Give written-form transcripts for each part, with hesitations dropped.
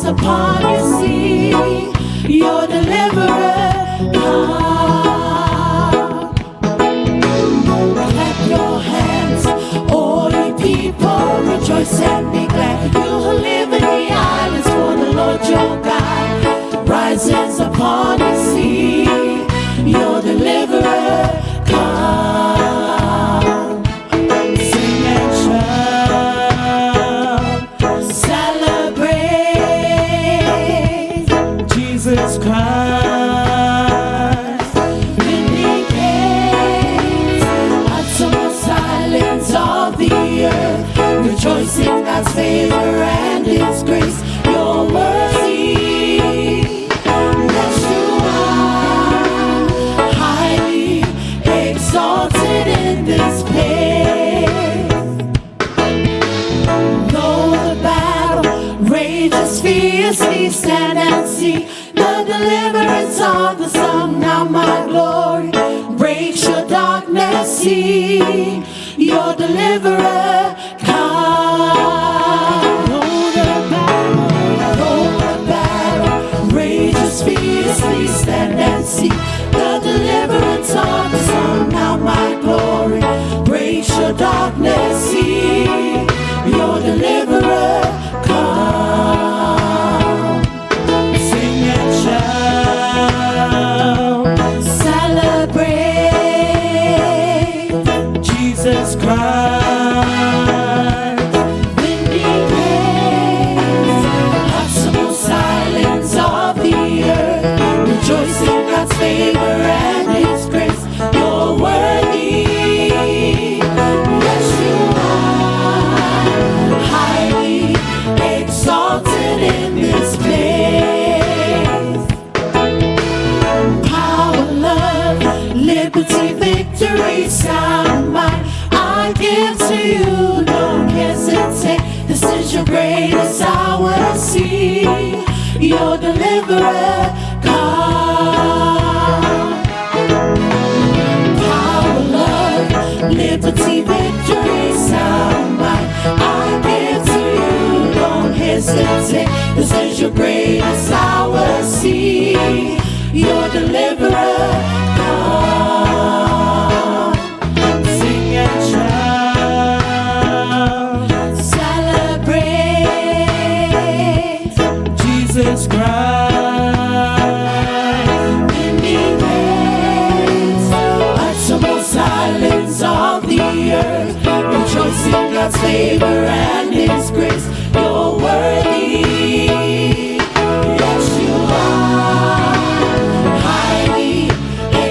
upon you, see your deliverer come. Clap your hands, all ye people, rejoice and be glad. You who live in the islands, for the Lord your God rises upon you, see your deliverer come. Sing and shout, celebrate Jesus Christ. Vindicate uttermost silence of the earth, rejoice in God's favor and His grace. You're worthy. Exalted in this place. Though the battle rages fiercely, stand and see the deliverance of the song. Now my glory breaks your darkness, see your deliverer come. Though the battle rages fiercely, stand and see the deliverance of the sun. Now my glory breaks your darkness, see your deliverer come. Sing and shout, celebrate Jesus Christ. Vindicate uttermost silence of the earth, rejoice in God's favor and His grace. You're worthy, yes you are, highly exalted in this place. Power, love, liberty, victory, sound mind, I give to you, don't hesitate. This is your greatest hour, see your deliverer come. Power, love, liberty, victory, sound mind, I give to you, don't hesitate. This is your greatest hour, see your deliverer come. Sing and shout, celebrate Jesus Christ. Silence of the earth, rejoice in God's favor and His grace. You're worthy, yes you are, highly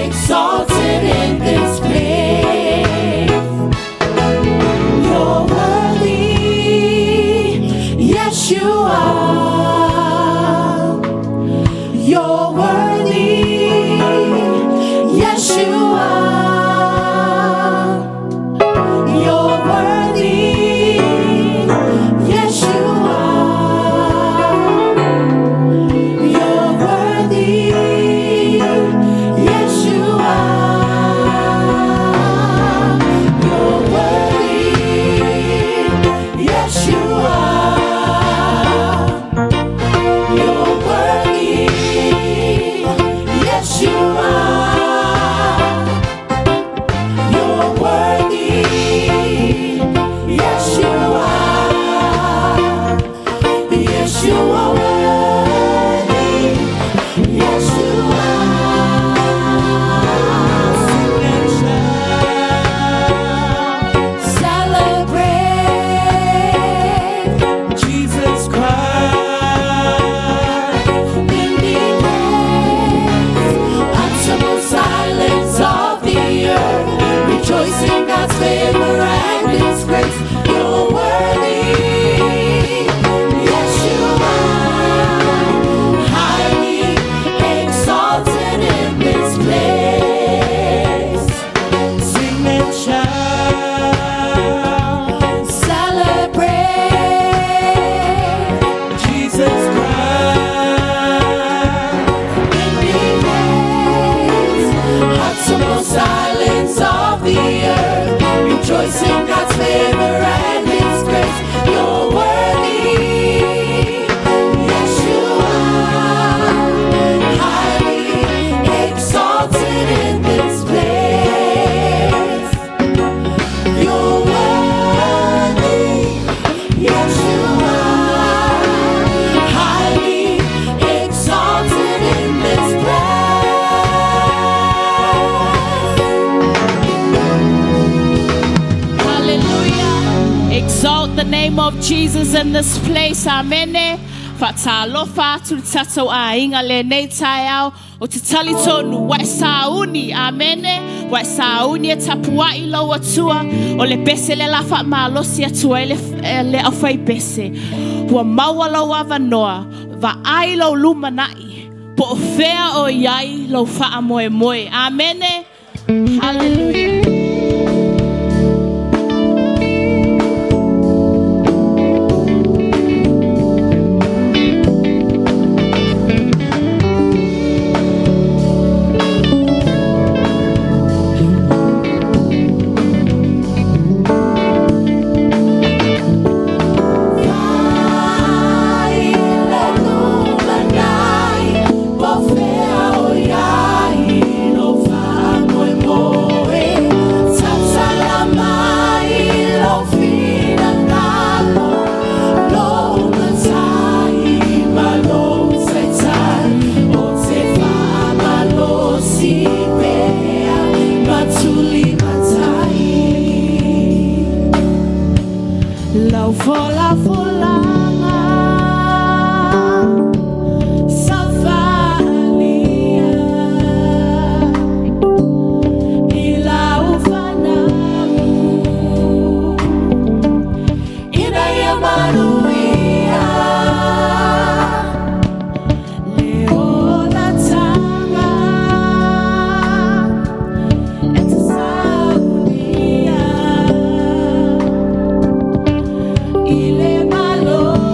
exalted in this place. You're worthy, yes you are. You're worthy, yes you are. Yes, you are. name of Jesus in this place, amen. Fatalofa tu tato ainga le nei taiao o te talito nu waisauni, amen. Waisauni e tapua I lo atua o le bese le lafa malosi atua le awhai bese. Hua maua lo avanoa, va ai lo lumanai, po o fea o iai lo faa moe moe, amen. Hallelujah. Ile malo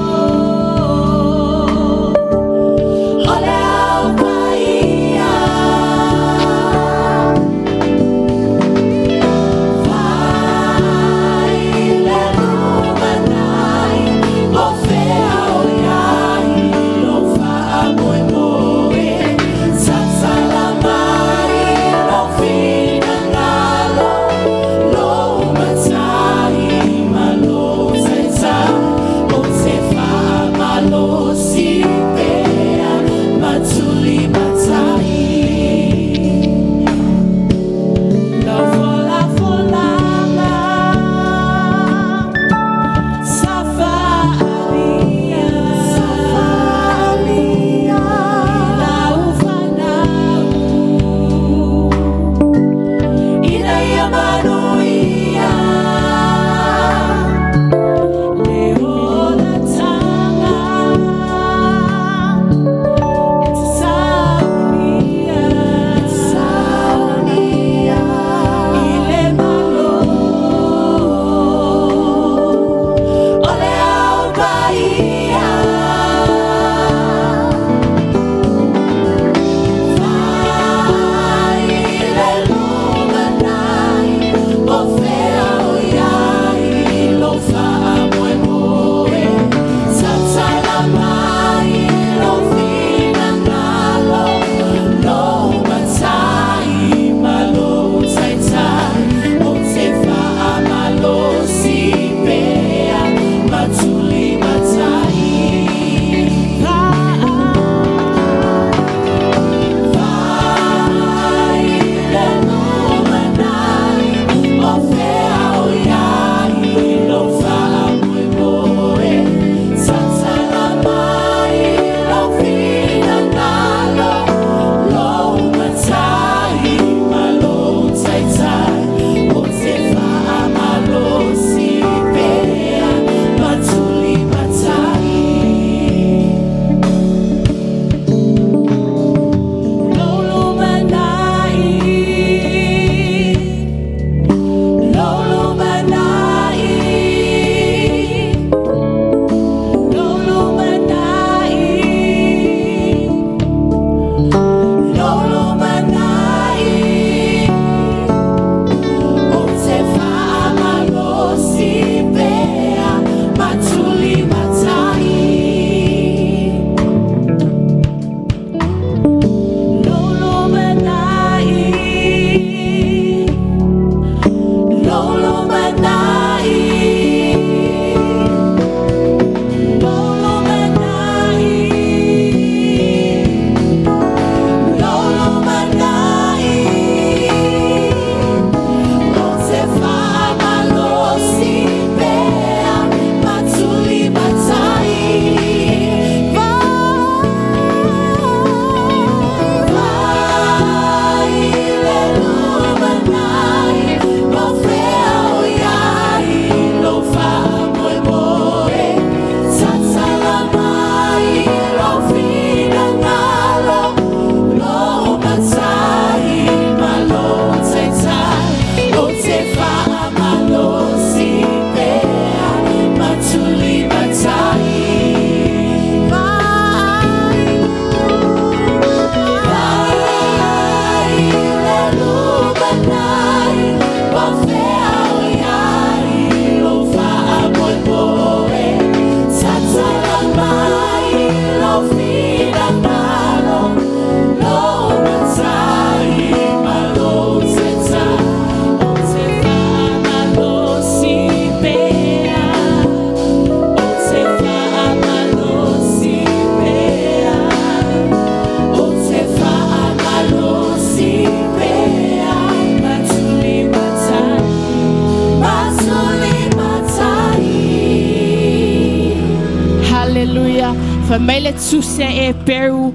Famele tuse e Peru,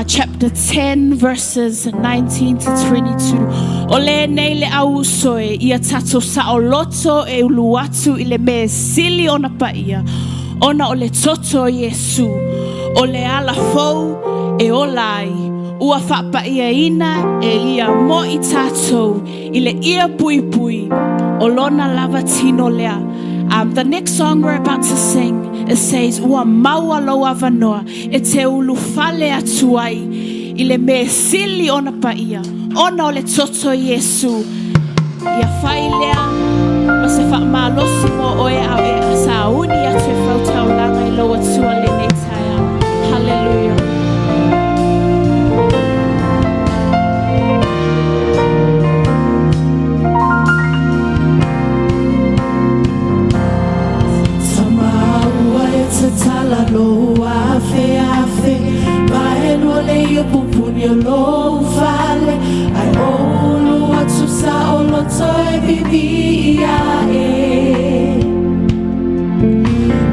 chapter 10, verses 19 to 22. Ole neile au soe, ia tato sa o loto e uluatu ile me sili ona paia. Ona ole toto Yesu, ole ala fou e olai. Ua whapa ia ina e ia mo i tato, ile ia pui pui, olona lava tino lea. The next song we're about to sing, it says, Ua maua loa vanoa, e te ulu fale atuai, ile me sili ona paia, ona ole toto Yesu. Ia whai lea, o se wha malosi mo oe au e asa uni atu e whautau langa i loa tua le neitaia. Hallelujah. Tala lo afe afe vai no le pupunyo lo fale ai olu atu sa olo toi vivia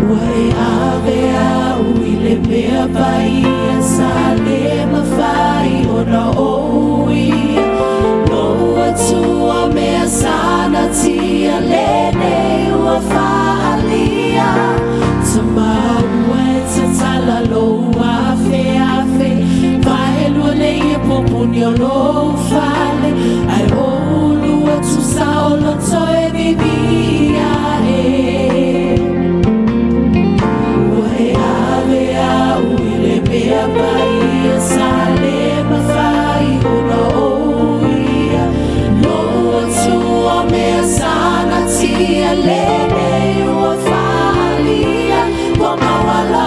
wai ave au ile mea vai sale ma fai ona oi lo atu a mea sana tia lene ua faalia Tala lo afe afe vai lo le pupunyo lo fale ai olu atu sa olo toi vivia wai ave au ile mea vai sale ma fai una oia lo atu a mea sana tia lene ua falia wa mawala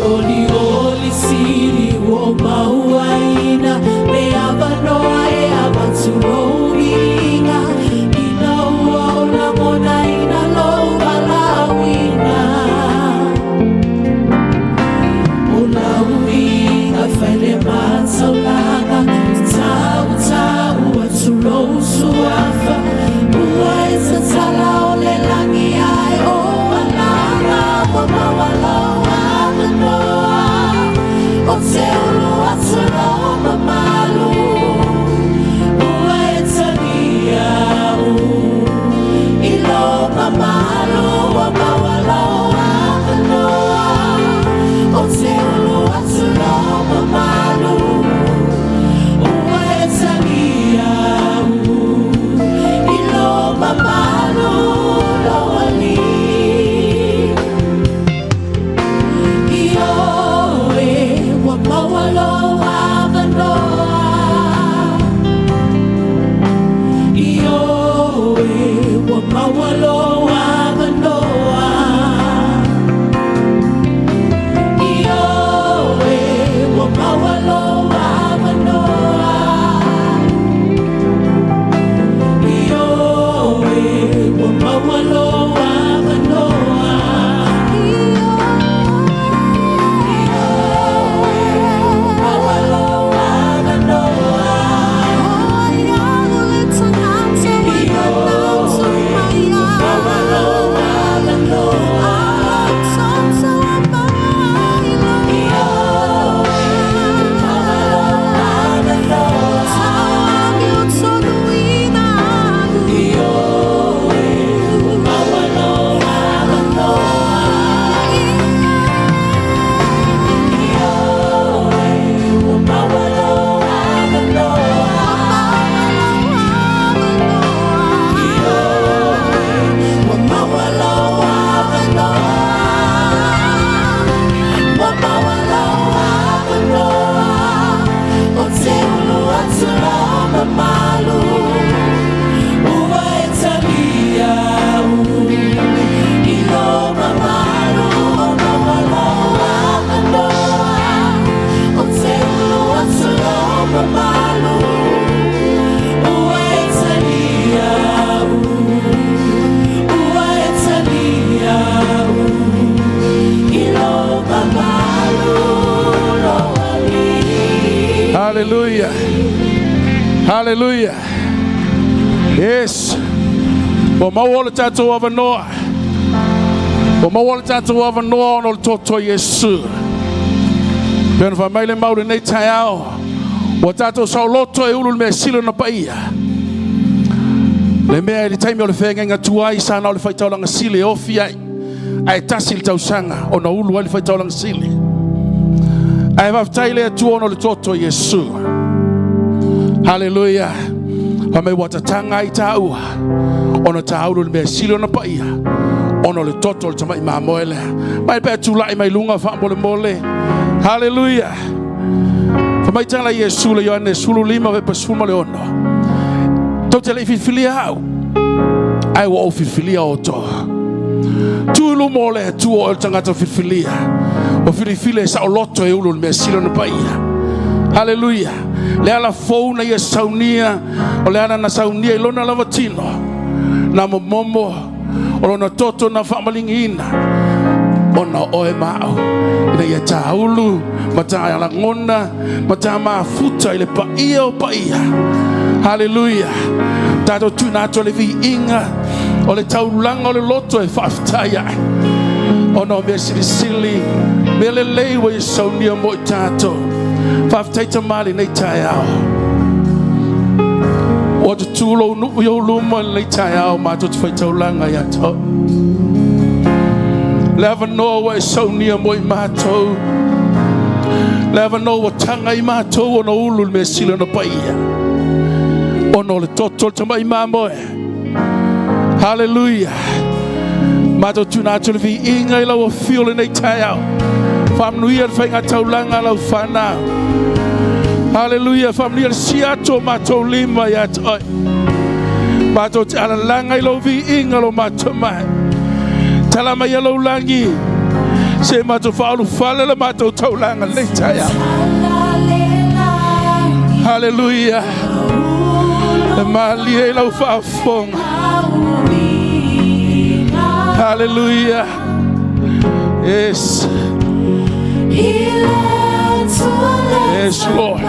Oli oli siri wo mauaina me Hallelujah. Hallelujah. Yes. O mawala tatou avanoa. O mawala tatou avanoa no toto Yesu. Pena fa mai le maule nei tai ao. O tatou sauloto e ulu me silo na paia. Le mea i taimi o le whenga inga tuai sana o le whaitaulanga sile ofi ai tasi le tausanga o na ulu ai le whaitaulanga sile. Ai waftai le atua ono le toto Yesu. Hallelujah. Ha mei watatanga i taua. Ono taulu le mea sile o na paia. Ono le toto le tamai mamoele. Mai pe tulai mai lunga whaambole mole. Hallelujah. Fa mai tala Yesu le Ioane sulu lima ve pasuma le ono. Tau te le fifilia au. Ai wa o fifilia o to. Tulu mo le tu o tangata fifilia. O filifile sa o loto e ulu le mea silo na paia. Hallelujah. Le ala fauna ia saunia. O le ana na saunia ilona lavatino. Na momo. O lona toto na whamalingina. Ona oe mao. Ina ia taulu. Mata ala ngona. Mata maafuta ile paia o paia. Hallelujah. Tato tuna ato le vi inga. O le taulanga o le loto e whaftaya. Ono mea sirisili. Mea le leiwa i saunia mo i tato. Whaftaita mali nei tai ao. O te tūlo nuku iau luma nei tai ao. Mato te whai taulanga i ato. Leva noa e saunia mo i mato. Leva noa tanga i mato. Ono ulu mea sila na paia. Ono le toto te mai mamoe. Hallelujah. Mato tuna atu le vi inga I lau o fiole nei tai au. Whamnuia le whainga taulanga lau whanau. Hallelujah. Whamnuia le siato mato lima I atoi. Mato te alalanga I lau vi inga lo mato mai. Tala mai lau langi. Se mato whaulu whale le mato taulanga nei tai au. Hallelujah. Le mali e lau whaafonga. Hallelujah. Yes. Yes, Lord.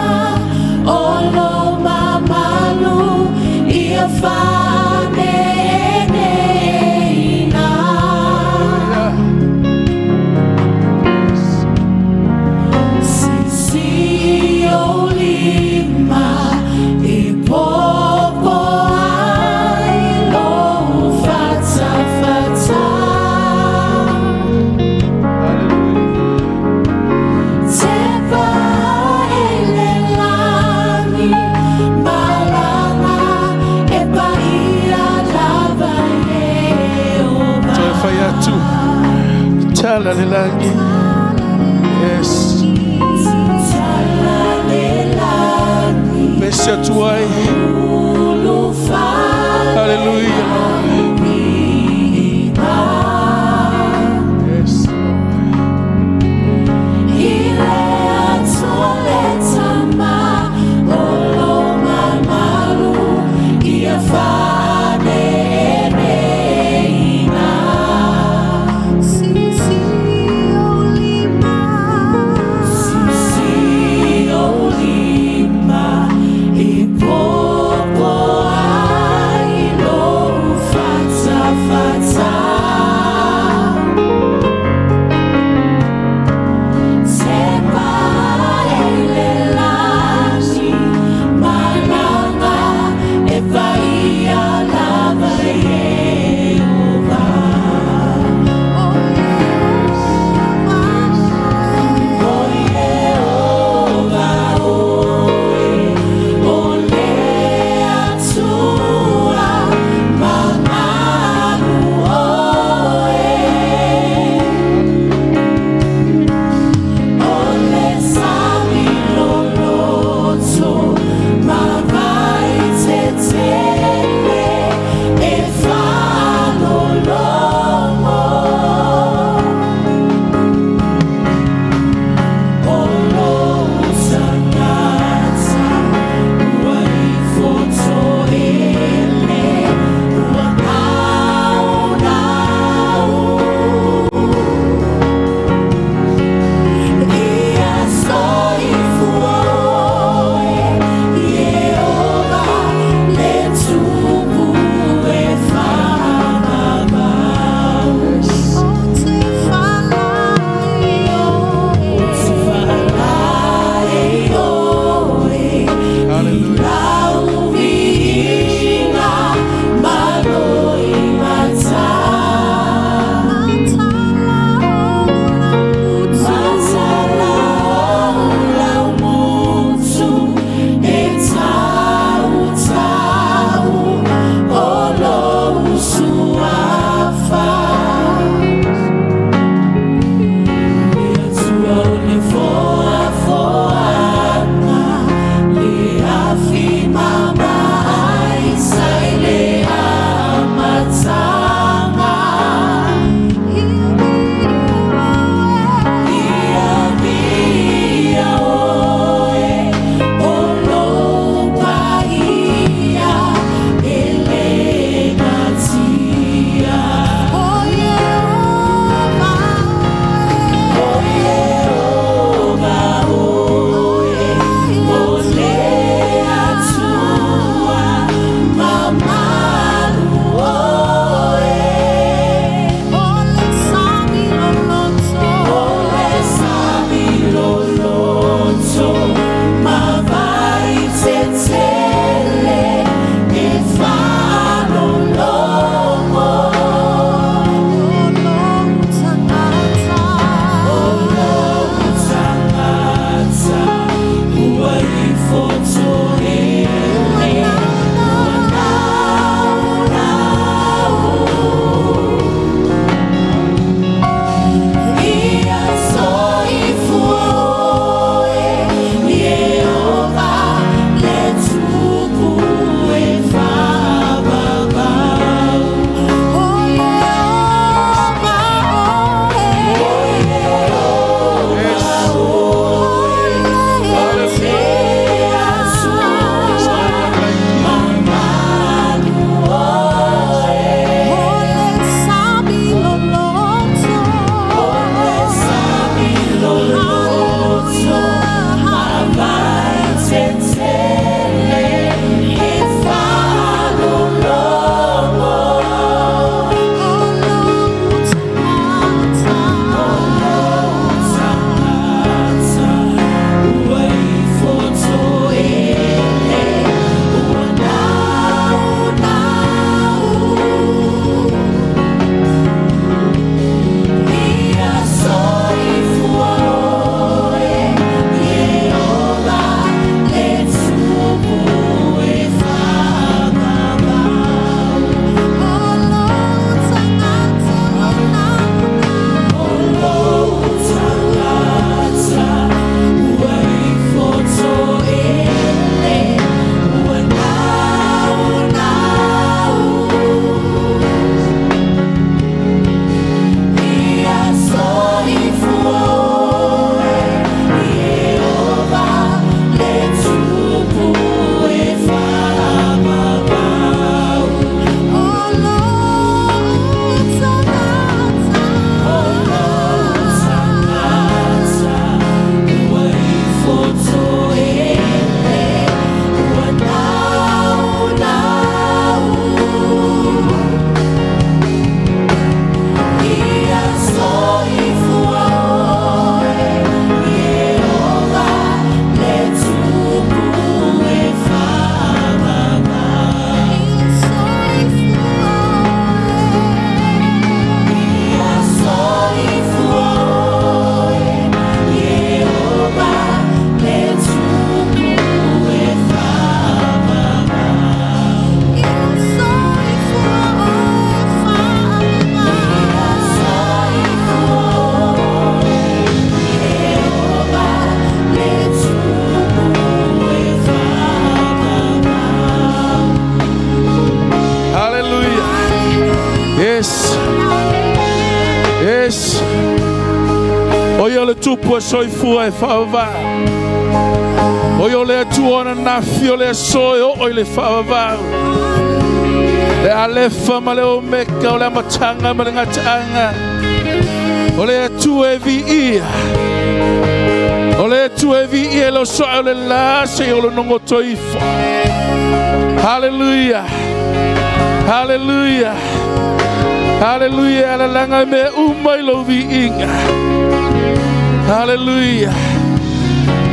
Olo mamalu ia fane neina. Sisi olima I popo ai lo fata fata. Tepa ele lani malana e pai tupu e soifua e whaava. Oi o le tuona nafi o le soi o le whaava. Le alefa ma le o meka o le amatanga ma le ngatanga. O le tu e vi ia. O le tu e vi ia lo so o le la se o le nongo toifa. Hallelujah. Hallelujah. Hallelujah. Ala langa me umai lo vi inga. Hallelujah.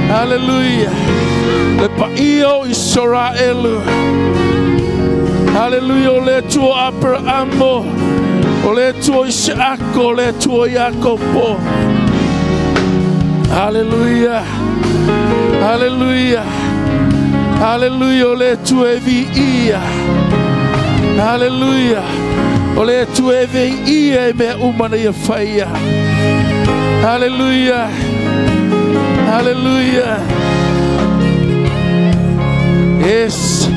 Hallelujah. Le paio Israelu. Hallelujah. O le tuo Abrahamo. O le tuo Ishaako. O le tuo Yakobo. Hallelujah. Hallelujah. Hallelujah. O le tuo ia. Hallelujah. O le tuo ia me umana ia faia. Hallelujah. Hallelujah. Yes.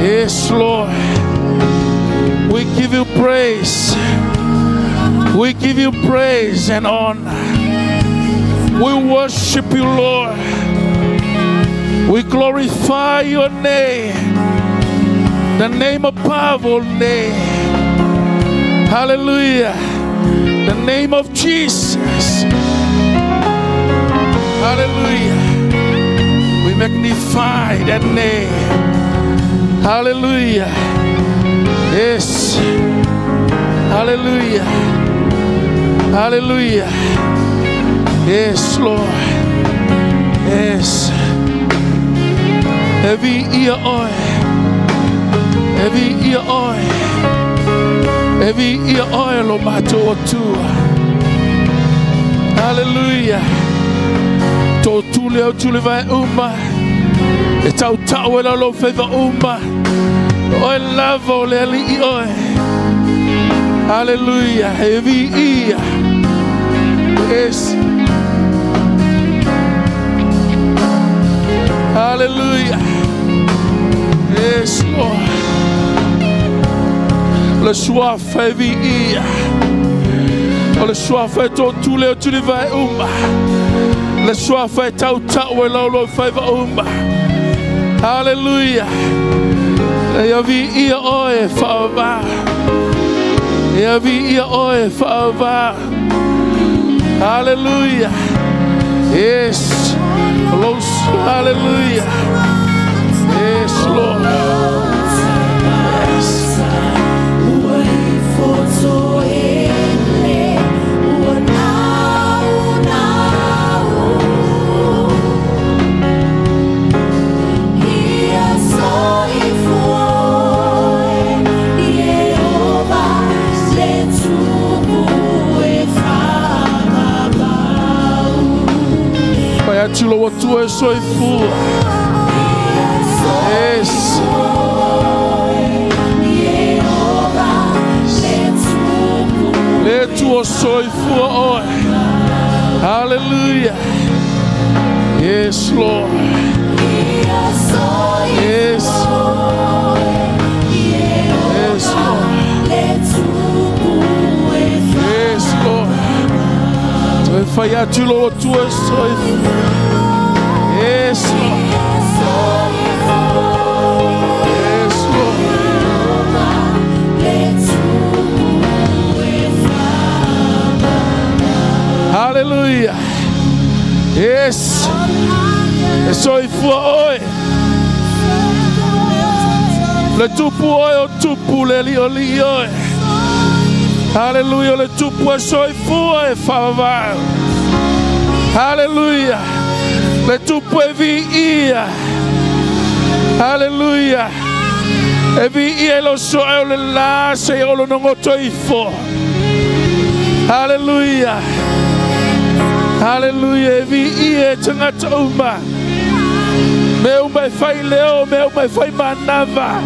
Yes, Lord. We give you praise. We give you praise and honor. We worship you, Lord. We glorify your name. The name above all name. Hallelujah. The name of Jesus. Hallelujah. We magnify that name. Hallelujah. Yes. Hallelujah. Hallelujah. Yes, Lord. Yes. Every ear oil. Every ear oil. Every ear oil o mato tua. Hallelujah. To tule o tule vai uma. E tau tau e lo feva uma. O lavo le ali oi. Hallelujah. Every ear. Yes. Hallelujah. Yes, Lord. Le soif every ear. Le soif est au tous les tu le vas umba. Le soif est au tau e lo feva umba. Hallelujah. Every ear oil fava. Every ear oil fava. Hallelujah. Yes. Hallelujah. Yes, Lord. Yes. Tu lo tu e soifua. Yes. Le tuo soifua oi. Hallelujah. Yes, Lord. Yes. Yes, Lord. Yes, Lord. Tu fai tu lo tu e soifua. Yes, Lord. Yes, Lord. Hallelujah. Yes. Soy oi. Le tupu oi o tupu le li oi. Hallelujah. Le tupu soy oi fava. Hallelujah. Le tupu evi ia. Hallelujah. Evi ia lo so e le la se o lo nongo toifo. Hallelujah. Hallelujah. Evi ia tangata uma. Meu mai fai leo, meu mai fai manava.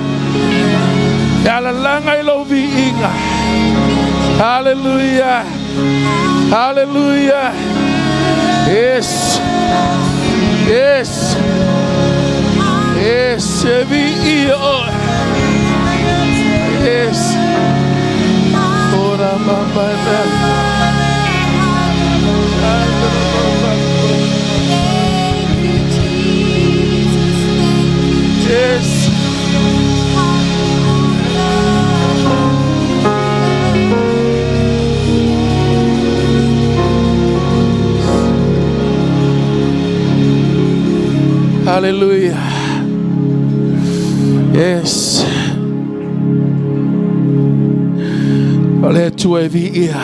E ala langa ilo vi inga. Hallelujah. Hallelujah. Yes. Yes. Yes. Evi-io. Yes. Ora mama. Hallelujah. Yes. Ale tu evi ia.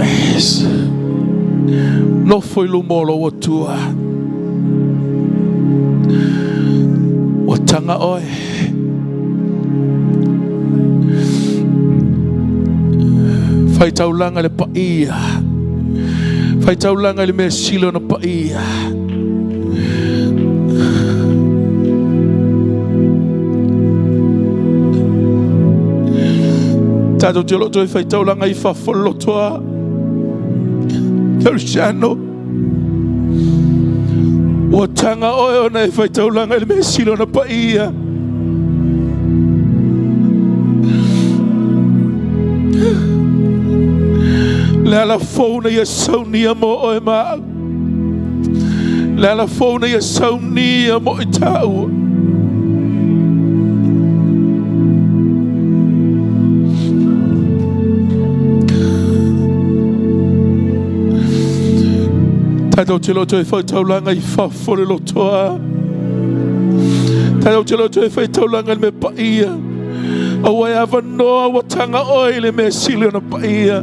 Yes. No foi lumolo o tua. O tanga oi. Fai taulanga le paia. Fai taulanga le mesilo na paia. Tato te loto e fai taulanga I fa follo toa. Luciano. O tanga oi ona e fai taulanga le mesilo na paia. Le ala fauna ia saunia mo oe maa. Le ala fauna ia saunia mo I tau. Tato te loto e whai taulanga I whawhore lotoa. Tato te loto e whai taulanga me paia. Awai awa noa wa tanga oe le me sili ona paia.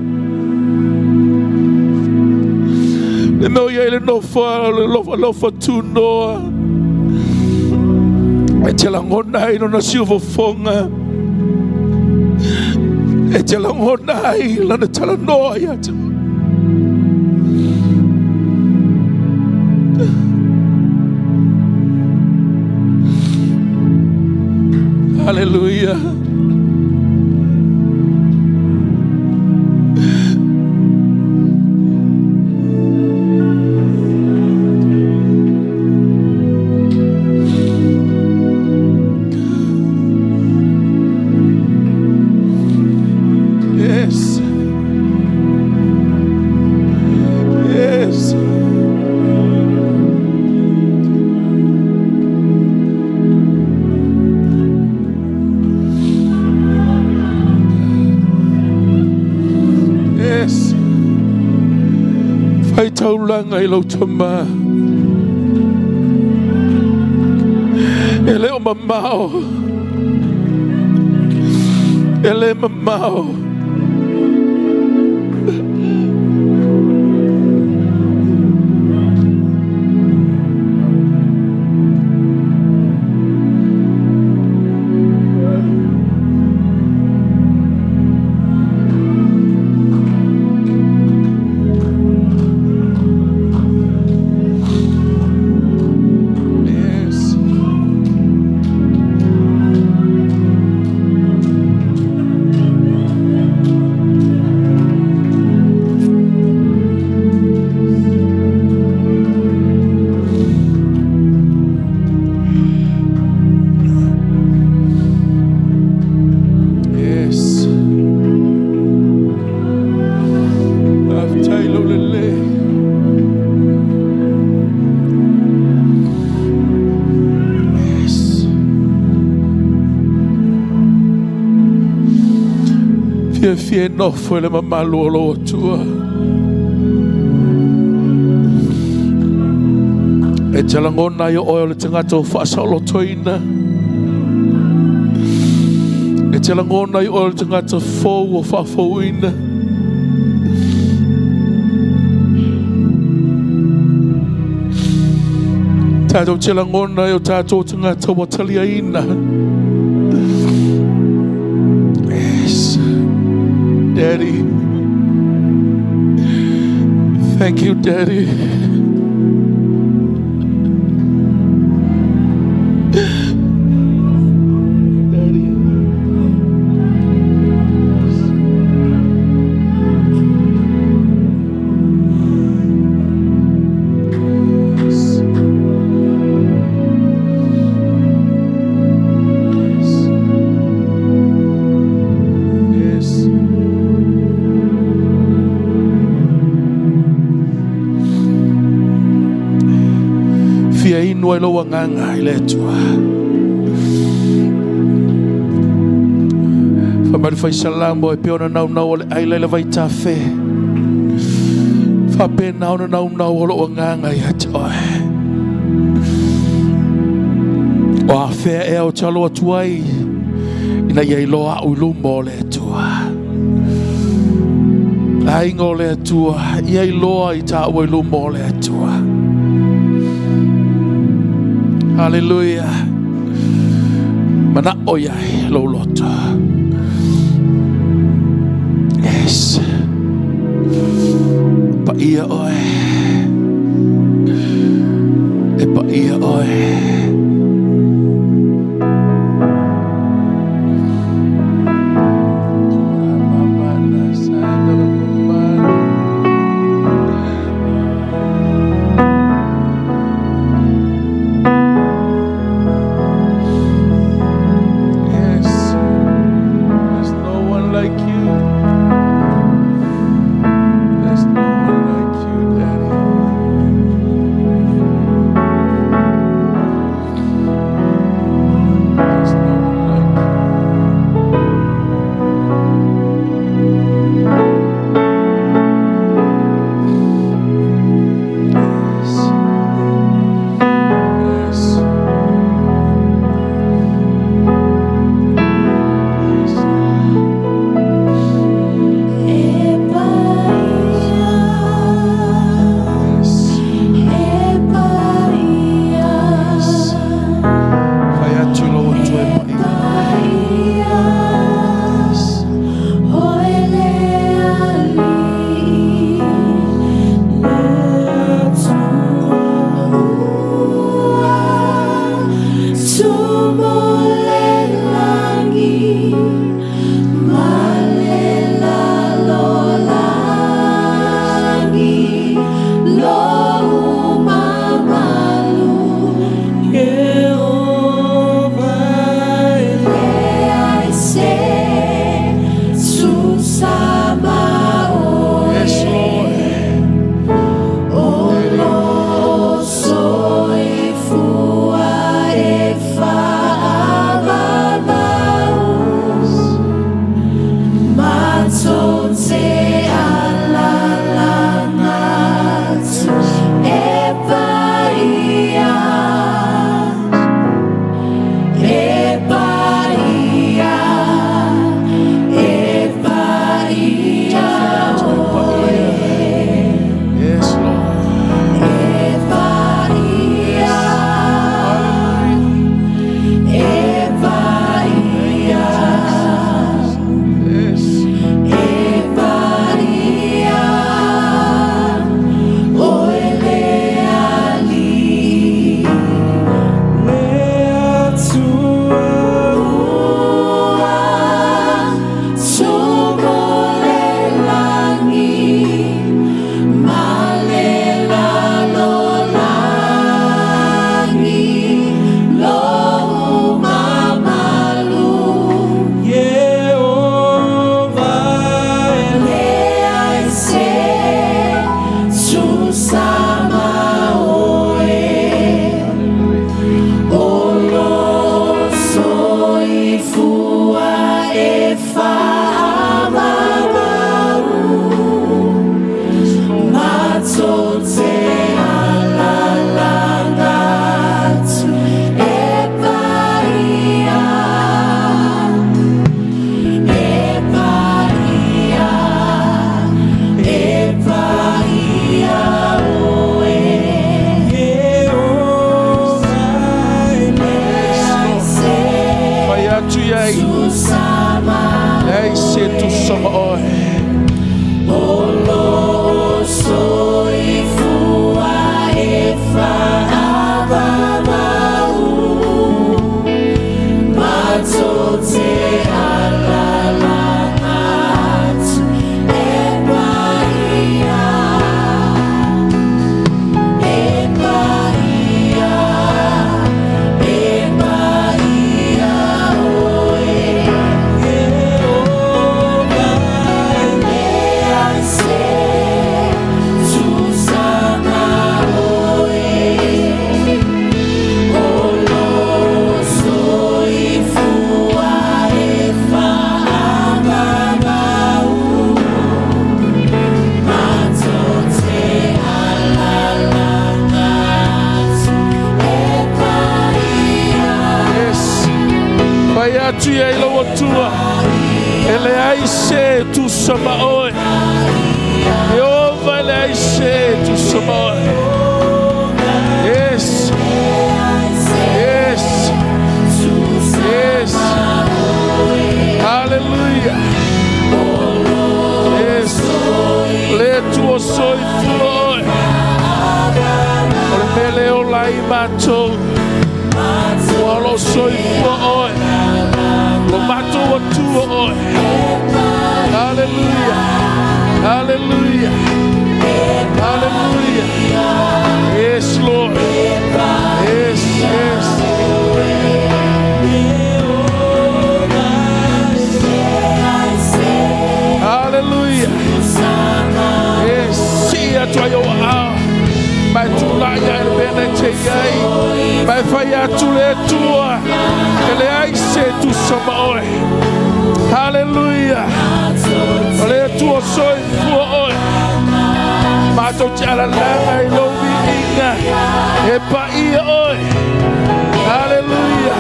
Le meo ia le nofa, le lofa tu noa. E te langona I nona siuvo fonga. E te langona I lana tala noa ia te. Hallelujah. Taulanga I lau tama. E leo mamao. E le mamao. Fie no foi le mamalu o lo tua. E te langona I o le tangata o whaasa o lo toina. E te langona I o le tangata fau o whawhauina. Tātou te langona I o tātou tangata wataliaina. Daddy, thank you, Daddy. Daddy. Ino I loa nganga I le tua. Whamari whai salamo e peona nau nau ole ai leila vai ta whe. Fape nau na nau nau olo nganga ya toi. O a fea e o talo atuai ina iei loa ulu mo le tua. Ai ngō le tua, iei loa i ta ua ulu mo le tua. Hallelujah. Mana o iai lo loto. Yes. Pa ia oe. E pa ia oe. Like you. There's no one like you, Daddy. matou. Walo soi fua oe. Lo matou atua oe. Hallelujah. Hallelujah. Hallelujah. Yes, Lord. Yes, yes. Hallelujah. Yes, see at your hour. By Tulaya and Benetegai. By fire to le tua. And I say to some oil. Hallelujah. Le tua soy for oil. Mato chala langa I love inga. Epa ia oil. Hallelujah.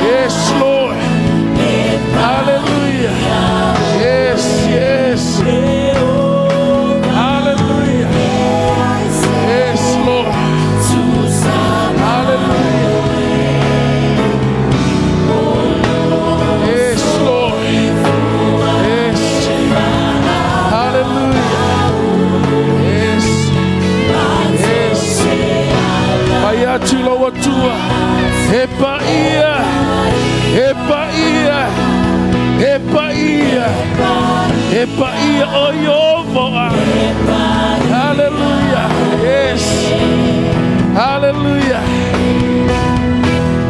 Yes, Lord. Hallelujah. Yes, yes. Hallelujah. Yes, Lord. Hallelujah. Yes, Lord. Yes. Hallelujah. Yes. Yes. Maya tilo watua. Epa ia. Epa ia. Epa ia. Epa ia oyovoa. Hallelujah. Yes. Hallelujah.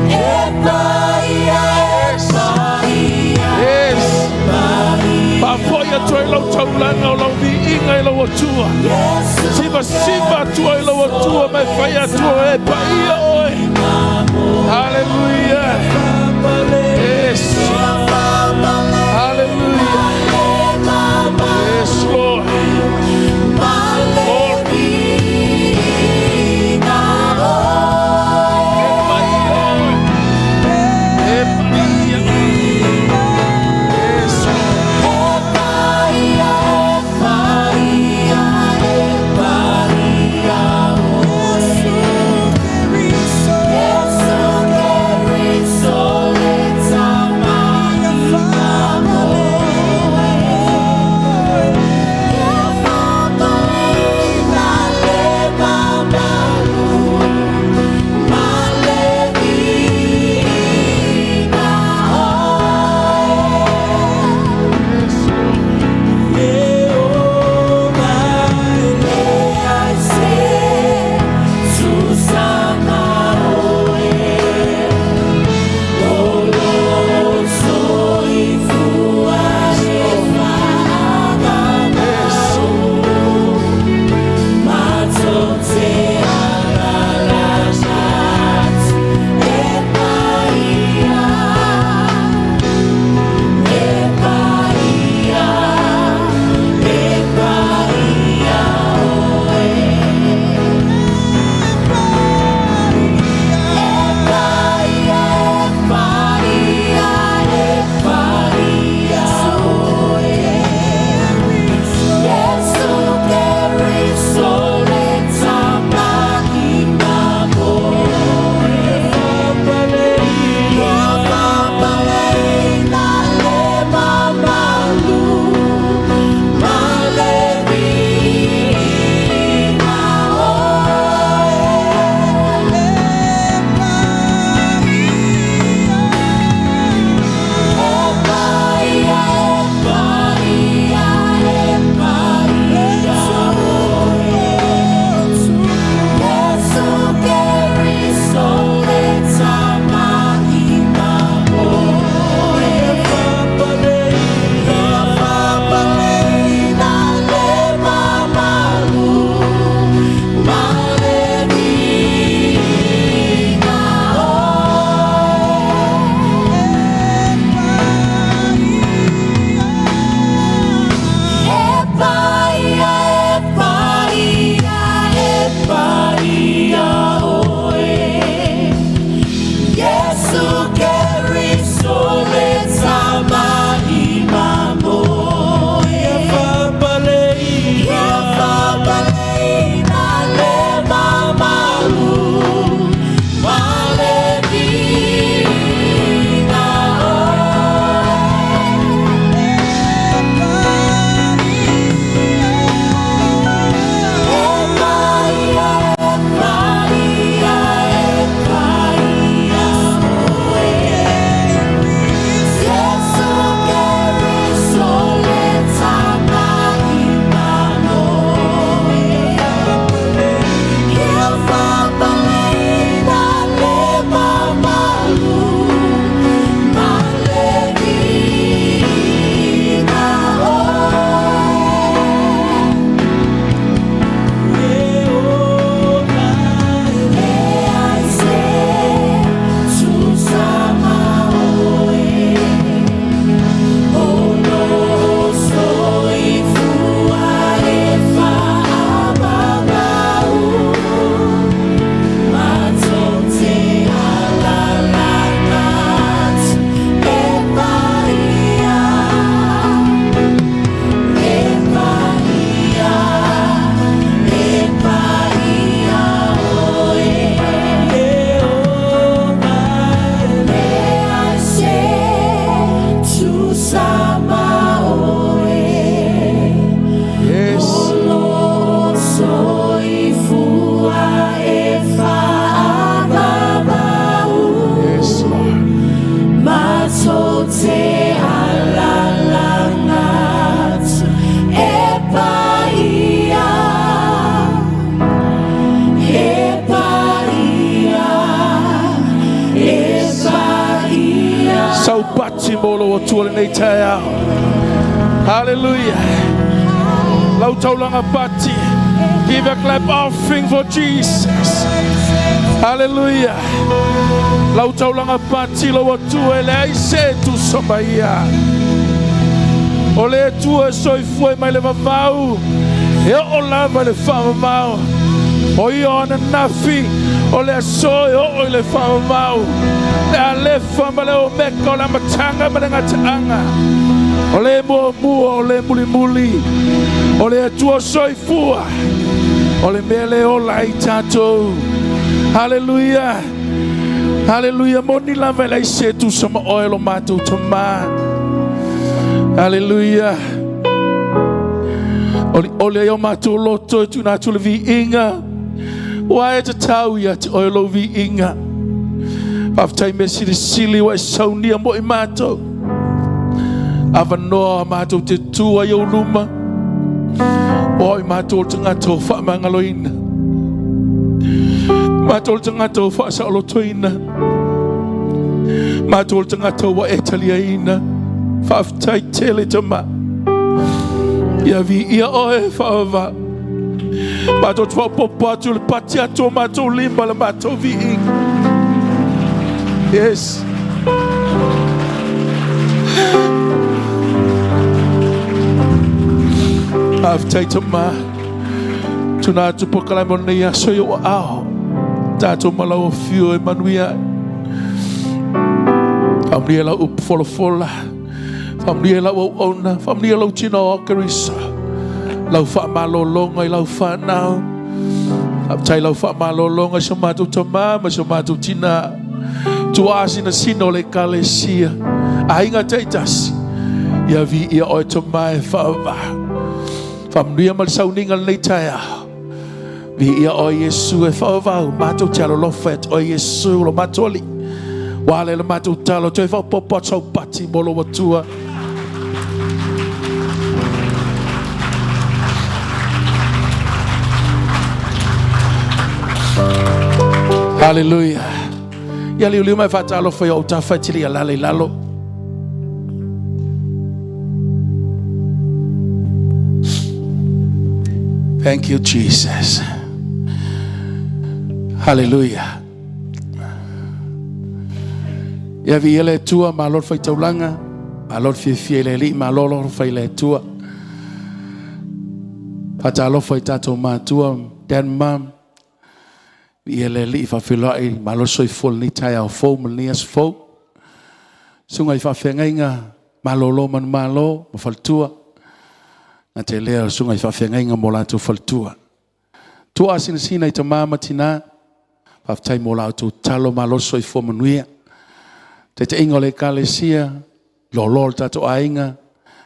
Yes. Yes. Before you try to tell no lo vi inga lo watua. Siba tua lo watua my fire tua epa ia oi. Hallelujah. Yes. Hallelujah. Yes, Lord. Lord. lo tua le nei tai au. Hallelujah. Lau taulanga pati. Give a clap offering for Jesus. Hallelujah. Lau taulanga pati lo tua le ai se tu somaia. Ole tua soi foi mai le vavau. E o lava le vavau. O iona nafi. Ole soi o le vavau. Le alefa ma le o meka o la matanga ma le ngataanga. Ole mua mua, ole muli muli. Ole tua soi fua. Ole mele o lai tatou. Hallelujah. Hallelujah. Moni lava le se tu sama oilo matu tama. Hallelujah. Ole o matu loto tu na tu le vi inga. Wai te tau ia te oilo vi inga. Aftai me sili wa saunia mo i matou. Avanoa matou te tua i o luma. O i matou te ngatou wha mangaloina. Matou te ngatou wha saolotoina. Matou te ngatou wa etaliaina. Whaaftai tele te ma. Ia vi ia oe whaava. Matou te whapopo atu le pati atu matou limba le matou vi inga. Yes. Whaaftai te ma. Tuna atu pokalai monei aso yo ao. Tatou malau o fio e manuia. Famlia la up fola fola. Famlia la o ona. Famlia la tina o karisa. Lau wha malolonga I lau wha nao. Aptai lau wha malolonga sa matu tama ma sa matu tina. Tua asina sino le kalesia. Ainga teitasi. Ia vi ia oi tama e whaava. Famlia mal sauninga le taia. Vi ia oi Yesu e whaava. Matu tialo lofet oi Yesu lo matoli. Wale le matu talo te wha popo tau pati molo watua. Hallelujah. Ya liu mai fatalo foi o ta fatili ala le lalo. Thank you Jesus. Hallelujah. Ya vi ele tua malor foi taulanga, malor fie li malor foi le tua. Fatalo foi tato matua den mam. Vi ele li fa filai malor soi fol ni tai au fo mnias fo. Sunga fa fengainga malolo man malo ma faltua. Na te leo sunga fa fengainga mola tu faltua. Tua sina I mama tina. Fa tai mola tu talo malor soi fo mnuia. Te ingo le kalesia lolol tato ainga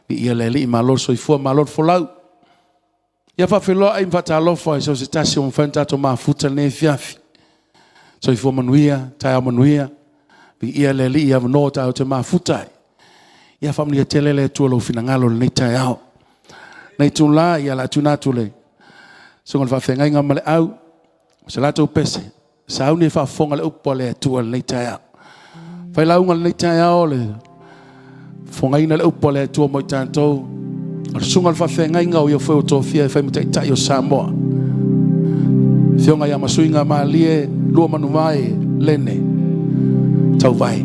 vi ia le li malor soi fo malor folau. Ia fa felo ai fatalo fo so se tasi un fanta to ma futa ne fiafi. Soi fo manuia, tai manuia. Vi ia le li ia no ta to ma futa. Ia family telele tu lo finangalo le tai au. Nei tu la ia la tuna tu le. So ngol fa fenga nga male au. Se la to pese. Sa uni fa fonga le upole tu le tai au. Fai lau ngal nei tai ao le. Fonga ina le upole tu mo tanto. Sungal fa fenga inga o yo foi o tofia fai mutai tai o Samoa. Fionga ya Masuigamalie Luamanuvae Lene tau vai.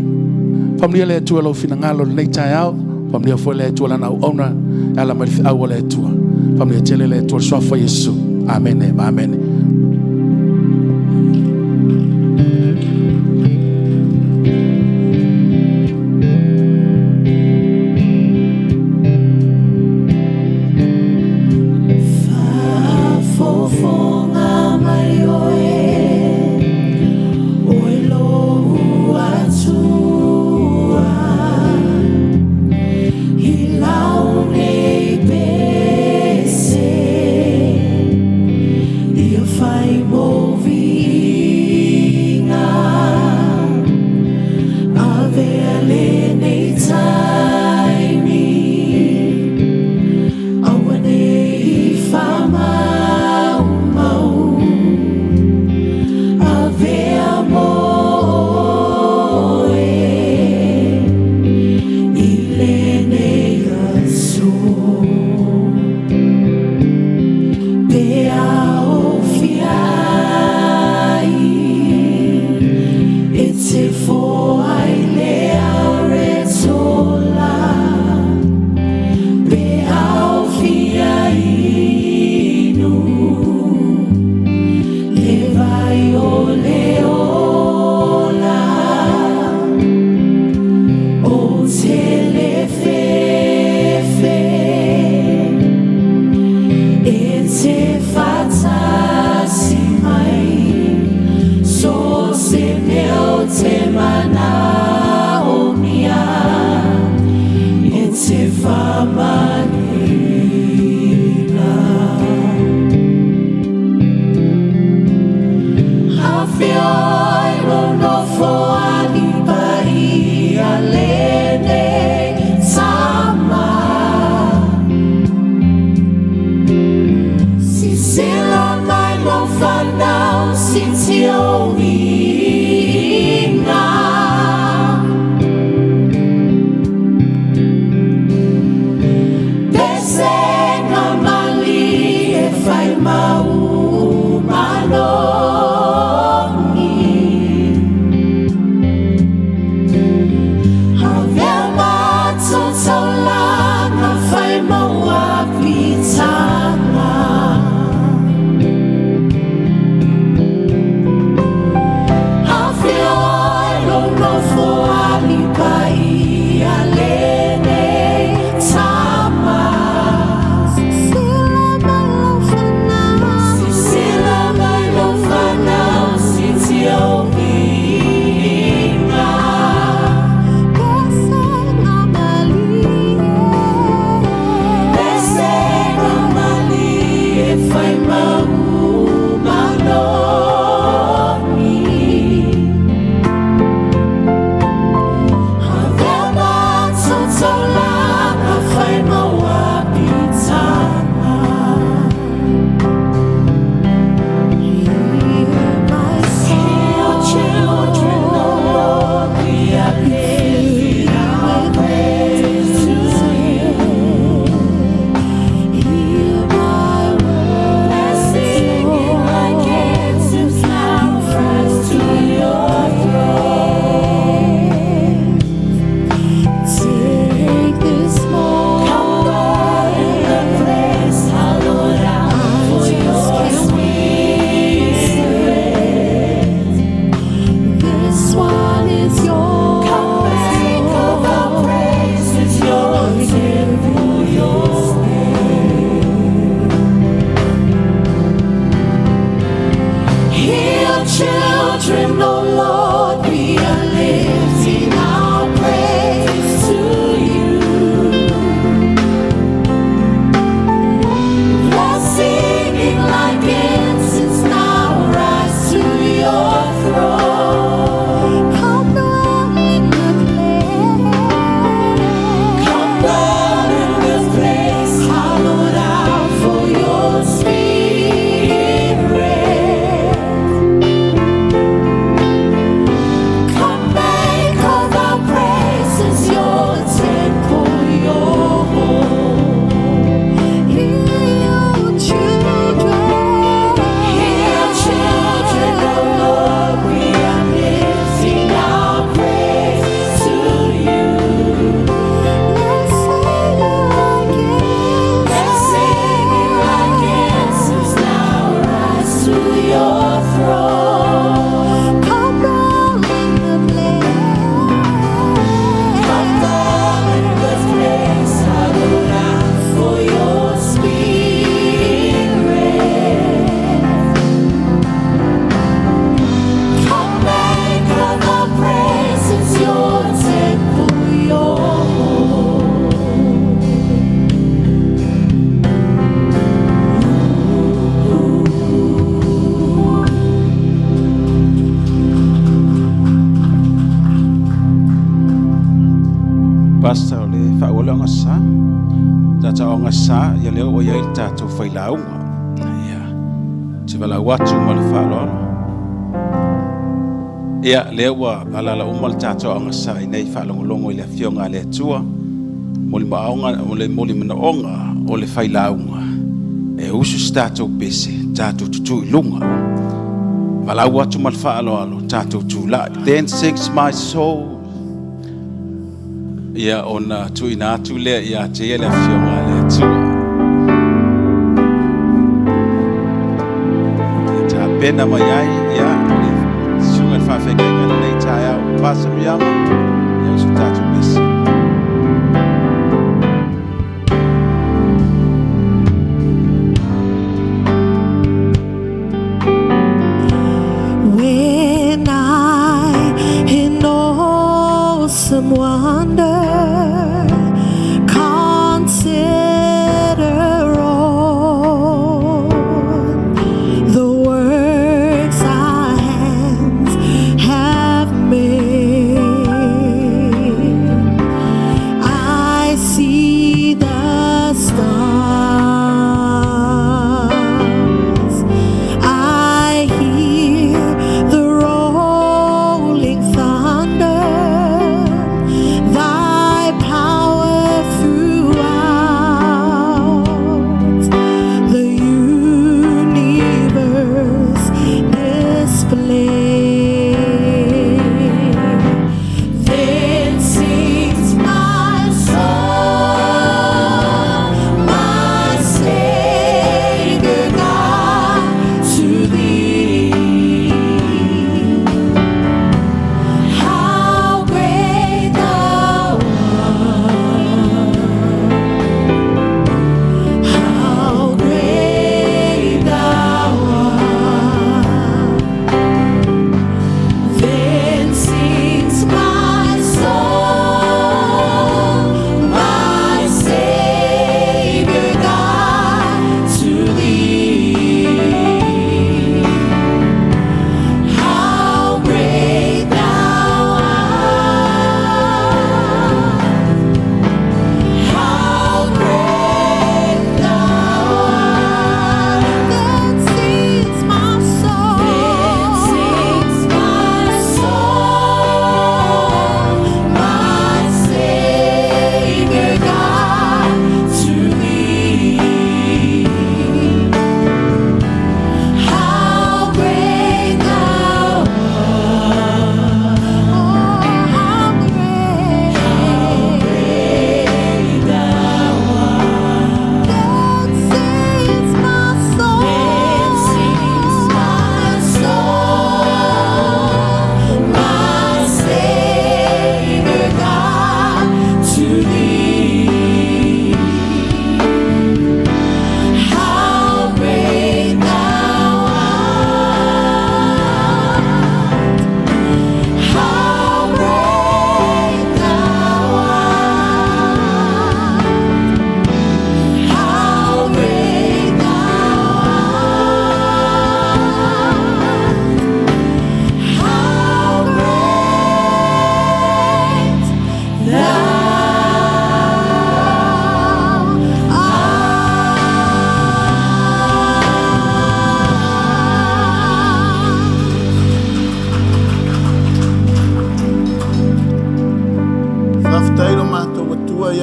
Famlia le tu lo finangalo nei tai ao. Famlia foi le tu la na ona ala mai au le tu. Famlia tele le tu so fa Yesu. Amen. Amen. Pastor le whaola ngā sā. Tata o ngā sā, ia leo o iai tātou whailaunga. Ia, te wala watu ma le whaaloalo. Ia, leo wa alala umal tātou o ngā sā i nei whaalongolongo i le whionga le atua. Moli maonga, moli manaonga o le whailaunga. E usu tātou pese, tātou tutu i lunga. Wala watu ma le whaaloalo, tātou tūlai. Then sings my soul. Ia ona tuina atu lea ia te ele whionga le atua. Ta pena mai ai ia le sunga le whawhenga nei tai au pasa miama ia usu tātou besi. When I in awesome wonder consider all the works I have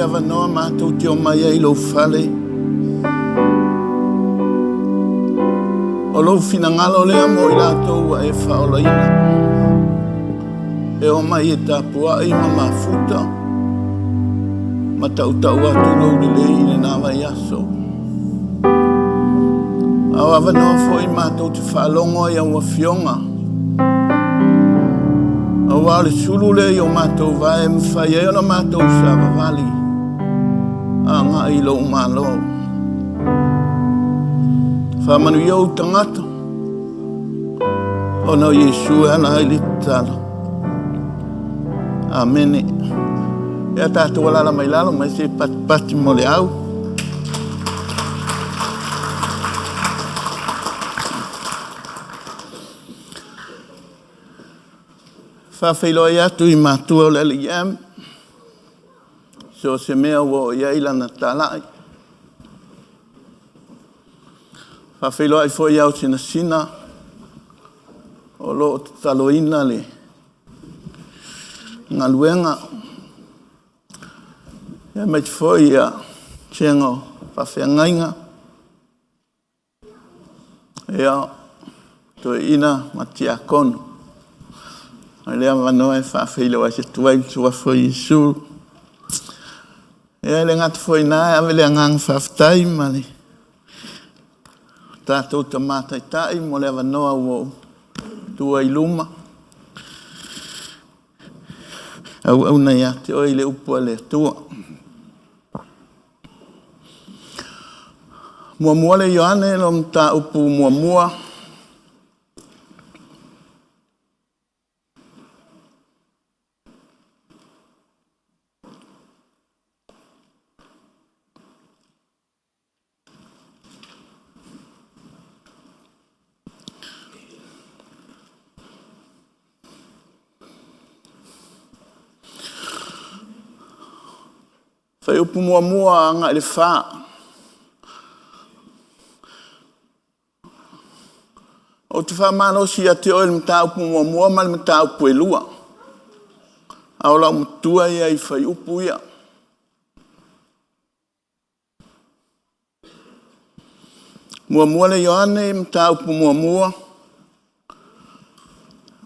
wanoa mātou te o mai ei lo fale. O lo fina ngalo lea mo i lātou a e whaolaina. E o mai e tāpua i ma mafuta. Ma tau atu lo le i le nawa i aso. Awa wanoa fo i mātou te whaalongo i awa fionga. Awa le sulu le i o mātou vae mwhai e ona mātou sawa vali. A ngā i lo umalo. Whamanu i au tangata. Ona Yesu ana i le tala. Amene. E a tātou alala mai lalo, mai se pati mo le au. Whawhailoa atu i mātua o lele iam. So se mea wo iai lana talai. Whawhailoa i fo iau sina sina. O lo o taloina le. Ngā luenga. Ia mai te fo ia tiengo whawhiangainga. Ia to ina matia konu. Lea wanoa e whawhailoa se tuai tua fo Yesu. Ia le ngata fo ina ave le ngang whawhtai mani. Tātou ta mātai tai mo le wanoa wo tua i luma. Au nei ate oi le upua le tua. Mua le Ioane lo mta upu mua. Fai upu mua anga le wha. O te wha mano si a te oil mta upu mua ma le mta upu e lua. Aola mutua ia i fai upu ia. Mua le Ioane mta upu mua.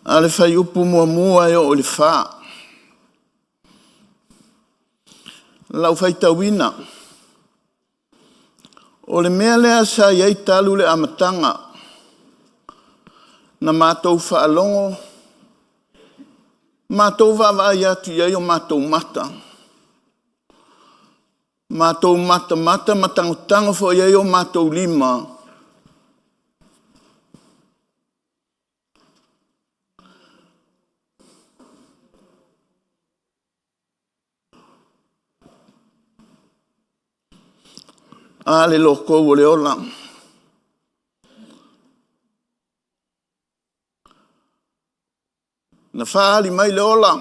A le fai upu mua e o le wha. Lau fai tauina. O le mea lea sa iei talu le amatanga. Na mātou whaalongo. Mātou wawai atu iei o mātou mata. Mātou mata matangotango fo iei o mātou lima. Ale loko o le ola. Na whaali mai le ola.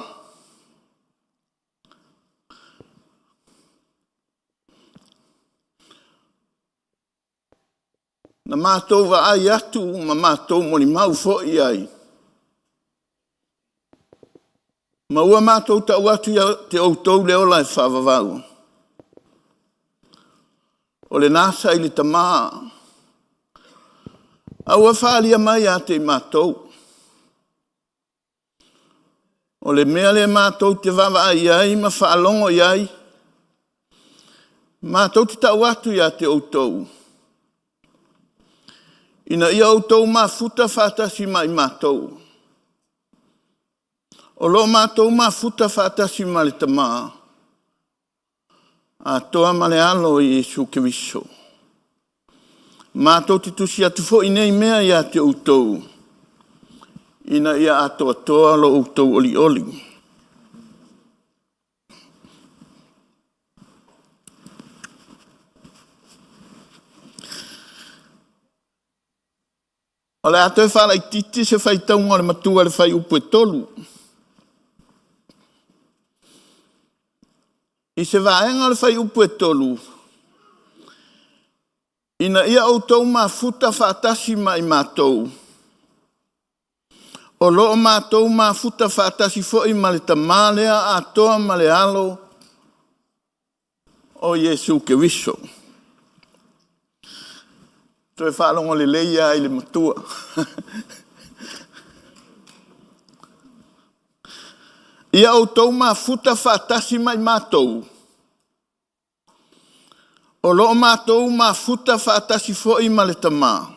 Na mātou wa ai atu, ma mātou moni mau fo i ai. Ma ua mātou tau atu te outou le ola e whawawau. O le nasa i le tamaa. Aua whaalia mai a te mātou. O le mea le mātou te wawa ai ai, ma whaalongo i ai. Mātou te tau atu i a te outou. Ina ia outou mā futa whātasi mai mātou. O lo mātou mā futa whātasi mai le tamaa. A toa male alo i Yesu Kiriso. Mātou te tusi atu fo inei mea i a te outou. Ina ia atoa toa lo outou oli. O le ato e whala i titi se whai taunga le matua le whai upu e tolu. I se vaenga le whai upu e tolu. Ina ia outou ma futa whaatasi mai mātou. O loo mātou ma futa whaatasi fo i male tamalea a toa male alo. o Yesu ke wiso. Toi whalongo le leia i le matua. Ia o tau mafuta whaatasi mai mātou. O loo mātou mafuta whaatasi fo i ma le tamā.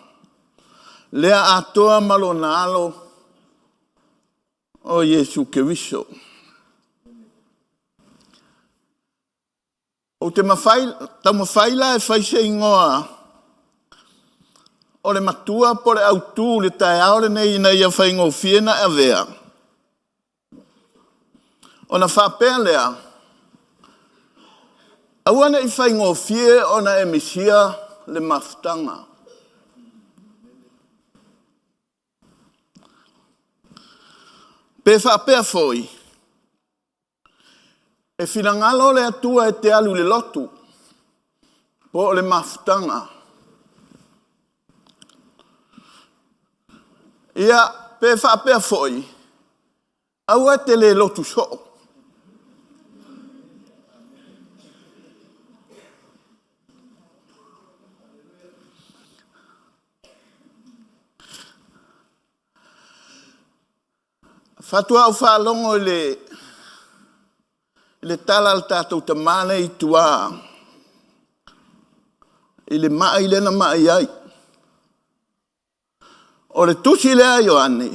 Lea atoa malo na alo o Yesu ke wiso. O te mawhaila e whaise ingoa o le matua po le autu le tae aore nei ina ia whaingo fiena e vea. O na whapea lea, awana i whaingo fie o na emisia le mafutanga. Pe whapea foi, e finangalo le atua e te alu le lotu, po le mafutanga. Ia, pe whapea foi, aua te le lotu so. Fatua au whalongo le tala al tātou tamane i tua. I le mai lena mai ai. O le tusi lea Ioane.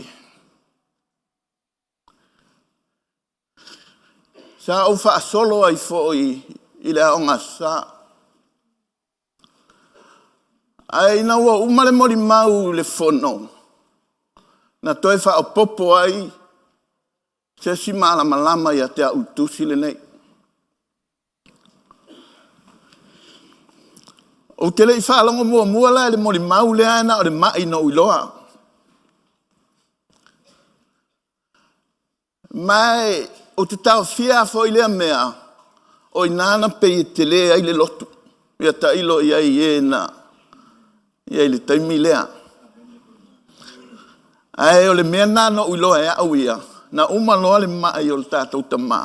Sa au whaasolo ai foi i le aonga sa. Ai na ua umare mori mau le fono. Na toi whaapopo ai. Se si malama ia te au tusi le nei. O te lei whaalongo mua la le mori mau le ana o le mai no iloa. Mai o te tau fia fo i lea mea o i nana pe i te lea i le lotu. Ia ta ilo ia i e na ia i le taimi lea. Ai o le mea nana o iloa e au ia. Na uma loa le mai o le tātou tamā.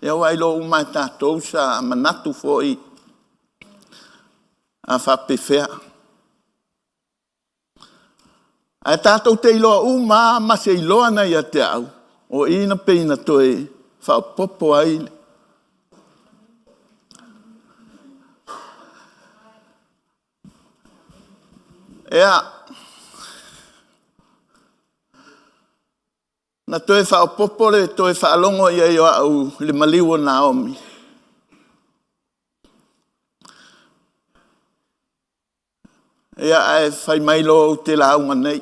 Ia wai lo uma tātou sa manatu foi a whapewhea. A tātou te iloa uma ma se iloa na ia te au. O ina peina toe whapopo ai. Ea, na toe whaopopo le toe whaalongo ia i au le maliwo Naomi. Ia ai whai mailo o te launga nei.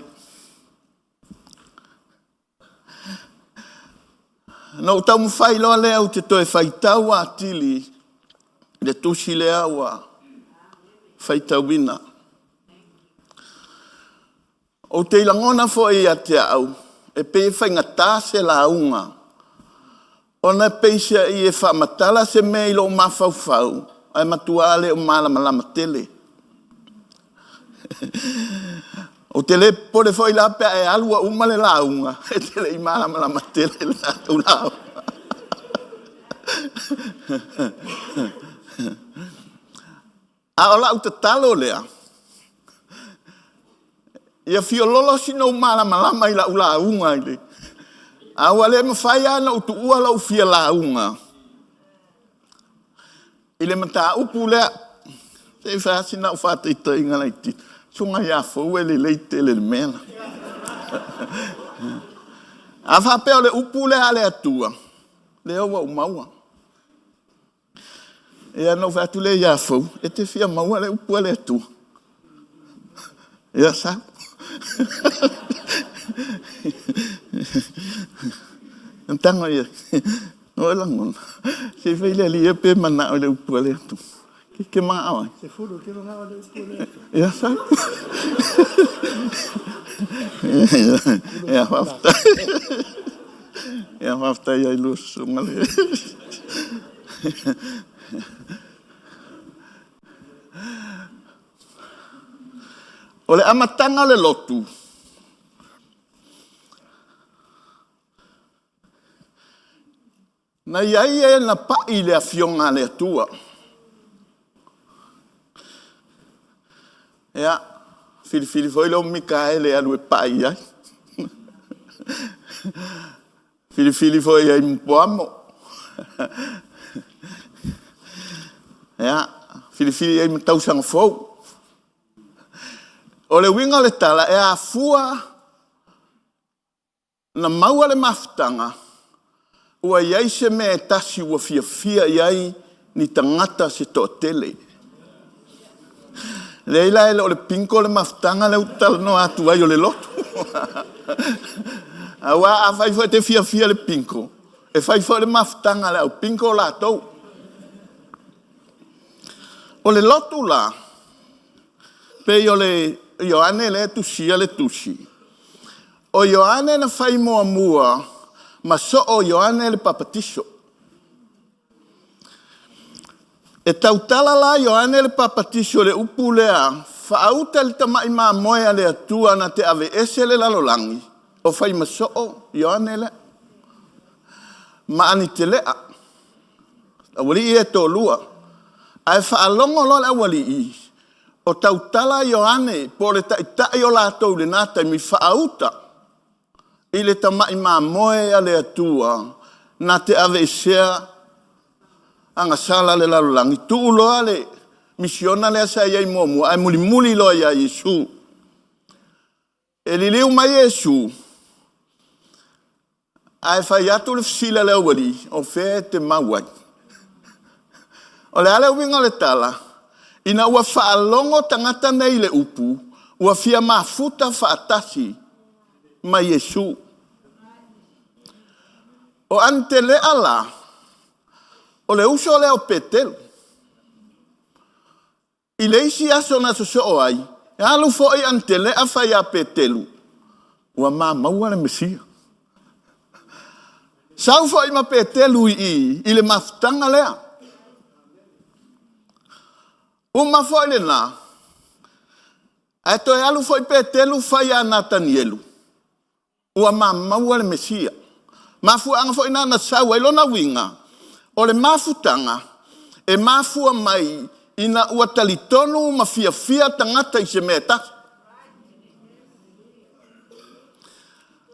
No tau mu whai loa lea o te toe whai tau a tili le tusi lea wa whai tau wina. O te ilangona fo i a te au. E pe whai ngatā se launga. Ona peisia i e whamatala se mei lo mawhauwhau. Ai matuale o malama tele. O te le pole foi la pe e alua umale launga. E te le i malama tele la tu lau. A ola uta talo lea. Ia fiololo sino malama i la ulaunga i le. A wale mawhai ana utu ua lau fia launga. I le mata upu lea. Te whaasina u whata i ta inga lai ti. Sunga ia fau e le leite le mena. A whapeo le upu lea le atua. Le aua umaua. E anau whatu le ia fau. E te fia maua le upu le atua. Ia sa. Tango ia. No langon. Se fai le li e pe mana o le upu le atua. Que maa awa? Se furu ke ronga le upu le atua. Ia sa. Ia whafta. Ia whafta ia i lusu ngale. O le amatanga le lotu. Na iai e na pai le afionga le atua. Ea, fili foi lo Mikaele anu e pai ai. Fili foi ai mpoamo. Ea, fili ai mtausang fou. O le winga le tala e a fua na maua le maftanga ua iai se me tasi ua fia iai ni tangata se to tele. Leila ele o le pinko le maftanga le utal no atu ai o le loto. Awa a fai fo te fia le pinko. E fai fo le maftanga le au pinko la tou. O le loto la pe o le Ioane le tusia le tusi. O Ioane na fai mua ma so o Ioane le papatiso. E tautala la Ioane le papatiso le upu lea faauta le tamai maa moea le atua na te ave ese le lalolangi. O fai ma so o Ioane le. Ma ani te lea. Awali i e tō lua. Ai faalongo lo le awali i. O tautala Ioane po le taitai o lātou le nata mi faauta i le tamai maa moe a le atua na te ave isea anga sala le lalolangi. Tu uloa le misiona le asa iai mua ai muli loa ia Yesu. E li liu mai Yesu ai fai atu le fsila le awali o fe te mauai. O le ale winga le tala ina ua whaalongo tangata nei le upu, ua fia mafuta whaatasi ma Yesu. O ante le ala, o le uso leo petelu. I le isi aso na so ai, e alu fo i ante le awhai a petelu, ua maua le Mesia. Sau fo i ma petelu i le mafutanga lea. Uma foi le na. Ai to alu foi petelu fai a Natanielu. Ua maua le Mesia. Mafu anga foi na sau ai lona winga. O le mafutanga e mafua mai ina ua talitonu ma fia tangata i se meta.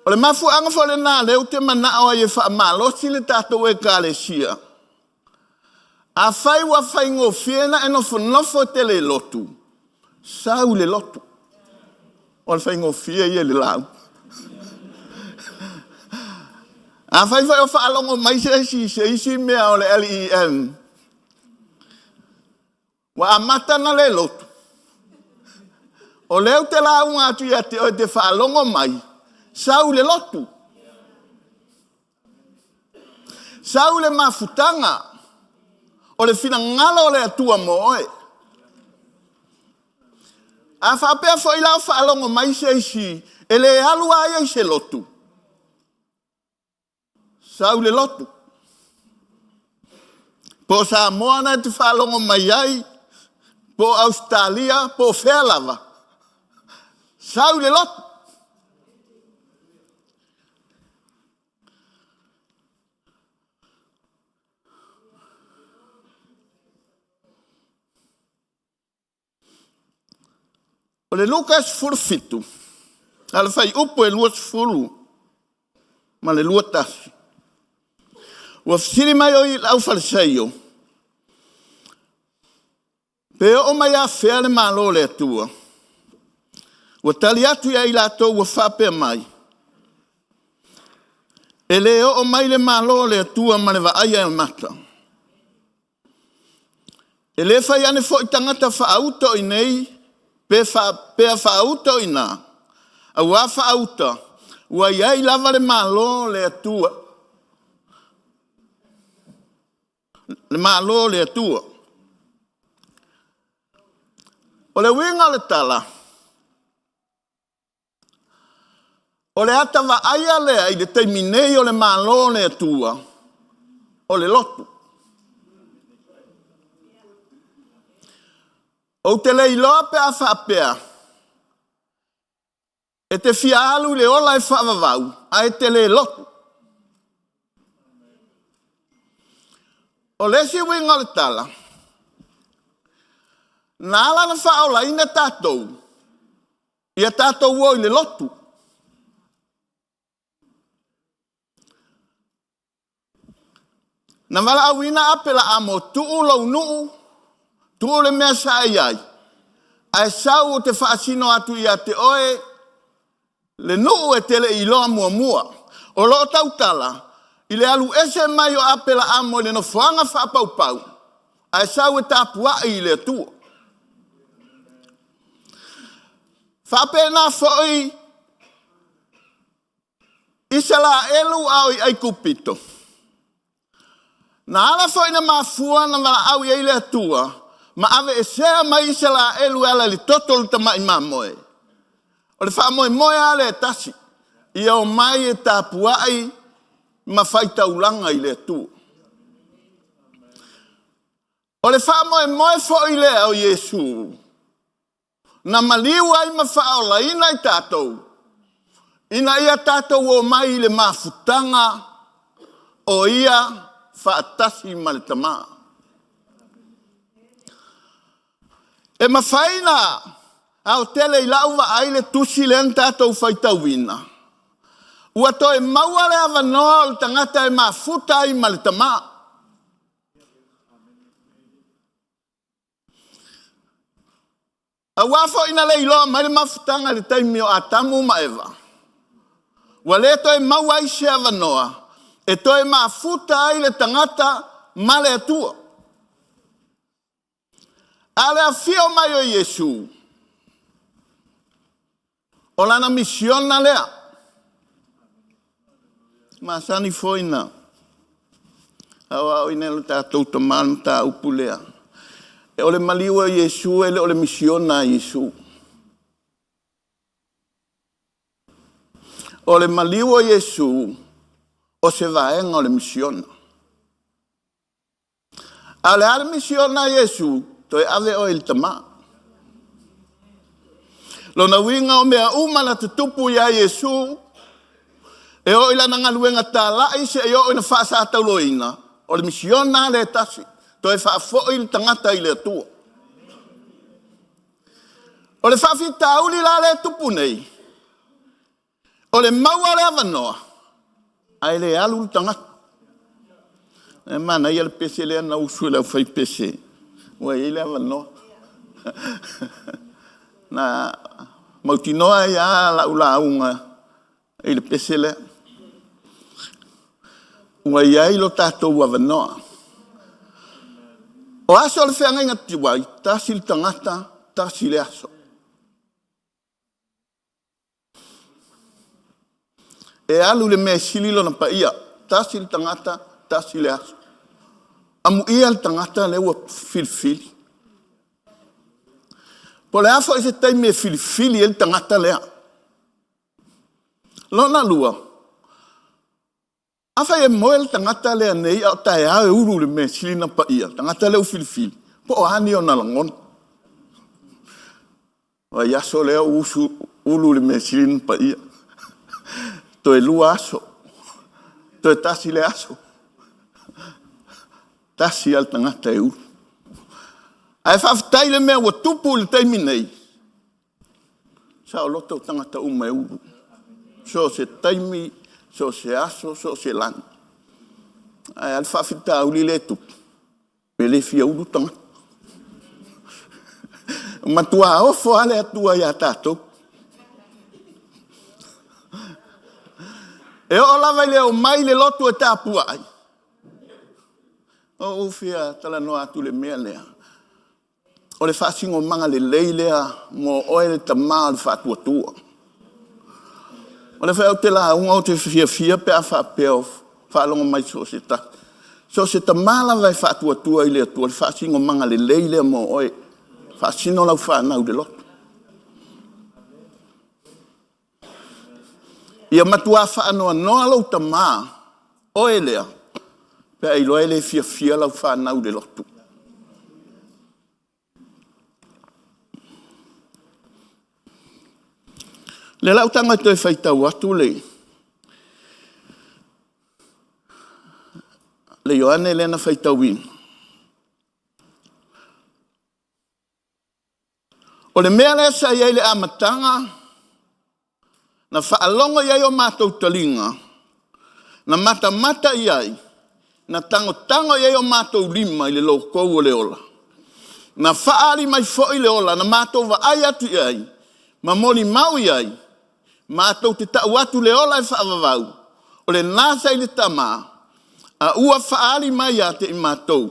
O le mafu anga foi le na leu te mana o ye fa malosi le tato e kalesia. A fai wa fai ngo fiena e nofo te le lotu. Sau le lotu. O le fai ngo fie i le lau. A fai o fa alongo mai se isi mea o le LEM. Wa amata na le lotu. O leu te lau ngatu ia te o te fa alongo mai. Sau le lotu. Sau le mafutanga. O le fina ngalo le atua moe. A whapea fo ila whaalongo mai se isi. E le alua ai se lotu. Sau le lotu. Po Samoa na te whaalongo mai ai. Po Australia, po Whelava. Sau le lotu. O le Lucas furfitu. Ala fai upo e luas fulu. Ma le lua tasi. Ua fisiri mai o i lau fariseio. Pe o mai a fea le malo le atua. Ua tali atu ia i lato ua whapea mai. E le o mai le malo le atua ma le vaaya e mata. E le fai ane fo i tangata whaauto i nei. Pea whaauta ina. A ua whaauta. Ua iai lava le malo le atua. Le malo le atua. O le winga le tala. O le ata wa aia lea i le teiminei o le malo le atua. O le lotu. O te lei loa pe a whapea. E te fia alu le ola e whaavavau. A e te le lotu. O lesi winga le tala. Nā lana whaola ina tātou. Ia tātou o i le lotu. Na wala au ina apela amo tuu lau nuu, tuu le mea sa ai. Ai sau o te whaasino atu i a te oe, le nuu e tele i loa mua mua. O loo tautala, i le alu ese mai o apela amo le no whanga whapaupau. Ai sau e tāpua i le tua. Whapena foi isa la elu au i ai kupito. Na ala foi na mafua na wala au i ai le tua, ma ave e sea mai isa la elu ala li totolu tama i mamoe. O le wha moe moe ale e tasi, i au mai e tāpua ai ma whaita ulanga i le tua. O le wha moe moe foi le au Yesu. Na maliu ai ma whaola ina i tātou. Ina ia tātou o mai le mafutanga o ia whaatasi ma le tama. E mawhaina au tele i lauwa ai le tusi le tātou whaitauina. Ua toi maua le awanoa o le tangata e mafuta ai ma le tama. A wafo ina le iloa mai le mafutanga le taimi o atamu ma ewa. Wa le toi maua i se awanoa. E toi mafuta ai le tangata ma le atua. Ale a fio mai o Yesu. O lana misiona lea. Masani foina. Awa o ina le tātou tamanu tā upu lea. E ole maliwa Yesu ele ole misiona Yesu. Ole maliwa Yesu o se vaenga ole misiona. Ale misiona Yesu toi ave o il tama. Lona winga o mea umana te tupu ya Yesu e o ila nangaluenga tā lai se e o ina whaasa tauloina. Ole misiona le tasi. Toi whaafoi il tangata i le tua. O le whaafita auli la le tupu nei. O le maua le avanoa. Ai le alu il tangata. E mana ia le pese le ana usu le whai pese. Ua i le avanoa. Na mautinoa ia la ula aunga. I le pese le. Ua ia i lo tātou avanoa. O aso le whenga inga tiwai, tasi le tangata, tasi le aso. E alu le mea sililo na pa ia, tasi le tangata, tasi le aso. Amu ia le tangata le ua filifili. Po le afo ise tai me filifili e le tangata lea. Lona lua. Afa e moe le tangata lea nei au tae au e uru le me silina pa ia. Tangata leo filifili. Po o hani o nalangon. Wa yaso leo usu uru le me silina pa ia. To e lua aso. To e tasi le aso. Tasi al tangata e uru. Ai whaftai le mea wa tupu le taimi nei. Sa o loto tangata uma e uru. So se taimi so se aso, so se lan. Ai al whawhita uli le tupu. Me le fia uru tanga. Matua ofo ale atua ia tātou. E o lava le o mai le lotu e tāpua ai. O ufia tala no atu le mea lea. O le whasingo manga le leilea mo oe le tamaa le whatuatua. O le whao te la unga o te fia pe a whapeo whalonga mai so se ta. So se ta mala vai whatuatua i le atua le whasingo manga le leilea mo oe whasino lau whanau de lotu. Ia matua whaanoa noa lau tamaa oe lea pe a iloe le fia lau whanau de lotu. Le lau tanga te whaitau atu le. Le Ioane Lena whaitau in. O le mea lea sa iai le amatanga, na whaalonga iai o mātou talinga, na mata iai, na tango iai o mātou lima i le lokou o le ola. Na whaari mai fo i le ola, na mātou wa ai atu iai, ma moli mau iai, mātou te tau atu le ola e whaavavau, o le nasa i le tama, a ua whaari mai ate i mātou.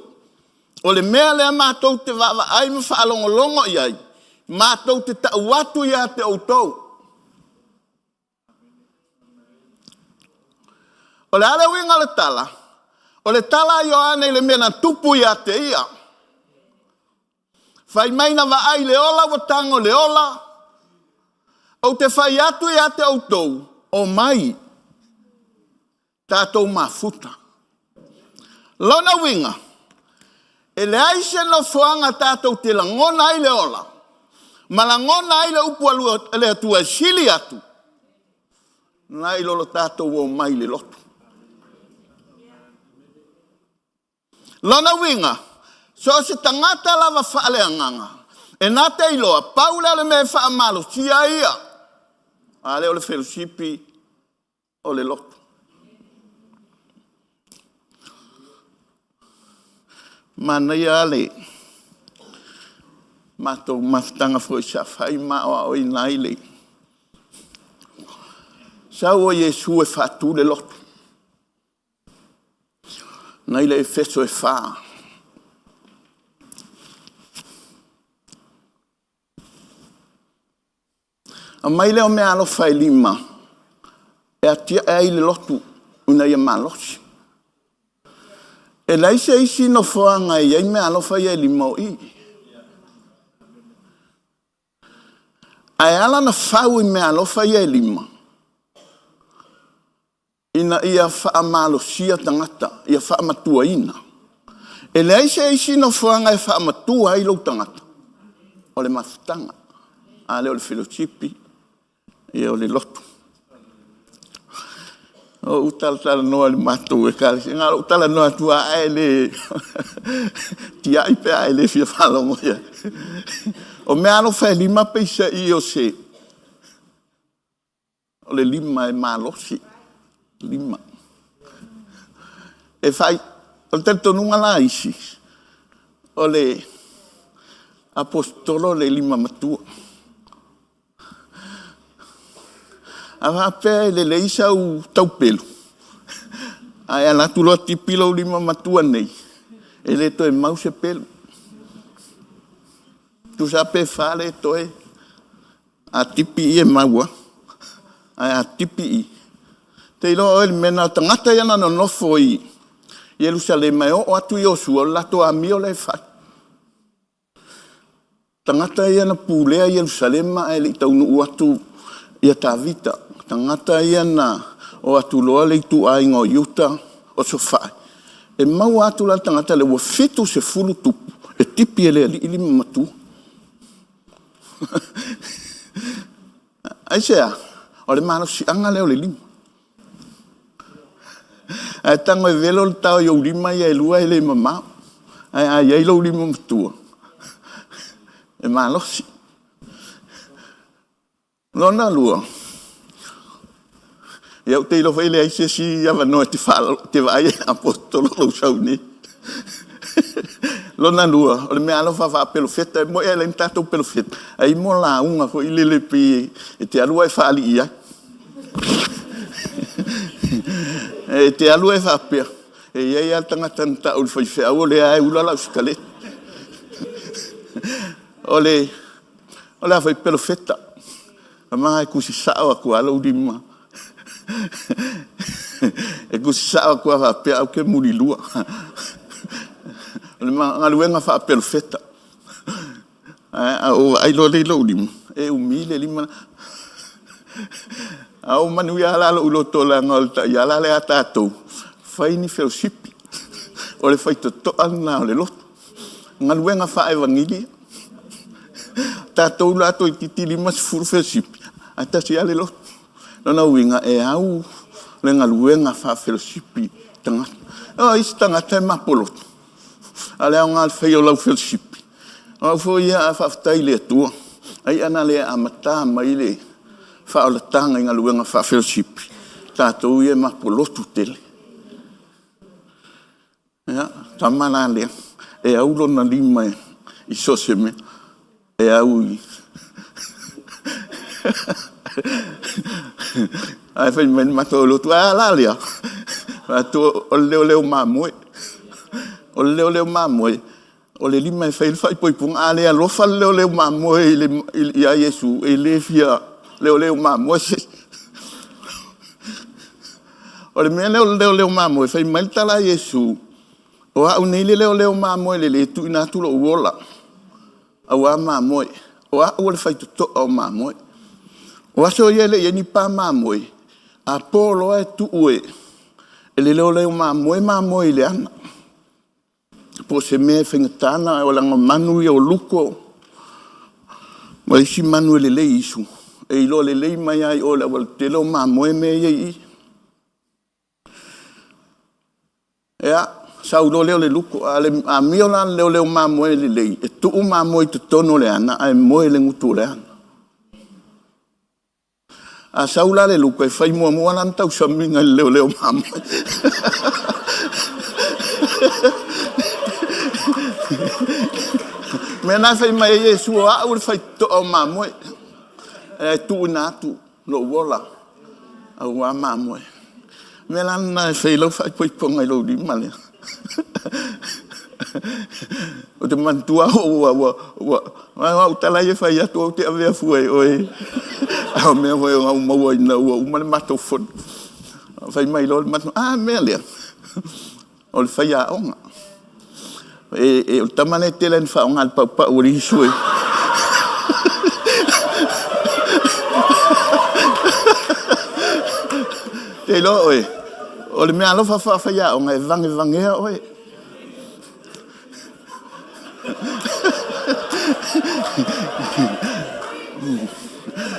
O le mea lea mātou te wa ai ma whaalongolongo iai, mātou te tau atu ia te outou. O le ale winga le tala. O le tala i o ane le mena tupu ia te ia. Whai maina wa ai le ola wa tango le ola. O te whai atu ia te outou. O mai. Tātou mafuta. Lona winga. E le aise no fuanga tātou te langona ai le ola. Malangona ai le upu alua le atua sili atu. Nai lolo tātou o mai le lotu. Lona winga, so se tangata lava whaale anganga. E nā te iloa, paule le me wha amalo, sia ia. Ale o le fellowshipi o le lotu. Mana ia le. Mato maftanga foi sa fai ma o inai le. Sa o Yesu e fatu le lotu. Nai le feso e fa. A mai le o me alo fai lima. E atia e le lotu una ia malosi. E laise isi no foanga e me alo fai e lima o i. Ai ala na fau i me alofa ia lima. Ina ia wha malo sia tangata, ia wha matua ina. E le aise isi no whanga e wha matua i lo tangata. O le mafutanga. A le o le fellowshipi, e o le lotu. O utala noa le matou e kare. Nga utala noa tua ae le tia ipe ae le fia whalongo ia. O me alo fai lima peisa i o se. O le lima e malosi. Lima. E fai, o le tonunga la isi. O le apostolo le lima matua. A whapea le leisa u taupelu. Ai ala tulo tipilo lima matua nei. E le to e mause pelu. Tu sape fale toe a tipi e maua. Ai a tipi i. Te ilo o el mena tangata yana no nofo i. Jerusalema e o atu i osu o lato a mio le fai. Tangata yana pulea Jerusalema e li taunu u atu ia tavita. Tangata yana o atu loa le tu a ingo yuta o so fai. E mau atu la tangata le ua fitu se fulu tupu. E tipi e le ali ili matu. Ai sea, o le malo si anga leo le lima. Ai tango e velo le tau iau lima ia e lua e le mamau. Ai ai lo lima matua. E malo si. Lona lua. Iau te ilo whaile aise si iawa noe te vai apostolo lo sauni. Lona lua, o le mea alofa wha pelo feta, e mo e le mtatou pelo feta. Ai mo la unga ko ile le pi, e te alua e whaali ia. E te alua e whapea. E iei al tangata nta ul whaiwhea, o le ae ulala uskale. O le awhai pelo feta. A maa e kusi sao a kua alo urima. E kusi sao a kua whapea au ke muri lua. Nga luenga wha apel feta. Ai lo le lo lima. E umile lima. Au manu ia lalo ulo tola ngolta. Ia lale a tātou. Whai ni fellowshipi. O le whai toto ana o le loto. Nga luenga wha e wangili. Tātou lato i titi lima sifuru fellowshipi. A tasi ale loto. Nona uinga e au. Le nga luenga wha fellowshipi. Tangata. O isi tangata e mapoloto. Ale au ngal fei o lau fellowship. Au fo ia a whaftai le atua. Ai ana le amata mai le whaolatanga inga luenga whawhellowship. Tātou ia mapolotu tele. Ia, tamana lea. E aulo na lima I soseme. E au I. Ai whai meni mato lotu. A la lea. Mato o leo mamoe. O leo mamoe. O le lima e whai whai pung a lea lofa leo mamoe I a Yesu. E le fia leo mamoe se. O le mea leo mamoe. Whai maitala Yesu. O au nei leo mamoe le tu ina tu lo uola. Au a mamoe. O au le whai tuto au mamoe. O aso ia le ni pa mamoe. A polo e tu ue. E le leo mamoe le ana. Po se me whengatana o langa manu I o luko. Ma isi manu le isu. E ilo le mai ai o le wal te leo mamoe me I. Ea. Sau leo le luko a miola leo mamoe le e tu mamoe te tono le ana ai moe le ngutu le ana a sau la le luko e fai mua lan tau saminga leo mamoe me na fai mai Yesu a ur fai to mamoe e tu natu lo wola a wa mamoe me lan na fai lo fai poi ponga lo di male o te mantua wa utala ye fai atu o te avea fuai oi a mea foi o maua ina ua umale mato fon fai mai lo mato mea lea o le fai a onga e o tamane te len fa onga pa o ri sui te lo oi o le mea lo fa ia o ngai vange oi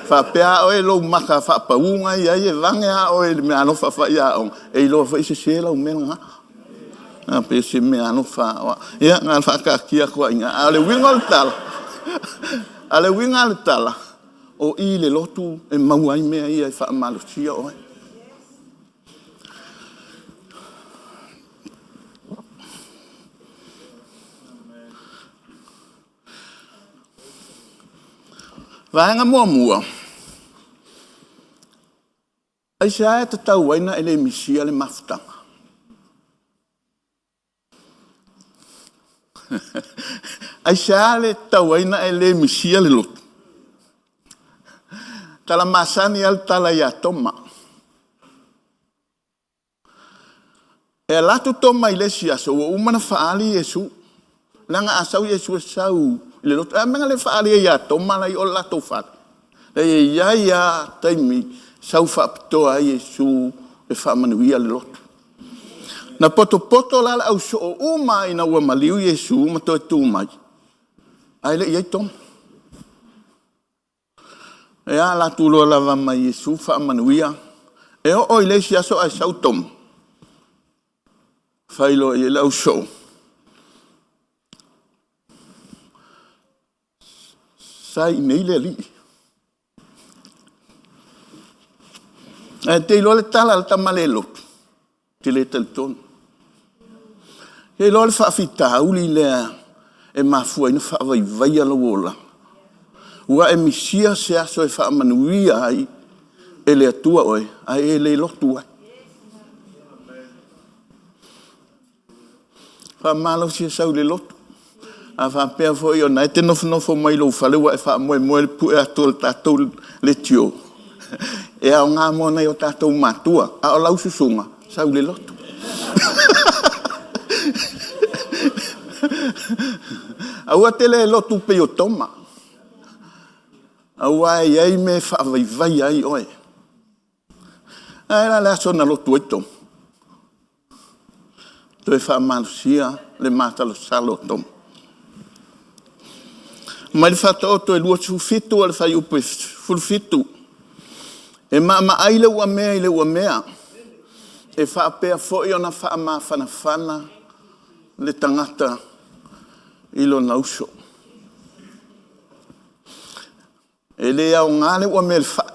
fa pea oi lo maka fa pa unga ia e vange oi le mea lo fa ia o e lo fa se sela o menga a pe se mea no fa ia nga fa ka kia ko inga ale wingal tala o I le lotu e mau ai mea ia fa malusia oi Vaenga mua. Ai sa te tau waina ele misia le mafutanga. Ai sa le tau waina ele misia le lotu. Tala masani al tala ya toma. E latu toma ilesia so umana faali Yesu. Langa asau Yesu sau. Le lot menga le faali ya toma la o la tofa le ya taimi sau fa to a Yesu e fa manuia le lot na poto la au so uma ina wa maliu Yesu ma to tu mai ai le ye tom ya la tu lo la va mai Yesu fa manuia e o ile sia so a sau tom failo ye la so sai nei le li te lo le tala al tamalelo te le telton e lo le fa fita uli le e ma fu ina fa vai ala wola ua e misia se aso e fa manuia ai e le atua oi ai le lotua fa malo si sa le lotu a fa pe fo yo na te no mai lo fa le wa fa mo pu e atol tatou le tio e a nga mo na yo tatou matua a o lau susunga sa le lotu a wa tele lotu pe yo toma a wa ai me fa vai ai oi ai la sona lotu eto to fa malusia le mata lo salotom ma il fatto to e luo su fitu al fai upe ful fitu e ma ai le wa mea e fa pe fo io na fa ma fana le tangata ilo nauso E le au ngale ua me fa.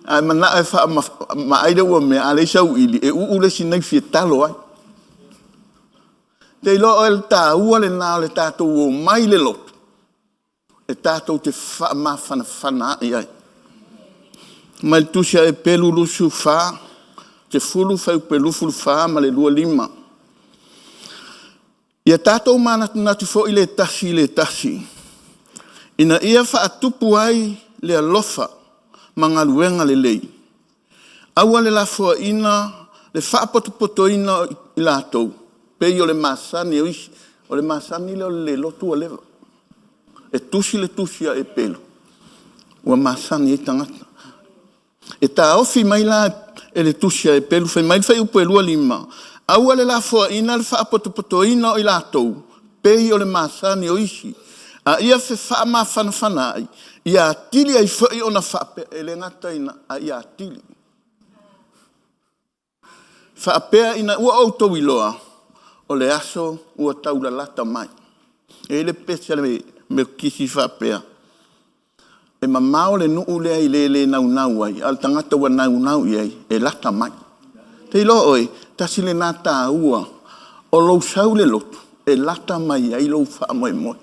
Ai mana e fa ma aile ua me ale sau ili. E ule sinai fie talo ai. Te lo el ta ua le nao le tatou o mai le lotu. E tatou te fa ma fana ai. Mai tusia e pelu lusu fa. Te fulu fai pelu fulu fa ma le lua lima. Ia tatou mana natu fo ile tasi. Ina ia fa atupu ai le alofa mangaluenga le lei. Aua le la fo ina le fa poto ina ilatou. Pe yo le masani o le masani le lotu o leva. E tusi le tusia e pelu. Ua masani e tangata. E ta ofi mai la e le tusia e pelu fai mai fai upo e lua lima. Aua le la fo ina le fa poto ina o ilatou. Pe yo le masani o isi. A ia fe fa ma fana ai. Ia atili ai fai ona fa pe ele ngata ina a ia atili. Fa pea ina ua auto iloa. O le aso ua taula lata mai. E le pesa me kisi fa pea. E mamao le nuu lea i le nau ai. Al tangata ua nau iai. E lata mai. Te ilo oi, tasi le nata ua. O lou sau le lotu. E lata mai ai lou fa moe.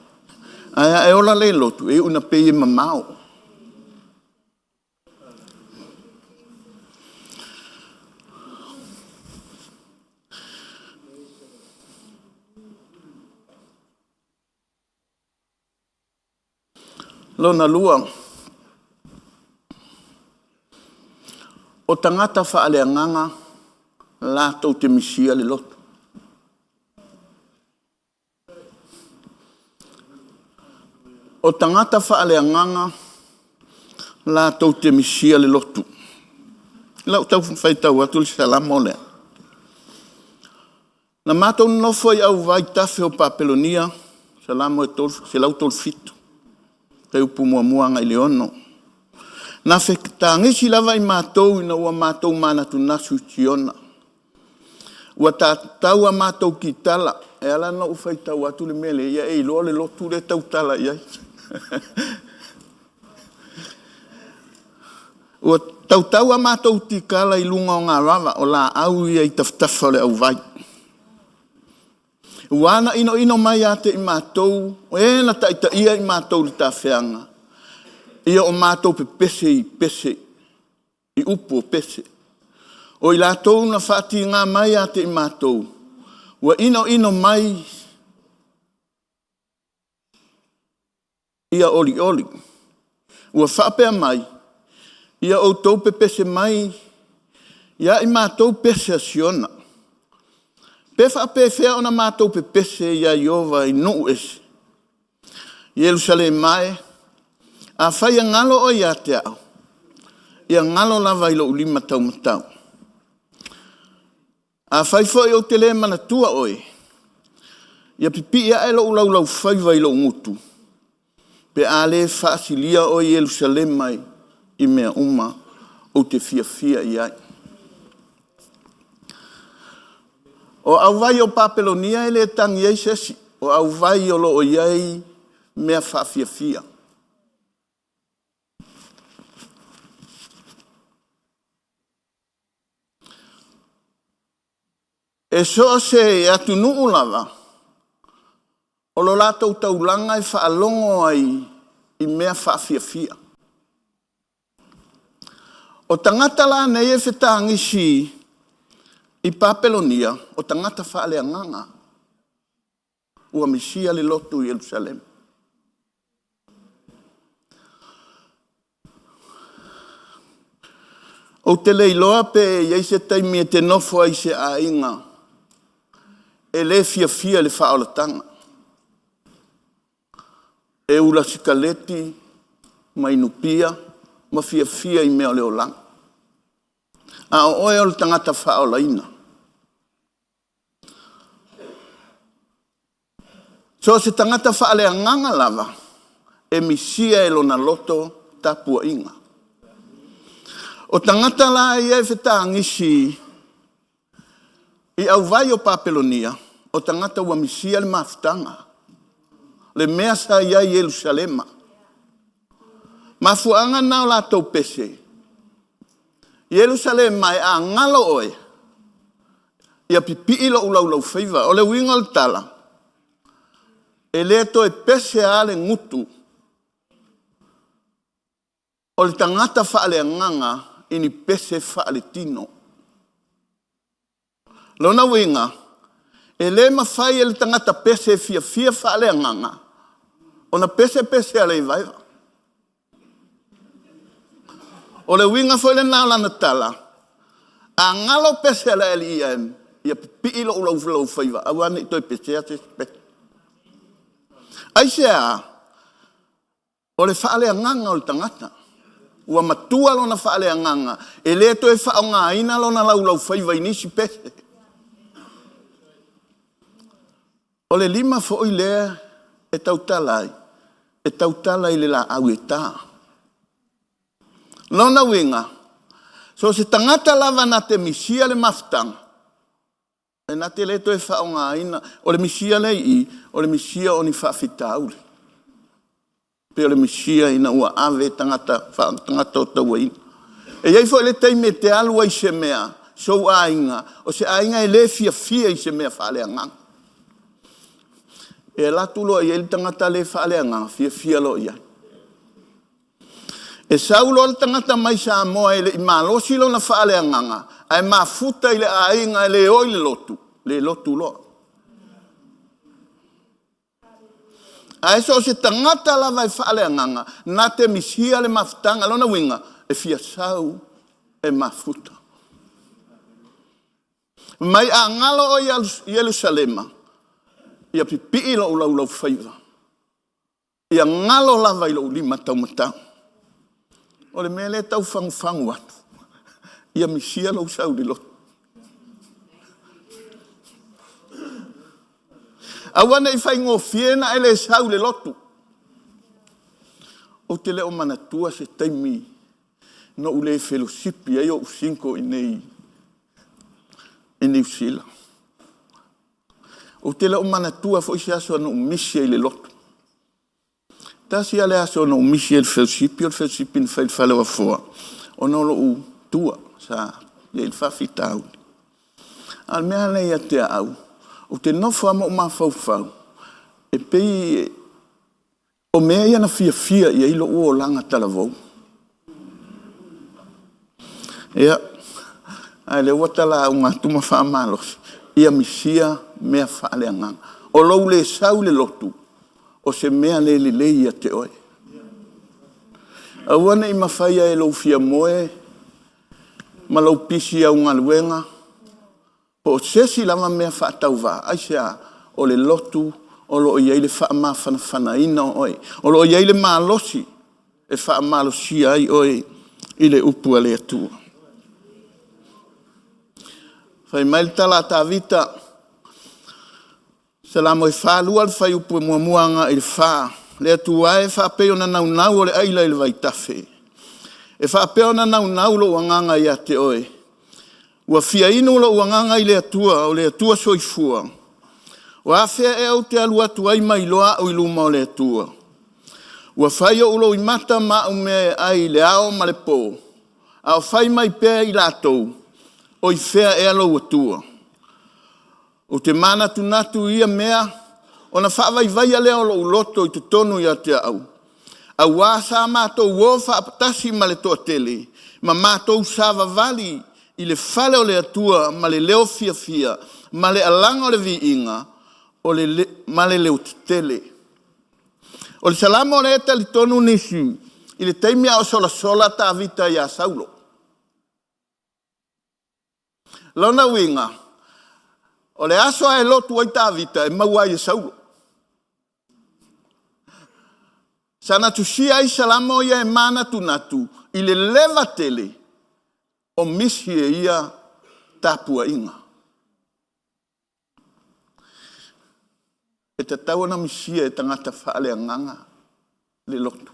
Aia e ola le lotu. E una peye mamao. Lona lua. O tangata fa ale nganga la tau te misia le lotu. O tangata fa ale nganga la tau te misia le lotu. Lau tau fai tau atu le salamo le. Na mātou nofo i au vai tafe o Papelonia, salamo e tol, se lau tol fitu. Te upu mua ngai leono. Na whekatangisi lava i mātou ina ua mātou mana tu nasu tiona. Ua tātau a mātou ki tala. E ala na ufai tau atu le mele. Ia e ilo le lotu le tau tala iai. Ua tau a mātou tikala i lunga o ngā rawa. O la au ia i taftafa le au vai. Wana ino mai ate i mātou, o e na taita ia i mātou li tā whianga. Ia o mātou pe pese i pese, i upo pese. O i lātou na whāti ngā mai ate i mātou. Wa ino mai, ia oli. Ua whapea mai, ia o tau pe pese mai, ia i mātou pese asiona. Pefa pefea ona mātou pe pese ia Iova i nuu ese. Jerusalem mai, a whai a ngalo o ia te au. Ia ngalo lava i lo ulima tau matau. A whai fwoi o te le mana tua oi. Ia pipi ia e lo ulau whaiva i lo ngutu. Pe a le whaasilia o Jerusalem mai i mea uma o te fia iai. O au vai o Papelonia ele tangi ei sesi. O au vai o lo o iei mea whawhiawhia. E so se atu nuu lava. O lo lātou taulanga i whaalongo ai i mea whawhiawhia. O tangata la nei e whetangisi I Papelonia, o tangata whaale a nganga, ua misia le lotu i Jerusalem. O te leiloa pe iei se taimi e te nofo ai se a inga, e le fia le whaolatanga. E ula sikaleti, mai nupia, ma fia I mea leo lang. A o oe o le tangata whaolaina. So se tangata whaale a nganga lava, e misia e lona loto tapua inga. O tangata la ia e whetangisi I au vai o Papelonia, o tangata ua misia le mafutanga. Le mea sa ia I Jerusalema. Mafuanga na o lātou pese. Jerusalem mai a ngalo oe. Ia pipi ilo ulau whaiva. O le winga o le tala. E le to e pese a le ngutu. O le tangata wha le nganga ini pese wha le tino. Lona winga. E le mawhai e le tangata pese fia wha le nganga. Ona pese a le vaiva. O le winga foi le nao lana tala. A ngalo pese la eli iam. Ia pipi ilo ulau whaiva. Awana i toi pese a te spek. Aisea. O le whaale a nganga o le tangata. Ua matua lona whaale a nganga. E le toi whao ngā ina lona lau whaiva inisi pese. O le lima fo i lea e tautalai. E tautalai le la au e tā. Lona winga. So se tangata lava na te misia le maftanga. E na te leto e whao ngā ina. O le misia le i. O le misia o ni whawhitaule. Pe o le misia ina ua ave tangata o taua ina. E iei fo le teime te alua i se mea. So a inga. O se a inga e le fia i se mea whaale angang. E la tulo i ele tangata le whaale angang. Fia lo ia. E saulo le tangata mai sa moa ele i malosi lo na whaale anganga. Ai mafuta i le a inga le oi le lotu. Le lotu lo. Ai so se tangata lava i whaale anganga. Na te misia le mafutanga lona winga. E fia sau e mafuta. Mai a ngalo o Jerusalema. Ia pipi ilo ulau whaiva. Ia ngalo lava ilo lima tau matau. O le mele tau fangu atu. Ia misia lau sau di lotu. Awana i whai ngō fiena ele sau le lotu. O te leo manatua se taimi. No ule fellowshipi ai o usinko i nei usila. O te leo manatua fo isi aso no umisia i le lotu. Tasi ale aso no umisia il fellowshipi, o il fellowshipi ni whai whale wa foa. O no lo u tua sa le il whawhitau. Al mea nei a te au. O te nofo ama o mawhauwhau. E pei o mea ia na fia ia ilo ua o langa talavou. Ia, ai le watala o ngā tuma whaamalos. Ia misia mea whaale anganga. O lou le sau le lotu. O se mea le ia te oe. Awana i mawhaia e lou fia moe. Ma lou pisi au ngā luenga. Po sesi lama mea whaatau wā. Aisea o le lotu. O lo iei le whaamawhana ina oe. O lo iei le malosi. E whaamalosi ai oe. I le upua le atua. Whai mai tala tā vita. Se la moi whālua le whai upu e muamuanga i le whā. Le atua e whapeo na nau o le aila i le waitawhi. E whapeo na nau lo uanganga i a te oe. Ua fia inu lo uanganga i le atua o le atua soifua. Ua awhea e au te alu atu ai mai loa o iluma o le atua. Ua whai o ulo i mata ma o me ai le ao ma le pō. A o whai mai pēr i lātou. O i whea e alo atua. O te mana tunatu ia mea, o na whaavai vai a leo lo uloto i te tonu i a te au. A wāsa mātou wō whaapatasi ma le toa tele, ma mātou sāva vali i le whale o le atua ma le leo fia, ma le alanga o le vi inga, ma le leo te tele. O le salama o le eta li tonu nisi, i le teimia o sola tā vita i a saulo. Lona winga, o le aso e lotu ai tā vita e maua i saulo. Sana tusia i salamo ia e mana tunatu, i le leva tele, o misi e ia tāpua inga. E te tawana misia e tangata whaale anganga le lotu.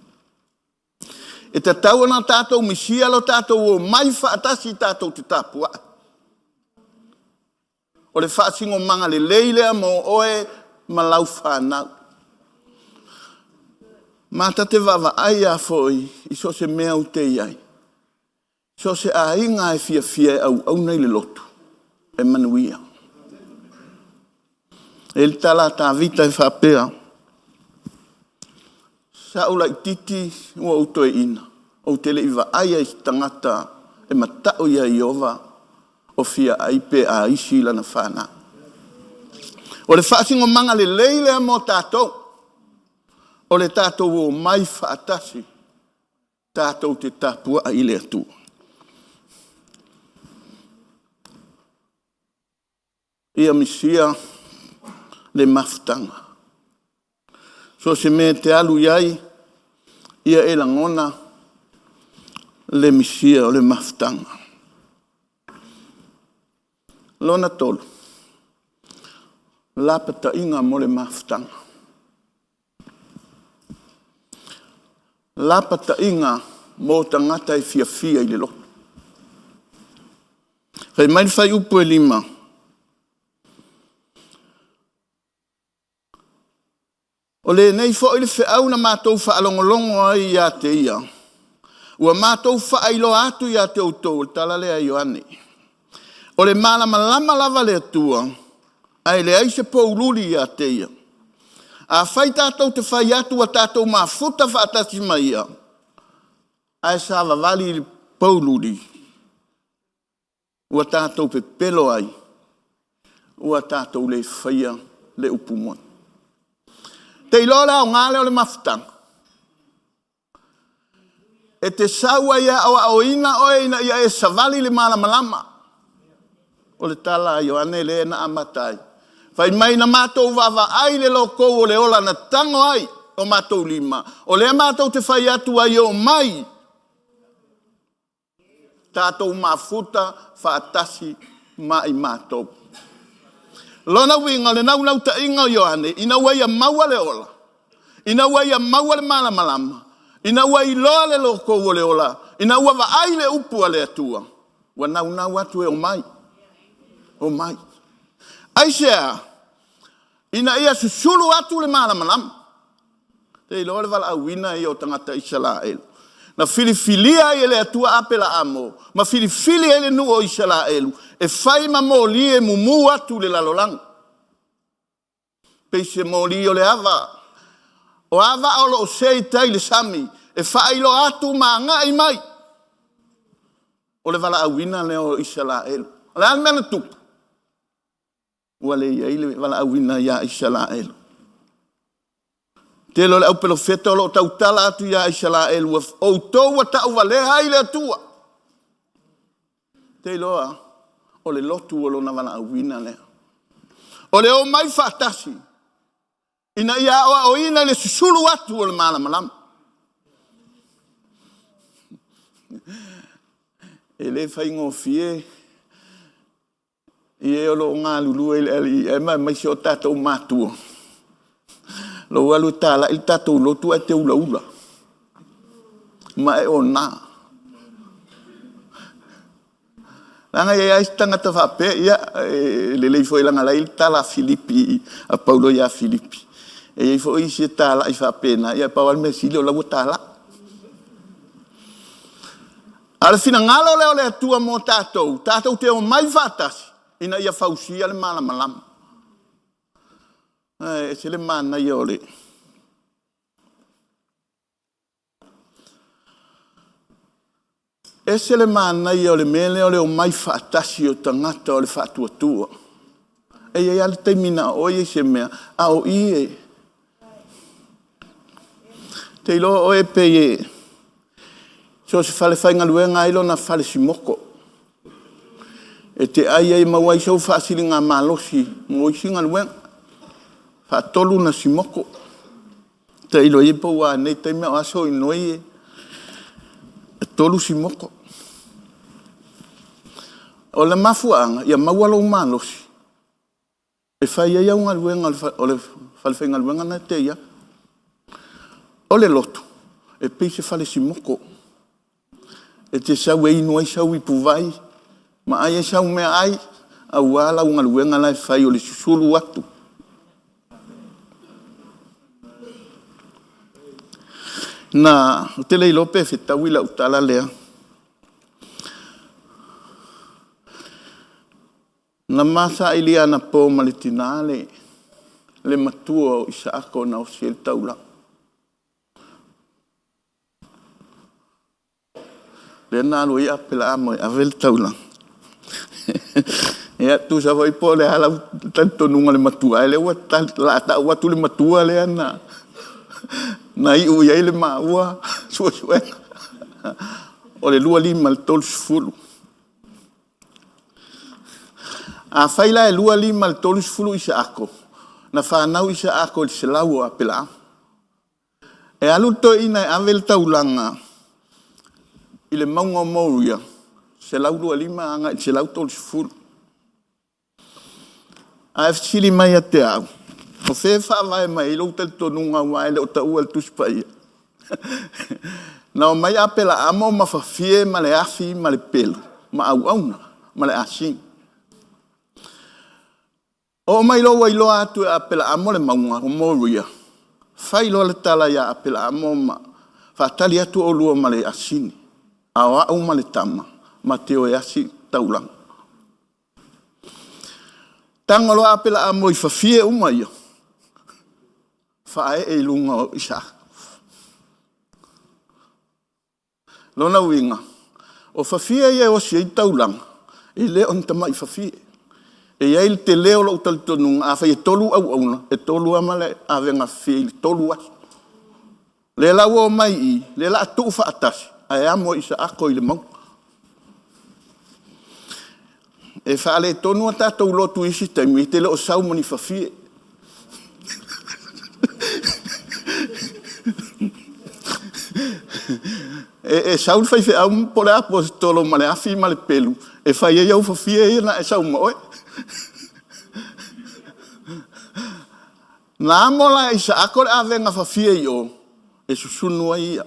E te tawana tātou misia lo tātou o mai whaatasi tātou te tāpua. O le whaasingo manga le leilea mo oe malau whanau. Mata te vava ai a foi, I so se mea u te iai. So se a inga e fia au nei le lotu. E manuia. E le tala ta vita e whapea. Sa ula I titi ua uto e ina. O te le iwa aia I tangata e matao ia Iova o fia aipe a isi lana whana. O le whaasingo manga le leile a mo tātou. O le tātou o mai whaatasi. Tātou te tāpua a ile atu. Ia misia le maftanga. So se me te alu iai, ia e langona le misia o le maftanga. Lona tolu. Lapata inga mo le maftanga. Lapata inga mo tangata e fia I le lo. Kai mai fai upu e lima. O le nei fo I le whiau na mātou whaalongolongo ai ia te ia. Ua mātou whaailo atu ia te outou, tala lea Ioane. O le malama lava le atua, ai le aise poululi ia te ia. A whai tātou te whai atu a tātou mafuta whaatasi mai ia. Ai sa wawali poululi. Ua tātou pe pelo ai. Ua tātou le whaia le upumon. Te ilola o ngale o le mafutanga. E te saua ia o ina o ina ia e savali le malama. O le tala Ioane le na amatai. Fai mai na mātou wawa ai le loko o le ola na tango ai o mātou lima. O le mātou te whai atu ai o mai. Tātou mafuta whaatasi mai mātou. Lona winga le nau ta inga Ioane, ina wai a maua le ola. Ina wai a maua le malama. Ina wai loa le loko o le ola. Ina wawa ai le upu a le atua. Wa nau atu e o mai. O mai. Aisea, ina ia susulu atu le malama. Te loa le wala awina I o tangata Israel. Na filifilia I le atua apela amo. Ma filifili ele nu o Israel. E fai ma moli e mumu atu le lalolang. Peise moli o le ava. O ava o lo sei tai le sami. E fai lo atu ma ngai mai. O le wala awina le o Israel. Le almena tupu. Ua le ia le wala awina ia Israel. Te lo le au pelofeta o lo tautala atu ia Israel. O tau wa tau wale hai le atua. Te loa. O le lotu o lo na wana awina lea. O le o mai whaatasi. Ina ia o ina le susulu atu o le malama. E le whai ngofie. I e o lo ngā lulu e mai si o tātou mātua. Lo alu tāla il tātou lotu e te ula. Ma e o nā. Langa ia tangata whape, ia le leifo langa lai tala Filipi, a Paulo ia Filipi. E ifo isi tala I whape na, ia pawal me sili o lau tala. Ala fina ngalo leo le atua mo tātou te o mai whatasi, ina ia whausia le malama. E se le mana ia ole. E se le mana ia o le mele o le o mai whaatasi o tangata o le whaatuatua. E ia le teimina o ie se mea, a o ie. Te ilo o e pe ie. So se whale whainga luenga ilo na whale si moko. E te ai ai mawai sau whaasiri ngā malosi, mo isi ngā luenga. Whaatolu na si moko. Te ilo ie pau a nei teimea o aso inoi e. E tolu si moko. O le mafuanga, ia maualo malosi. E whai ai au ngā luenga, o le whale whainga luenga na te ia. O le lotu, e peise whale si moko. E te sau e inu ai sau I puvai. Ma ai e sau mea ai, a wala unga luenga lai whai o le susulu atu. Na te lei lope fitau ila utala lea. Na masa iliana po malitinale le matua o Isaako na o siel taula. Le nalo ia pela amo e avel taula. Ia tu sa voi po le hala tanto nunga le matua ele wa la ta wa tu le matua le ana. Na iu ia le maua suwe. O le lua lima le tolu sfulu. A faila e lua lima le tolu sfulu Isaako. Na whanau Isaako le selau a pela. E alu to ina e avel taulanga. I le maunga mouria. Selau lua lima anga i selau tolu sfulu. A fsili mai a te au. O whewha vai mai ilo te tonunga wai le o ta ua le tuspai. Na o mai apela amo ma whawhie ma le afi ma le pelu. Ma au auna ma le asin. O mai lo wai loa atu e apela amo le maunga o moria. Whai lo le tala ia apela amo ma whatali atu o lua ma le asini. A au ma le tama ma te o e asi taulanga. Tanga loa apela amo i whawhie umaia. Whae e lunga o isa. Lona winga. O whawhie ia o si e taulanga. E leo ni tama i whawhie. E iai te leo lo utali tonunga. A whai e tolu au auna. E tolu amale a venga whie i tolu asu. Le lau o mai i. Le la atu ufa atasi. A e amo isa ako i le mau. E whaale tonu a tātou lotu isi taimi, te leo sau mani whawhie. E sau whai whi au pole apo se tolo ma le afi ma le pelu. E whai e au whawhie e na e sau moe. Nā mola e sa ako le avenga whawhie i o, e susunua ia.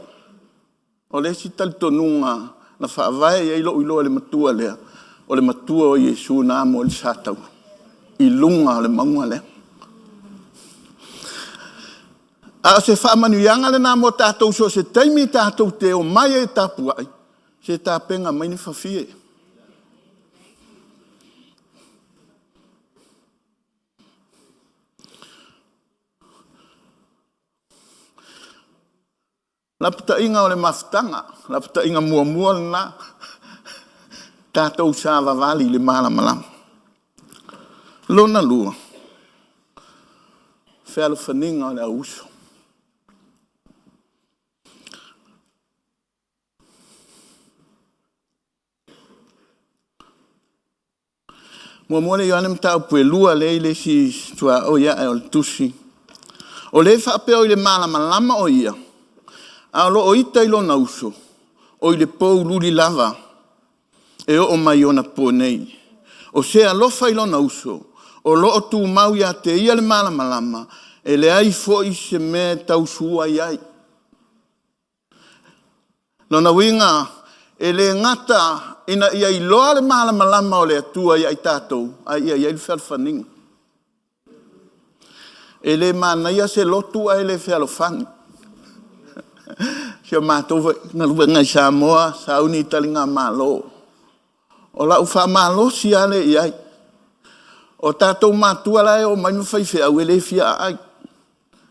O le si tali tonunga na whaavai e ilo ilo le matua lea. O le matua o Yesu nā mo le sātau. I lunga le maunga lea. A se whaamanuianga le nā mo tātou so se taimi tātou te o mai e tāpuai. Se tāpenga mai ni whawhie. Lapta inga o le maftanga. Lapta inga mua mua le nā. Tātou sāwa wali le mala malam. Lona lua. Whēlu whaninga o le auso. Mua mole i anem tau pue lua le ile si tua o ia e o le tusi. O le whape o i le mala malama o ia. A lo o ita i lo nauso. O i le pou luli lava. E o mai ona po nei. O se alofa i lona uso. O lo o tu mau ia te ia le malama lama. E le ai fo i se me tau sua iai. Lona winga, e le ngata ina ia i loa le malama lama o le atua iai tātou. Ai ia iai le whalwhaninga. E le mana ia se lotu ai le whalwhani. Sia mātou ngalua ngai Samoa, sauni talinga malo. O la ufa malo si ale iai. O tātou mātua lai o mainu whaiwhi au ele fia ai.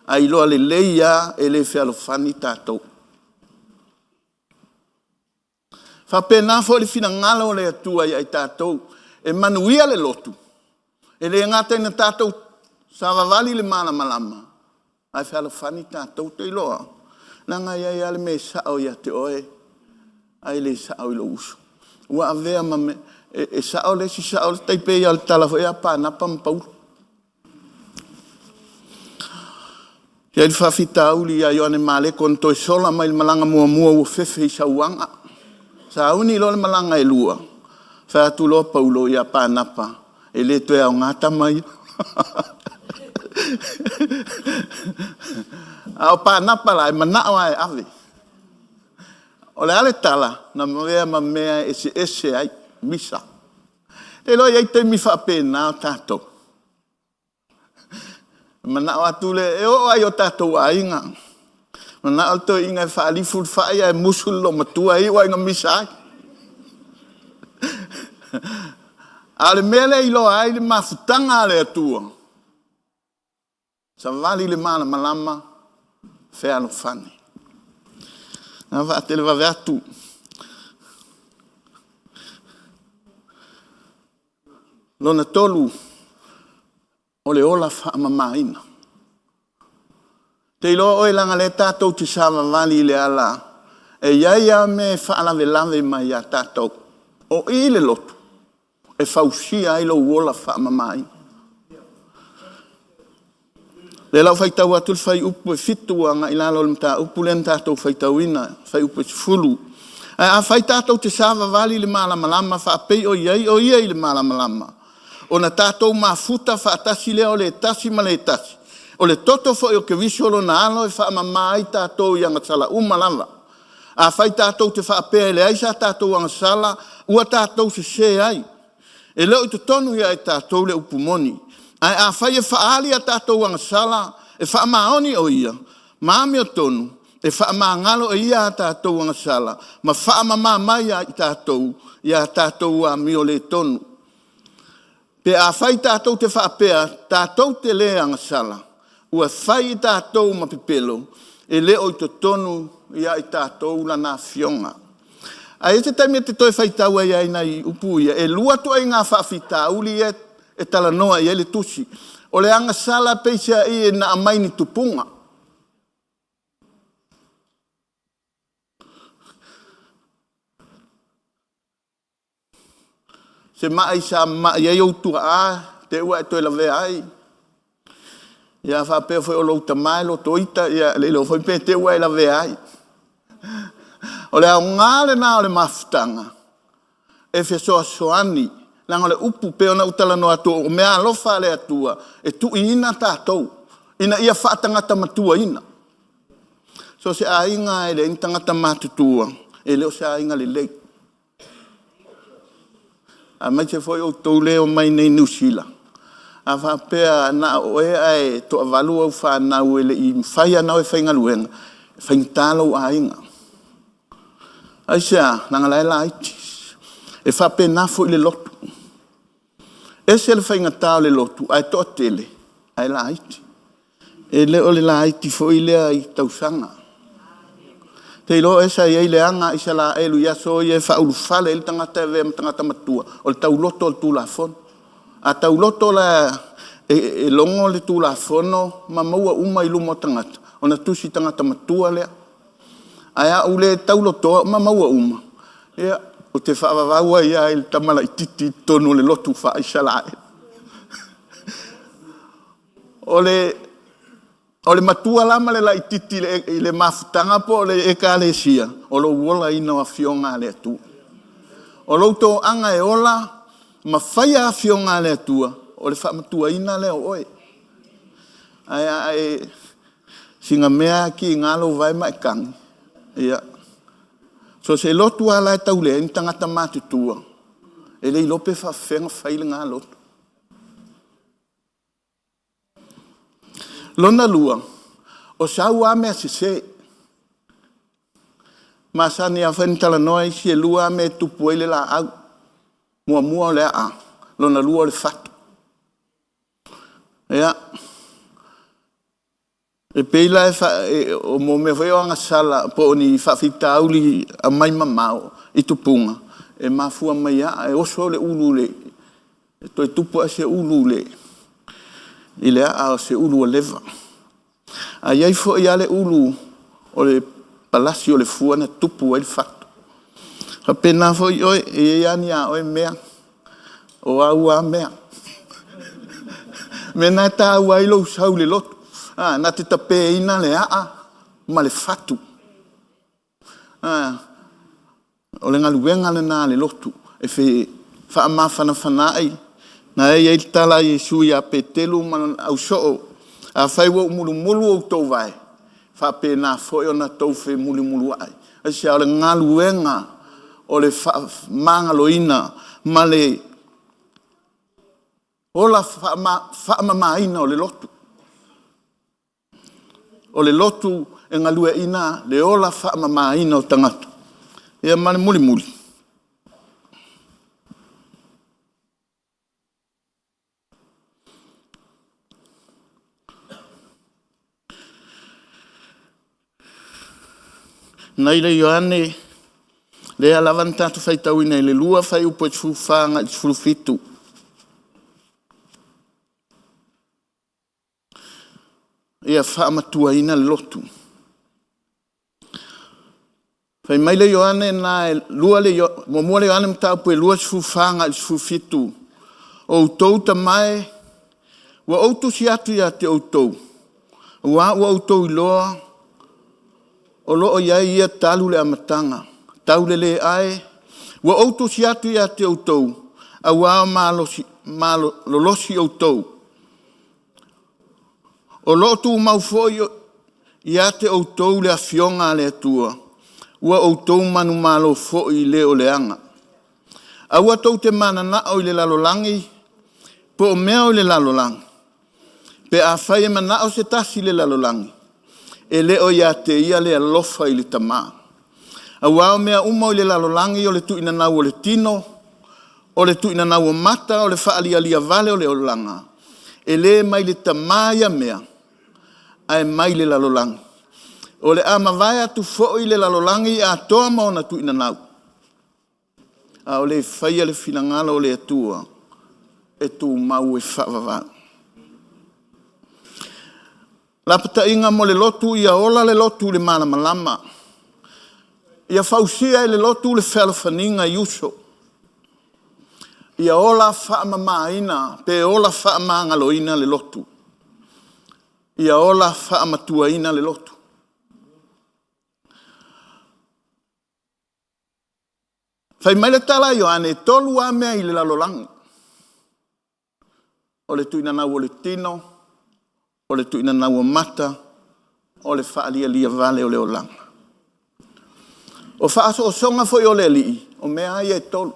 Ai loa le leia ele fia lo whani tātou. Whapena fo le fina ngala o le atua iai tātou. E manuia le lotu. E le ngata ina tātou sa wawali le mana malama. Ai fia lo whani tātou te iloa. Nanga iai ale me sao ia te oe. Ai le sao ilo uso. Ua avea ma me, e sao le si sao le taipei al talafo e a pānapa mpauru. Ia il whawhita auli a ioane male konto e sola mai malanga mua mua ua fefe i sauanga. Sa uni lo le malanga e lua. Whaatu loa paulo i a pānapa. E le toe au ngata mai. Au pānapa la e manao ai ave. O le ale tala, na mawea ma mea ese ai, misa. Te loa iai te mi whapena o tātou. Mana o atu le, e o ai o tātou a inga. Mana alto inga whaalifu whaia e musul lo matua i wa inga misai. Ale mele i lo ai le mafutanga le atua. Sa vali le mana malama fea lo fani. Nga va atele va veatu. Lona tolu o le ola wha mamaina. Te ilo oe langa le tātou te sama vali le ala. E iaia me whaalawe lawe mai a tātou. O i le lotu. E whausia ilo uola wha mamai. Le lau whaitau atul whai upu e fitu anga ilalo le mta upu le tātou whaitau ina. Whai upu e fulu. A whai tātou te sama vali le malamalama wha pei o iei le malamalama. O na tātou mafuta wha atasi leo le tasi ma le tasi. O le toto fo o ke visolo na alo e wha mamai tātou i anga sala umalawa. A whai tātou te wha apea le aisa tātou anga sala ua tātou se ai. E leo i te tonu ia e tātou le upumoni. Ai a whai e whaali a tātou anga sala e wha maoni o ia. Maami o tonu e wha maangalo o ia a tātou anga sala. Ma wha mamai a tātou a mio le tonu. Pe a whai tātou te whaapea, tātou te le anga sala. Ua whai tātou mapipelo, e leo i te tonu ia i tātou la nā fionga. A e te taimia te toi whai tau ai aina i upu ia, e lua tu ai ngā whaafita uli e tala noa i ele tusi. O le anga sala peisa i e na amaini tupunga. Se mai sa mai ia o tu a te ua to la ve ai ia fa pe foi o lo tamai lo toita ia le lo foi pe te ua la ve ai o le ngale na le maftanga e fe so soani la ngale upu pe ona utala no atu o me lo fa le atua e tu ina tatou ina ia fa tanga tamatua ina so se ainga ele tanga tamatutua ele o se ainga le a mai se foi o tau leo mai nei nusila. A whapea na oe ai to avalu au whanau ele i mwhai anau e whainga luenga. Whaing tālau a inga. Aisea, nanga lai laiti. E whapea nafo i le lotu. E se le whainga tāu le lotu, ai to tele, ai laiti. E leo le laiti fo i lea i tausanga. Te ilo esa i eile anga isa la elu ia so i e whaulu whale ili tangata e vea tangata matua. O le tauloto o le tūlafono. A tauloto la e longo le tūlafono ma maua uma i lumo tangata. O na tusi tangata matua lea. Aia ule tauloto ma maua uma. Ia, o te whaavawaua ia ili tamala i titi tonu le lotu wha isa la e. O le matua lama le la i titi le mafutanga po le e ka le sia. O lo wola ina wa fionga le atua. O lo to anga e ola ma whaia a fionga le atua. O le wha matua ina le o oe. Ai singa mea ki ngalo vai mai kangi. Ia. So se lotu ala e tau le ni tangata matutua. E le ilope wha whenga whaile ngā lotu. Lona lua, o sau a mea se masani a whenitala noa i si e lua me tupu ele la au. Mua o le a, lona lua o le fatu. Ea, e peila o mo me wheo anga sala po ni whawhita auli a mai mamao i tupunga. E mafua mai a, e oso le ulule. E toi tupu a se ulule. I le a se ulu o leva. A iai fo i ale ulu o le palasi o le fuana tupu e le fatu. Ka pena fo i oe e ani a oe mea. O au a mea. Mena e ta au ailo usau le lotu. Na te tape ina le a ma le fatu. O le ngaluenga le na le lotu. E fe wha mawhana whanai. Na e i tala i sui a petelu man au soo. A whaiwa mulu o tau vai. Whape nā foi o na tau whi mulu ai. A se ale ngā luenga o le mangaloina ma le ola whaamamaina o le lotu. O le lotu e ngalue ina le ola wha mamaina o tangata. Ia mani muli muli. Nei le Ioane, le alavan tatu whai tauina i le lua whai upo i tfuwhanga i tfuwhitu. Ia whaamatua ina le lotu. Whai mai le Ioane na e lua le Ioane, le Ioane mtaupu e lua tfuwhanga i tfuwhitu. O utou ta mai, wa outu si atu ia te outou. Wa outou i loa, o loo iai ia talu le amatanga, tau le ai, wa outu si atu ia te outou, a wao lolosi outou. O loo tu maufoi ia te outou le afionga le atua, wa outou manu malo foi le o leanga. A wa tou te mana na o le lalolangi, po o mea o le lalolangi, pe a whai e mana o se tasi le lalolangi. E leo ia te ia le alofa i le tama. A wao mea uma o le lalolangi o le tu ina nau o le tino, o le tu ina nau o mata, o le whaalia lia vale o le olanga. E le mai le tama ia mea, ai mai le lalolangi. O le ama vai atu fo i le lalolangi a toa mo na tu ina nau. A o le whaia le finangala o le atua, e tu mau e whaavavau. La pata inga mo le lotu ia ola le lotu le mana malama. Ia fausia le lotu le whalafaninga iuso. Ia ola whaamamaina, pe ola whaamangaloina le lotu. Ia ola whaamatuaina le lotu. Whai mai le tala Ioane, tolu a mea i le lalolangi. O le tuina nau o le tino, o le tuina nau o mata, o le whaalia lia vale o le olanga. O whaaso o songa foi o le li, o mea ai e tolu.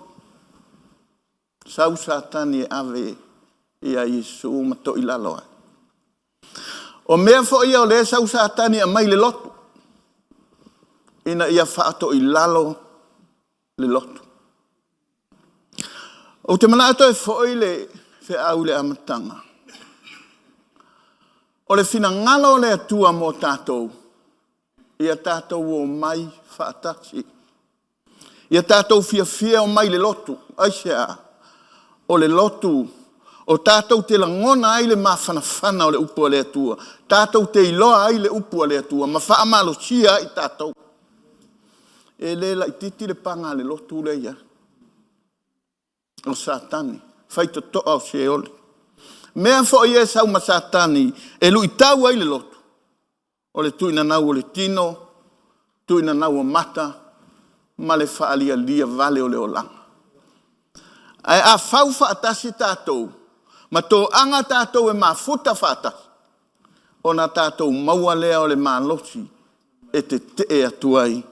Sau satani e ave i a Yesu mato i laloa. O mea foi o le sau satani a mai le lotu. Ina ia whaato i lalo le lotu. O te mana ato e foi le au le amatanga. O le fina ngalo le atua mo tātou. Ia tātou o mai whaatasi. Ia tātou fia o mai le lotu. Aisea, o le lotu. O tātou te langona ai le mawhanawhana o le upu le atua. Tātou te iloa ai le upu le atua. Ma whaamalo sia i tātou. E le la ititi le panga le lotu le ia. O satani. Whaito toa o se ole. Mea fo ia sau ma satani. E lui tau ai le lotu. O le tuina nau o le tino. Tuina nau o mata. Ma le whaalia lia vale o le olanga. Ai a fau whaatasi tātou. Ma tō anga tātou e mafuta whaatasi. O na tātou maua lea o le mālosi. E te e atuai.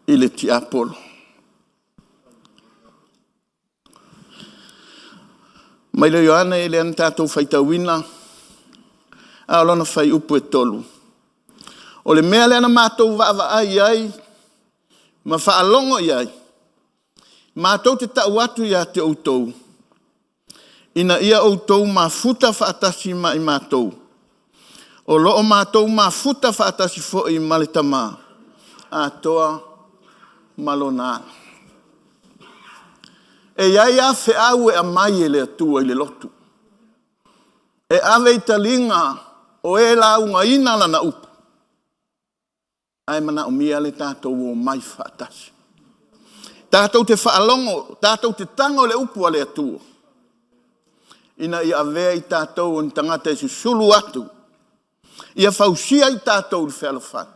I le ti apolo. Mai le Ioane e le an tātou whaitawina. A lona whai upu e tolu. O le mea le ana mātou waava ai. Ma whaalongo i ai. Mātou te tau atu ia te outou. Ina ia outou mafuta whaatasi ma i mātou. O loo mātou mafuta whaatasi fo i maletama. A toa malona. E iai a whiau e a mai e le atua i le lotu. E ave i talinga o e la unga ina lana upu. Ai mana o mia le tātou o mai whaatasi. Tātou te whaalongo, tātou te tango le upu a le atua. Ina i avea i tātou o tangata e sulu atu. Ia whausia i tātou le whalawhai.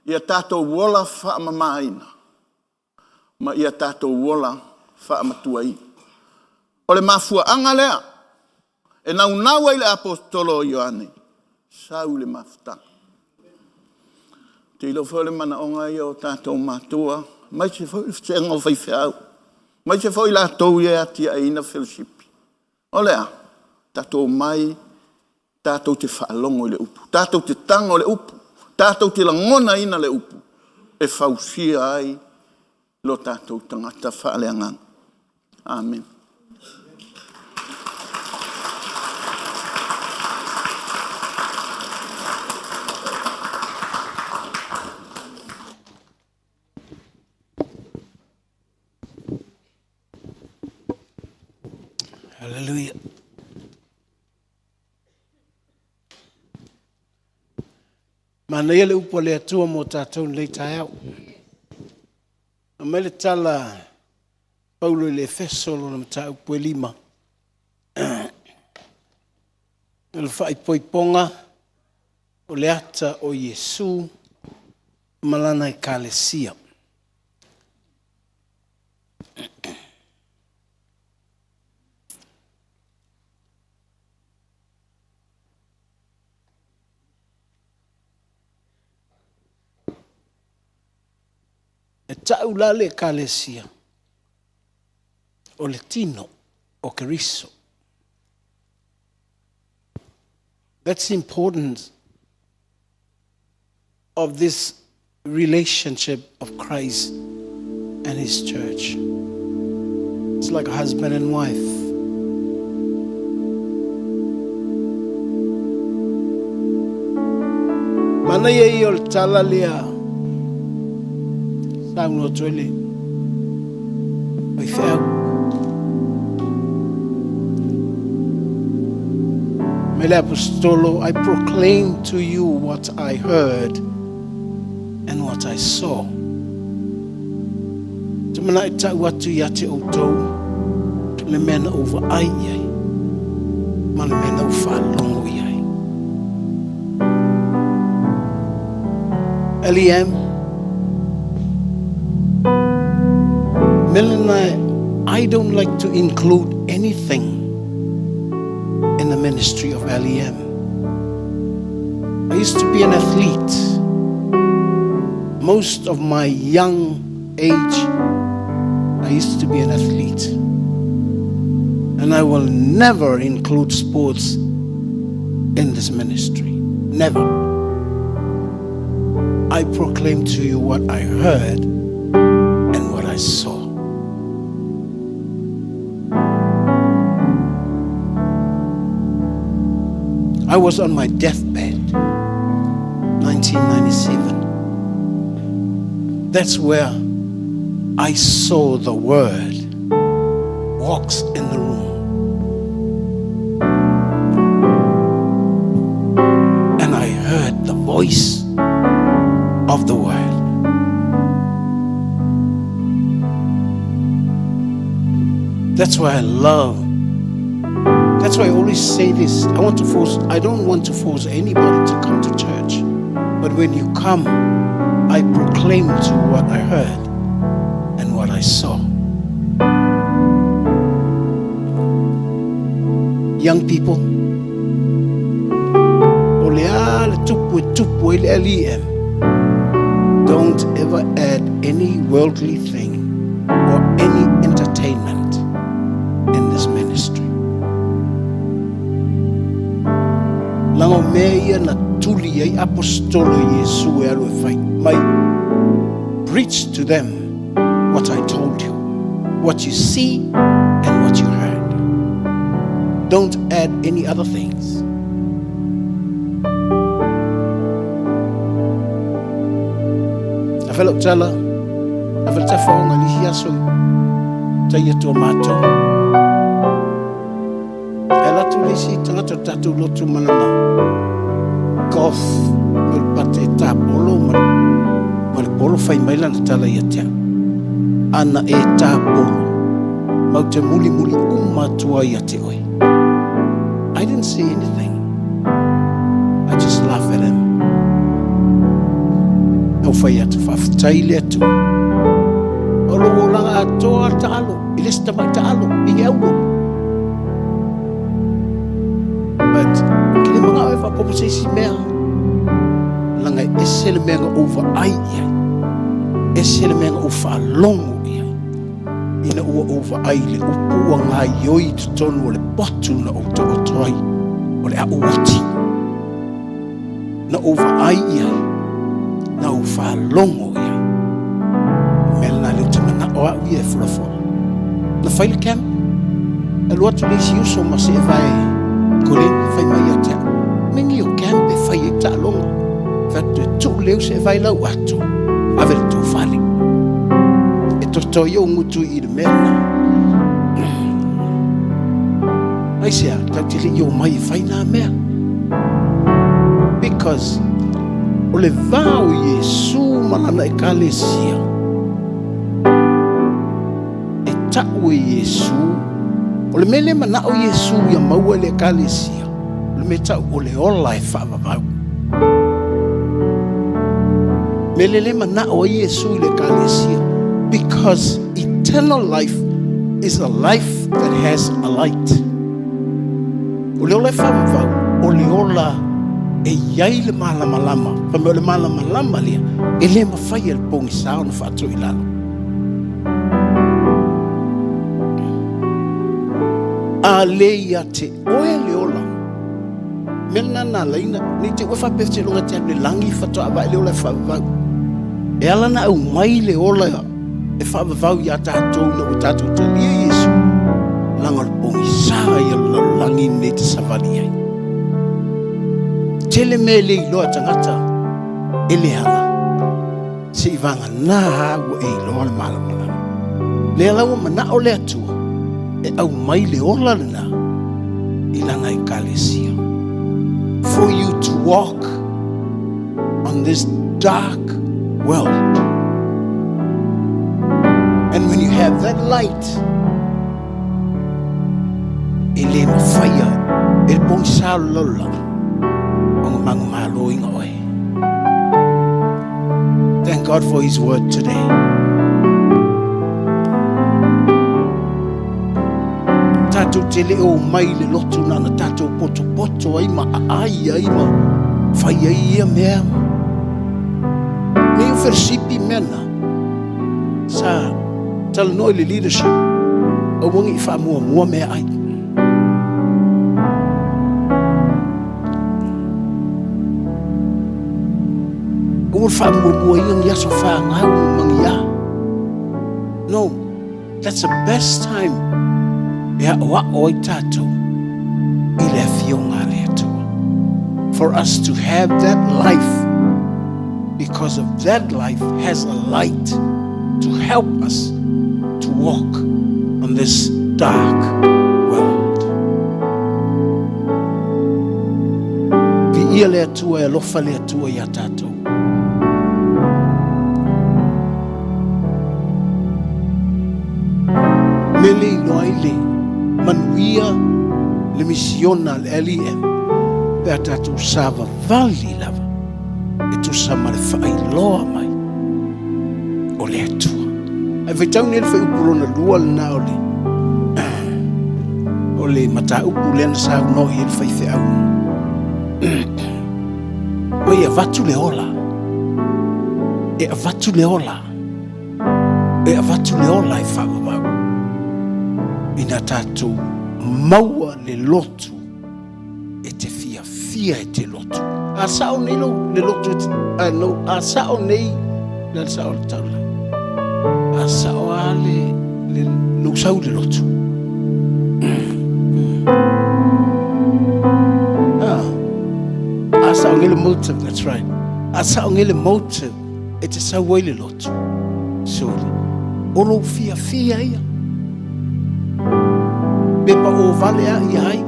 Ia tātou wola whaamamaina. Ma ia tātou wola whaamatuai. O le mafua anga lea. E nau ai le apostolo Ioane. Sau le mafutanga. Te ilo whole mana onga i o tātou mātua. Mai se whoi se ngau whai whiau. Mai se whoi la tau ia ati a ina fellowship. O lea, tātou mai Tātou te whaalongo le upu. Tātou te tango le upu. Tātou te langona ina le upu. E whausia ai lo tātou tangata whaaleangang. Amen. Hallelujah. Mana ia le upo le atua mo tātou le tai au. A mai le tala Paulo le Efeso na mata upo 5. Le fai poiponga o le ata o Yesu malana e kalesia. E tau la le kalesia o le tino o keriso. That's the importance of this relationship of Christ and his church. It's like a husband and wife. Mana ye yol talalia sang no tole. I felt Mele Apostolo, I proclaim to you what I heard and what I saw. Tumana ita watu yate auto le mena over ai yai. Ma le mena ufa longo yai. Lem Melanie, I don't like to include anything in the ministry of Lem. I used to be an athlete. Most of my young age, I used to be an athlete. And I will never include sports in this ministry. Never. I proclaim to you what I heard and what I saw. I was on my deathbed, 1997. That's where I saw the Word walks in the room. And I heard the voice of the Word. That's why I love. That's why I always say this. I don't want to force anybody to come to church. But when you come, I proclaim to you what I heard and what I saw. Young people, don't ever add any worldly thing or any entertainment in this ministry. Lango meia na tuli ai apostolo Yesu alo fai mai. Preach to them what I told you, what you see and what you heard. Don't add any other things. Afelo tala, afelo tafonga li hiaso, taia tomato. Ela tu lesi tanga tatu lotu manana. Golf, mal pate tapolo, mal polo fai maila na tala yatia. Ana e tapolo, mau te muli umatua yate oi. I didn't see anything. I just laughed at him. Au fai atu whaftaile atu. Olo wolanga atoa taalo, ilesta mai taalo, inge aulo. But kini mga oe whapopo se si mea. Langa ese le mea over ai ia. Ese le mea over longo ia. Ina ua over ai le upu a ngā ioi tutonu o le potu na o te otoi. O le a uoti. na ova ai ia na ufa longo ia mel na le tama na o ia flo na faile camp e lo tu lesi uso ma se vai kolen fai mai ata mengi o camp e fai ta longo fa tu leu se vai la watu ave tu fali e to yo mutu i de merna ai sia ta tili yo mai fai na me because o le vau Yesu malana e kalesia e ta'u Yesu o le mele mana o Yesu ia maua le kalesia o le me ta'u o le ola e whaavavau mele le mana o Yesu le kalesia because eternal life is a life that has a light o le ola e whaavavau o le ola e iai le malamalama pa me o le malamalama lia e le mawhai e le pongi sao na whaato i lalo a le ia te oe le ola mena na leina ni te ue whapef te longa te ap le langi whatoa wa le ola e whaavavau e ala na au mai le ola e whaavavau i a tātou na o tātou te lia Yesu langa le pongi sao i ala langi ne te savani ai tele me le iloa tangata e le hanga se i vanga nā hawa e iloa le malamala le alaua mana o le atua e au mai le ola lena i langa i kalesia for you to walk on this dark world and when you have that light e le mawhaia e le pong sao lola thank God for His word today. Tatou tele o mai le lotu na tatou poto ai ma ai ma fai ai mea. Ni versipi mena sa tal no le leadership o mongi fa mua me ai. No, that's the best time. For us to have that life, because of that life has a light to help us to walk on this dark world. Vi le atua e lofa le atua ia tātou. Mele loaile manuia le misiona le LEM pe atatu sava vali lava e tu sama le fai loa mai o le atua ai vetau nele fai upurona lua lena o le mata upu lena sa no i le fai fe au o ia vatu le ola e avatu le ola e whaavavau ina tātou maua le lotu e te fia e te lotu. A sao nei lo le lotu a sao nei le sao le taula. A sao a le lo sao le lotu. A sao ngele motive, that's right. A sao ngele motive e te sao wai le lotu. So olo fia ia. Pepa o vale a iai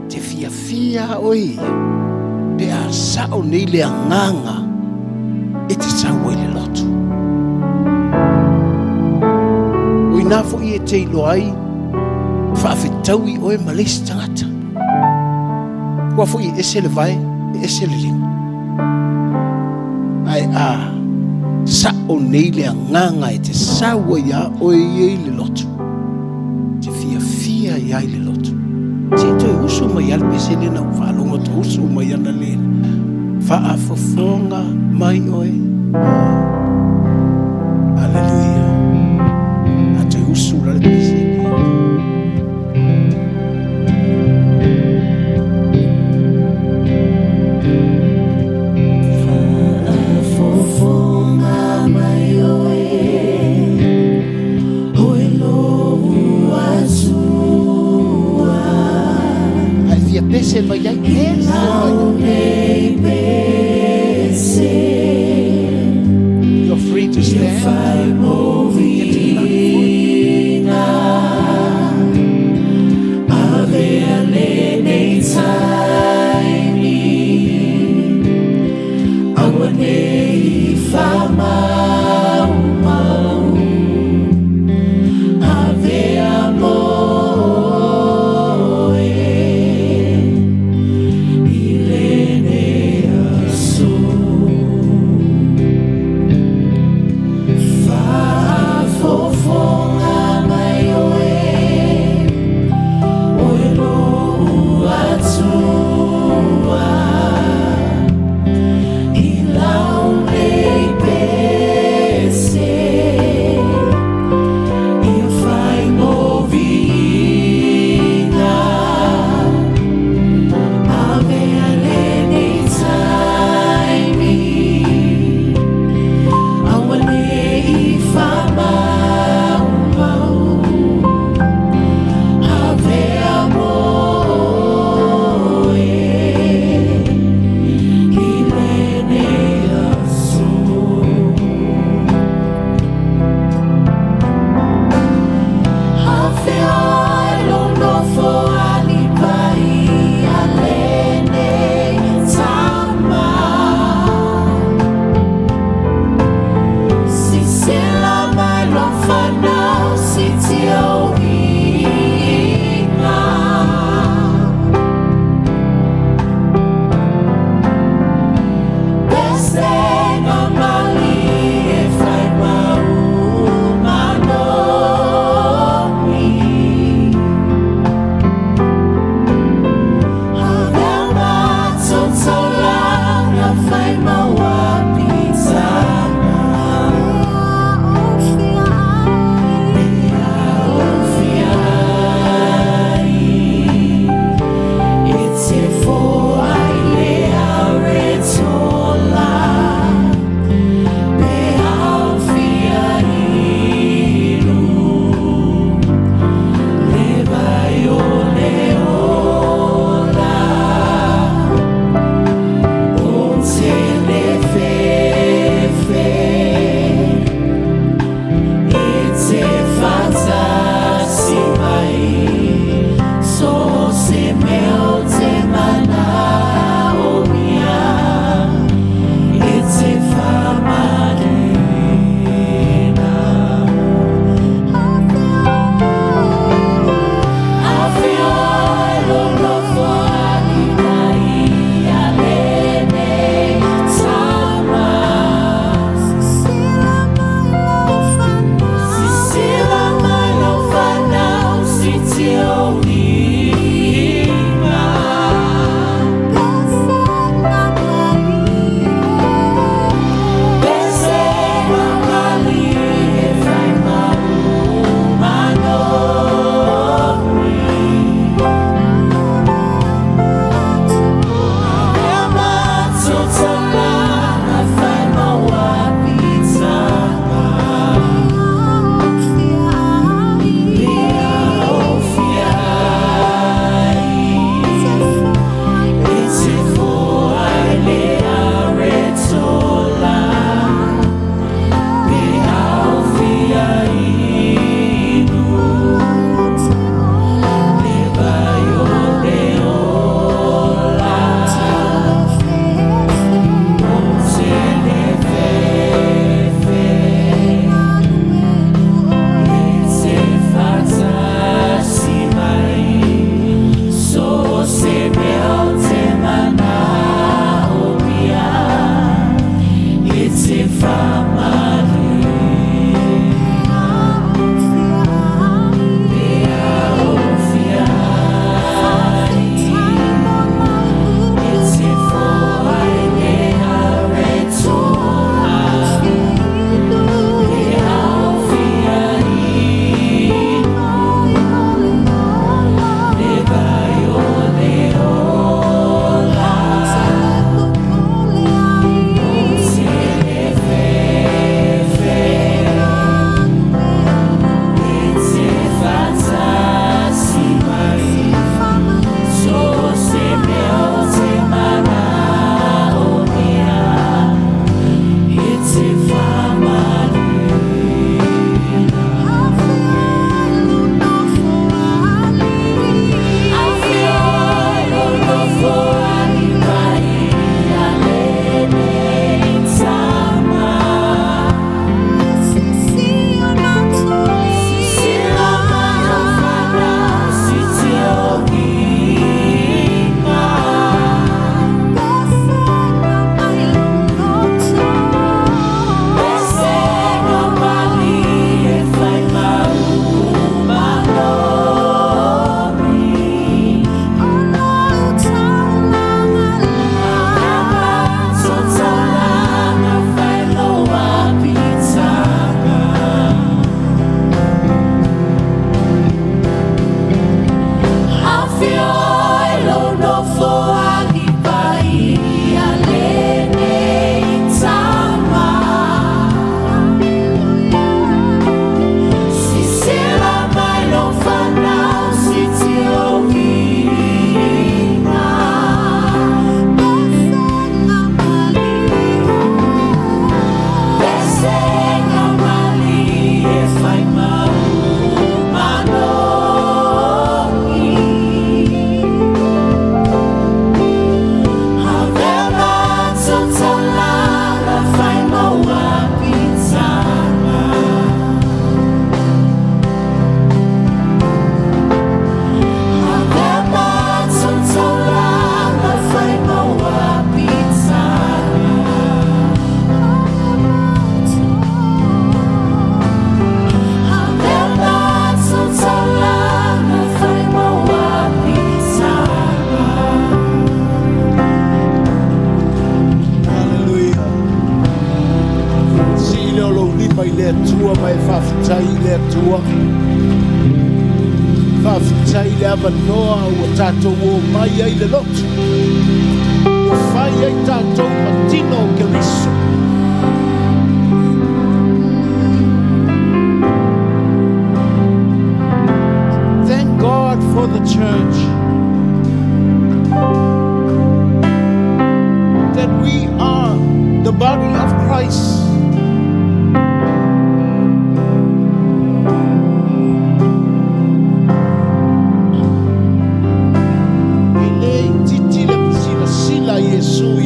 te fia oi pe a sao nei le anganga e te sao ele lotu o inafo i e te ilo ai whaafetaui oe malesi tangata kua fo i ese le vai e ese le lima ai a sao nei le anganga e te sao ia oe i le lotu iai le lotu. Te toi usu mai alpe sele na whalonga to usu mai ana lene. Whaafofonga mai oe. Hallelujah. A toi usu la alpe sele. Bese mai ai You're free to stand. Ilene le tua. Whawhitai le awa noa ua tātou o mai ai le lotu. Whai ai tātou matino ke riso. Thank God for the church. That we are the body of Christ.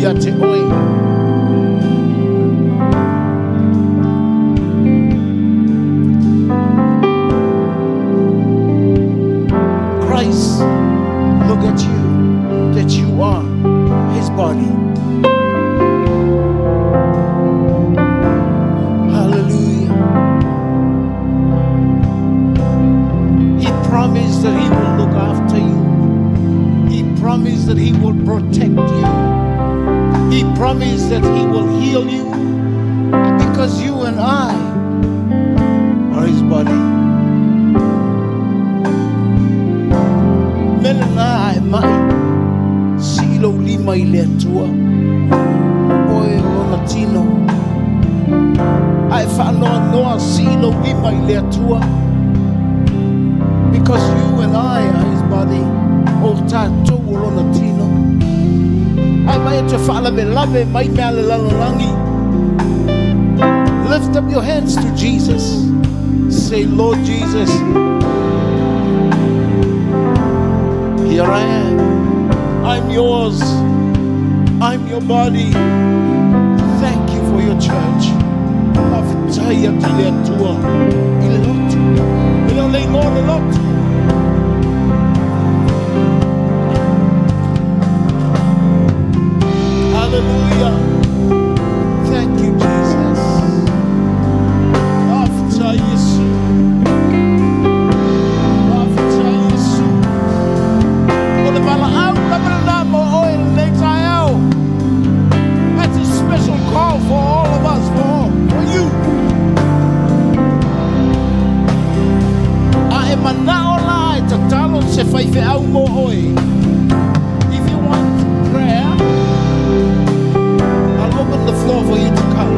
Te oi. Christ, look at you, that you are his body. Hallelujah. He promised that he will look after you. He promised that he will protect you. He promised that he will heal you because you and I are his body. Melana ai mai silo lima I le tua oe o latino ai whanoa noa silo lima I le tua because you and I are his body o tātou o latino. Lift up your hands to Jesus. Say, Lord Jesus, here I am. I'm yours. I'm your body. Thank you for your church. Hallelujah. Thank you, Jesus. After Yesu. After Yesu. Ole wala au labra na mo oil later out. That's a special call for all of us, for you. I am a naola tatalo se faife au mo oil. If you want prayer, open the floor for you to come.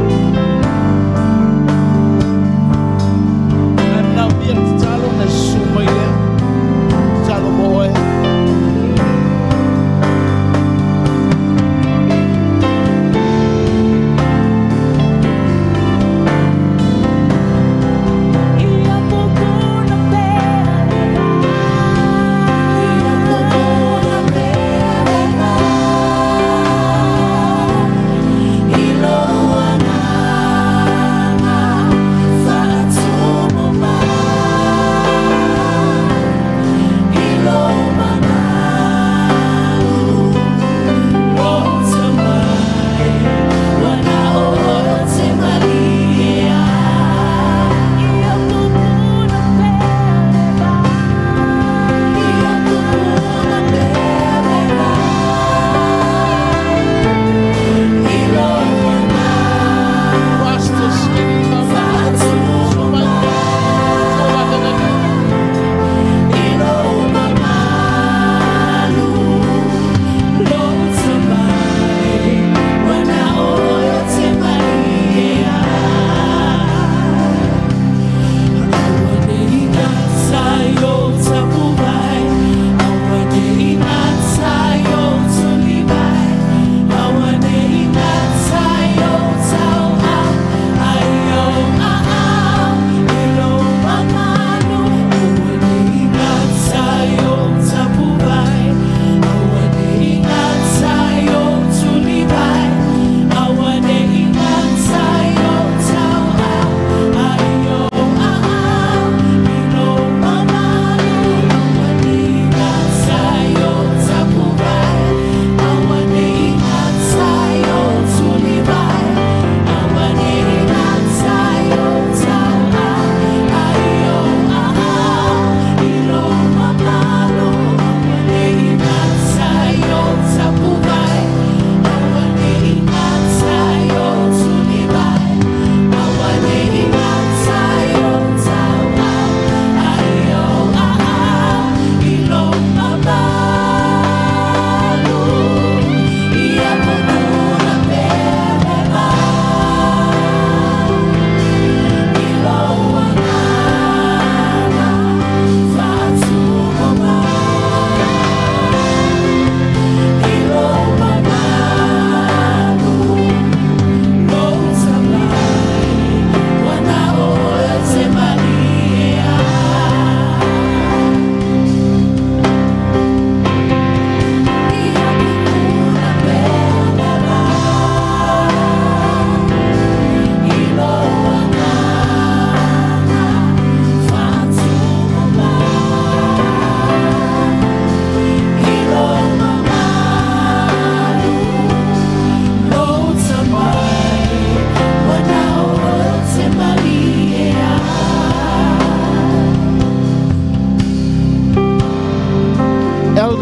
And now we are talo na sumaile, talo moe. Ilo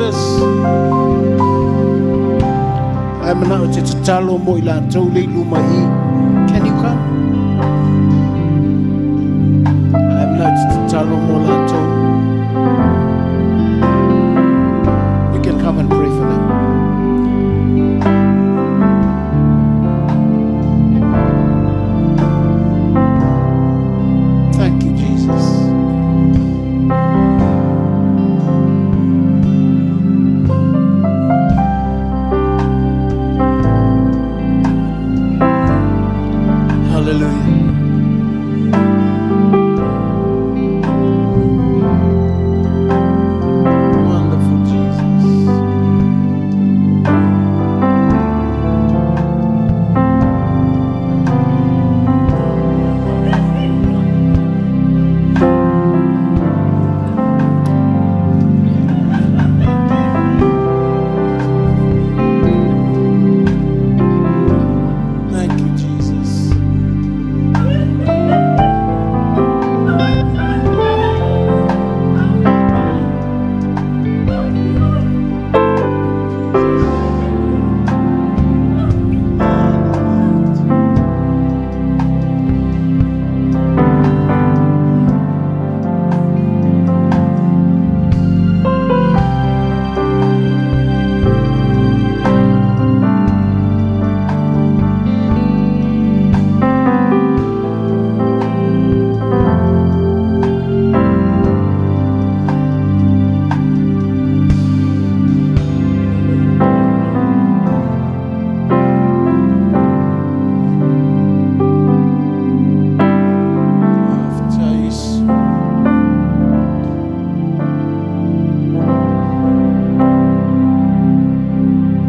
Jesus. I'm not to talo mo ila tole lumai. Can you come? I'm not to talo mo la tole. You can come and pray for them. Thank you, Jesus. Hallelujah. Wonderful Jesus. Thank you, Jesus.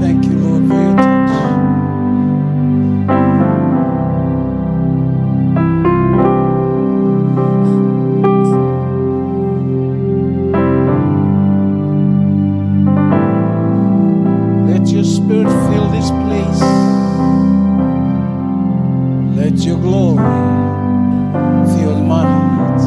Thank you, Lord, for your touch. Let your spirit fill this place. Let your glory fill my heart.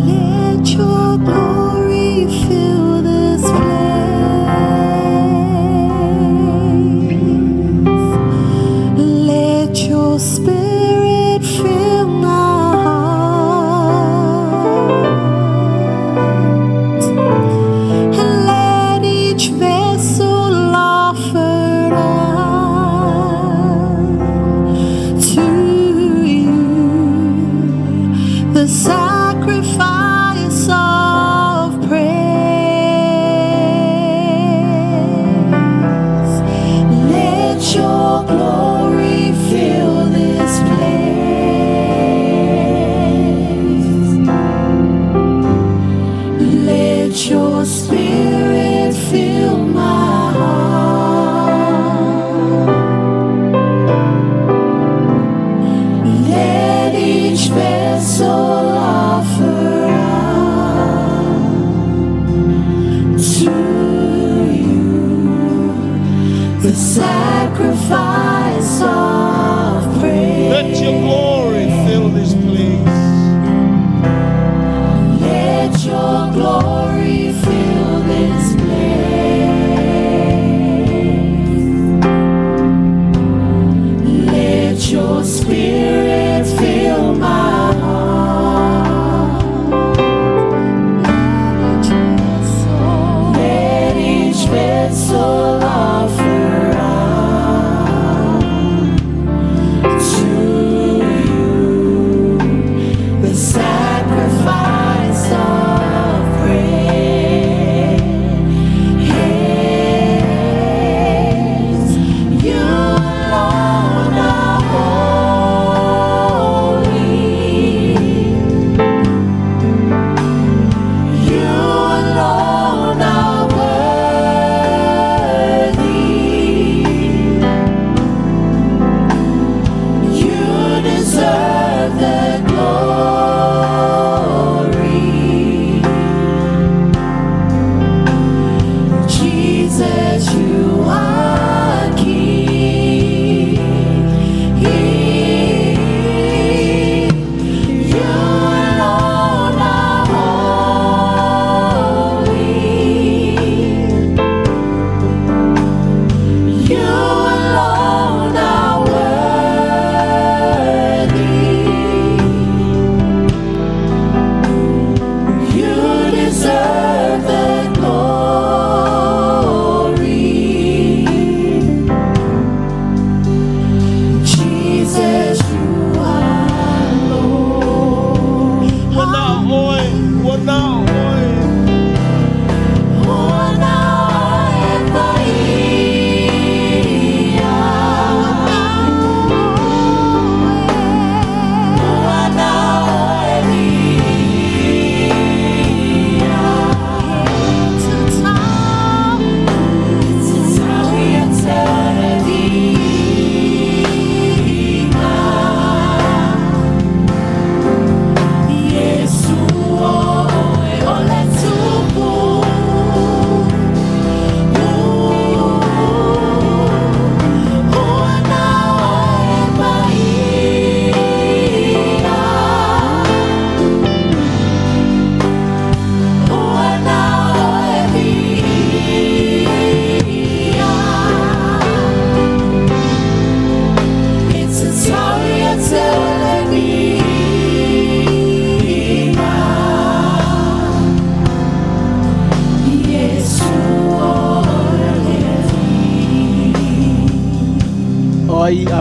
Let your glory fill this place. Let your spirit fill my heart. And let each vessel offer to you the sacrifice of praise. Let your glory fill this place. Let your spirit fill my heart. Let each vessel offer to you the sacrifice of praise. Let your glory fill this place. Let your glory fill this place. Let your spirit fill my heart. Let each vessel offer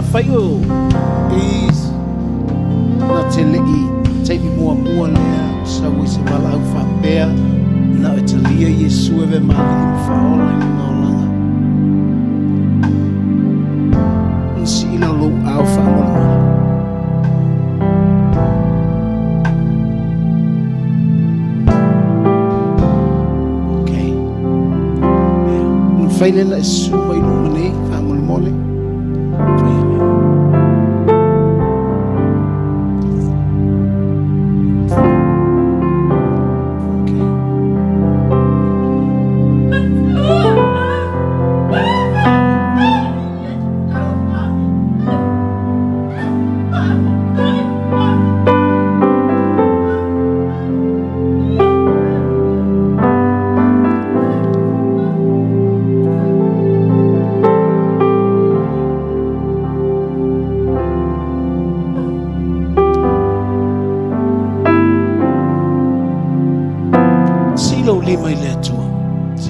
Fayo is na telei taimi mua lea sa wisi wala au whapea na e talia Yesu e ve mali whaola i ngolanga nsi ina lo au whaola okay whaile na e suma i lumane whamole mole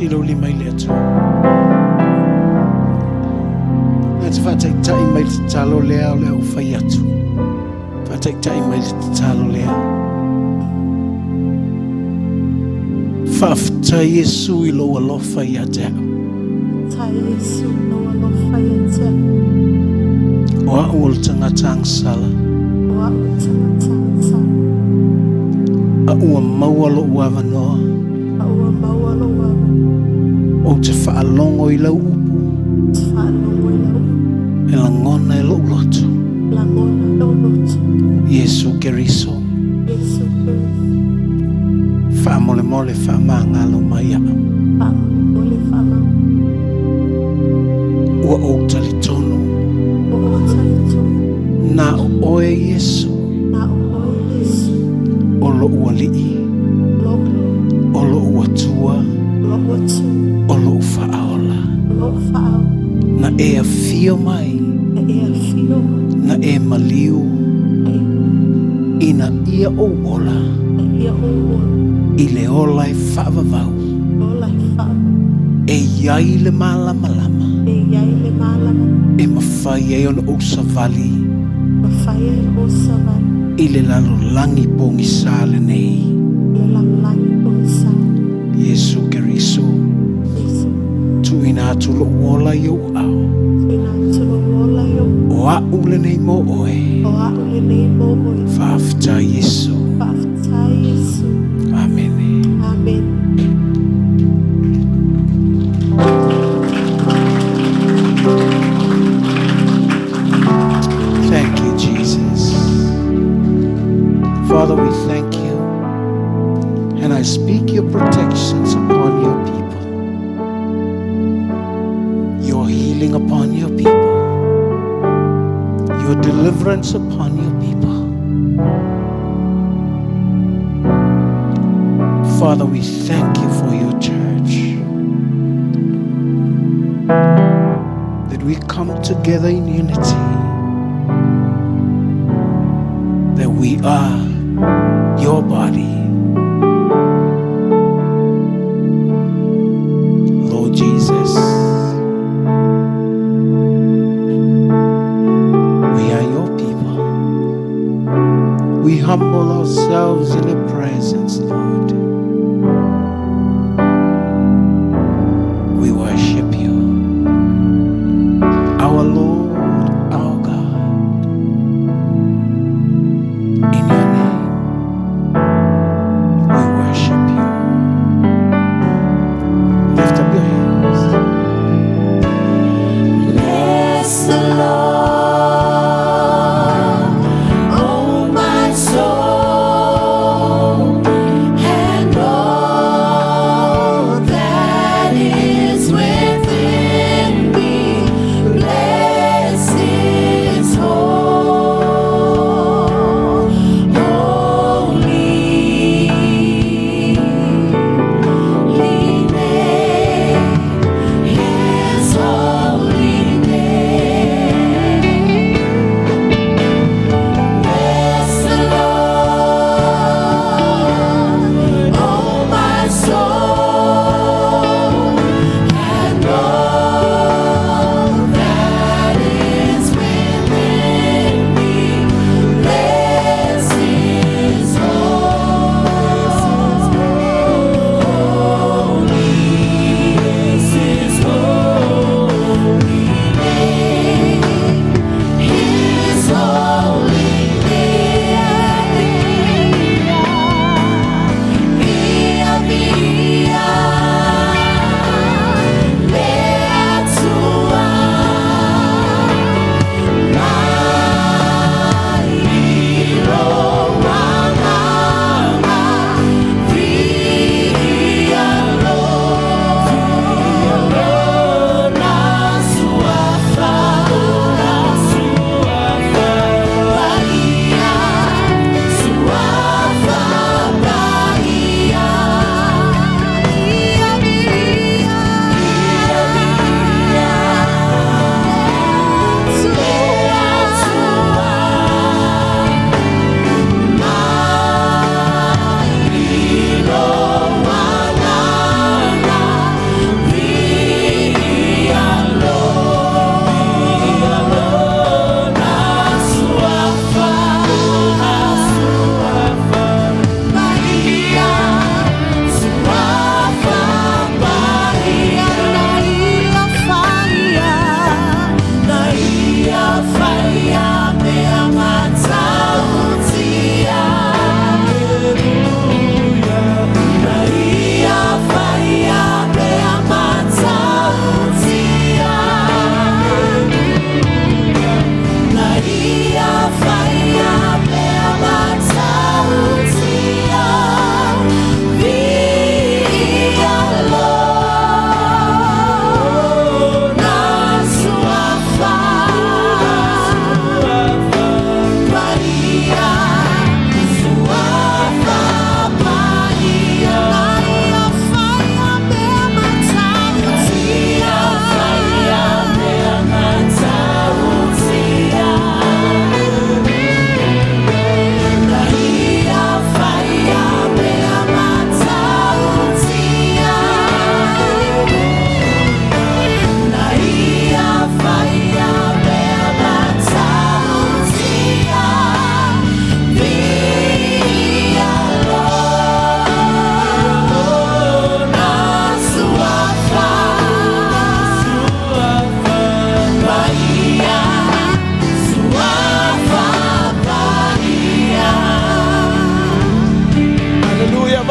Silo lima ile atua. Nati whatai tai mai te talo lea o lea uwhai atu. Whatai tai mai te talo lea. Whafta Yesu I loa lofa I atea. Tai Yesu loa lofa I atea. Oa ul tangatang sala. Oa ul tangatang sala. A ua maualo uava noa. O te whaalongo I lau upu. E langona e lau lotu. Yesu Keriso. Whaamole mole whaamangalo mai a. Ua o talitonu. Na o oe Yesu. O lo ua lii. O lo ua tua. O lo whaaola. Na e a fio mai. Na e maliu. Ina ia o ola. I le ola e whaavavau. E iai le malama lama. E mawhai e ona o savali. I le lalo langi pongi sale nei. Yesu Keriso. Tuina tu lo wola yo au. O a ule nei mo oe. Whafta Yesu. Amen. Amen. Thank you, Jesus. Father, we thank you. And I speak your protections upon your people. Your healing upon your people. Your deliverance upon your people. Father, we thank you for your church. That we come together in unity. That we are your body. Lord Jesus, we are your people. We humble ourselves in your presence, Lord. We worship you, our Lord, our God. In your name, we worship you. Lift up your hands. Bless the Lord, oh my soul, and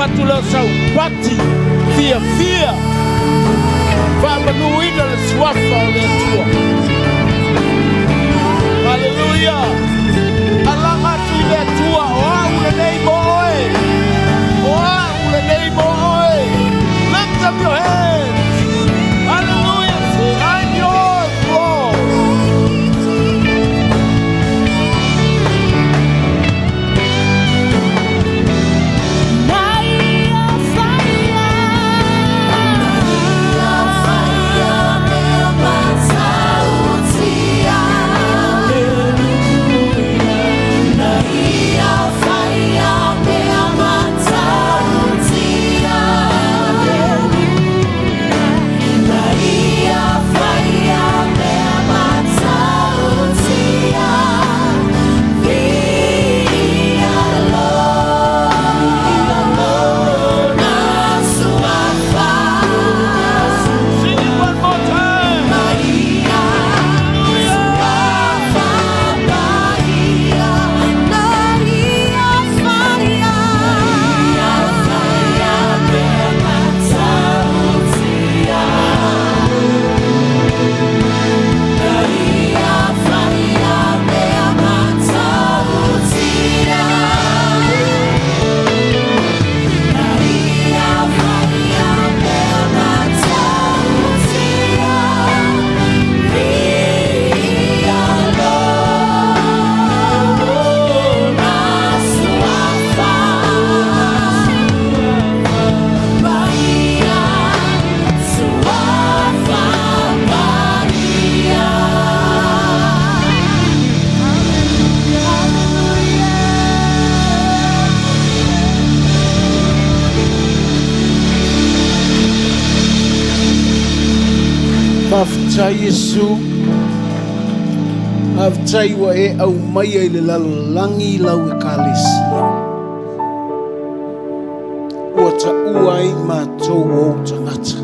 atu leo saupati fia whamanuina le suafa o le atua. Hallelujah. Alanga atu le atua o au le nei moe. O au le nei moe. Lift up your hands. Hallelujah. Say, I'm yours, Lord. After Yesu, after wa e au mai e le langi lau e kalesia. Ua ta ua i mātou o tangata.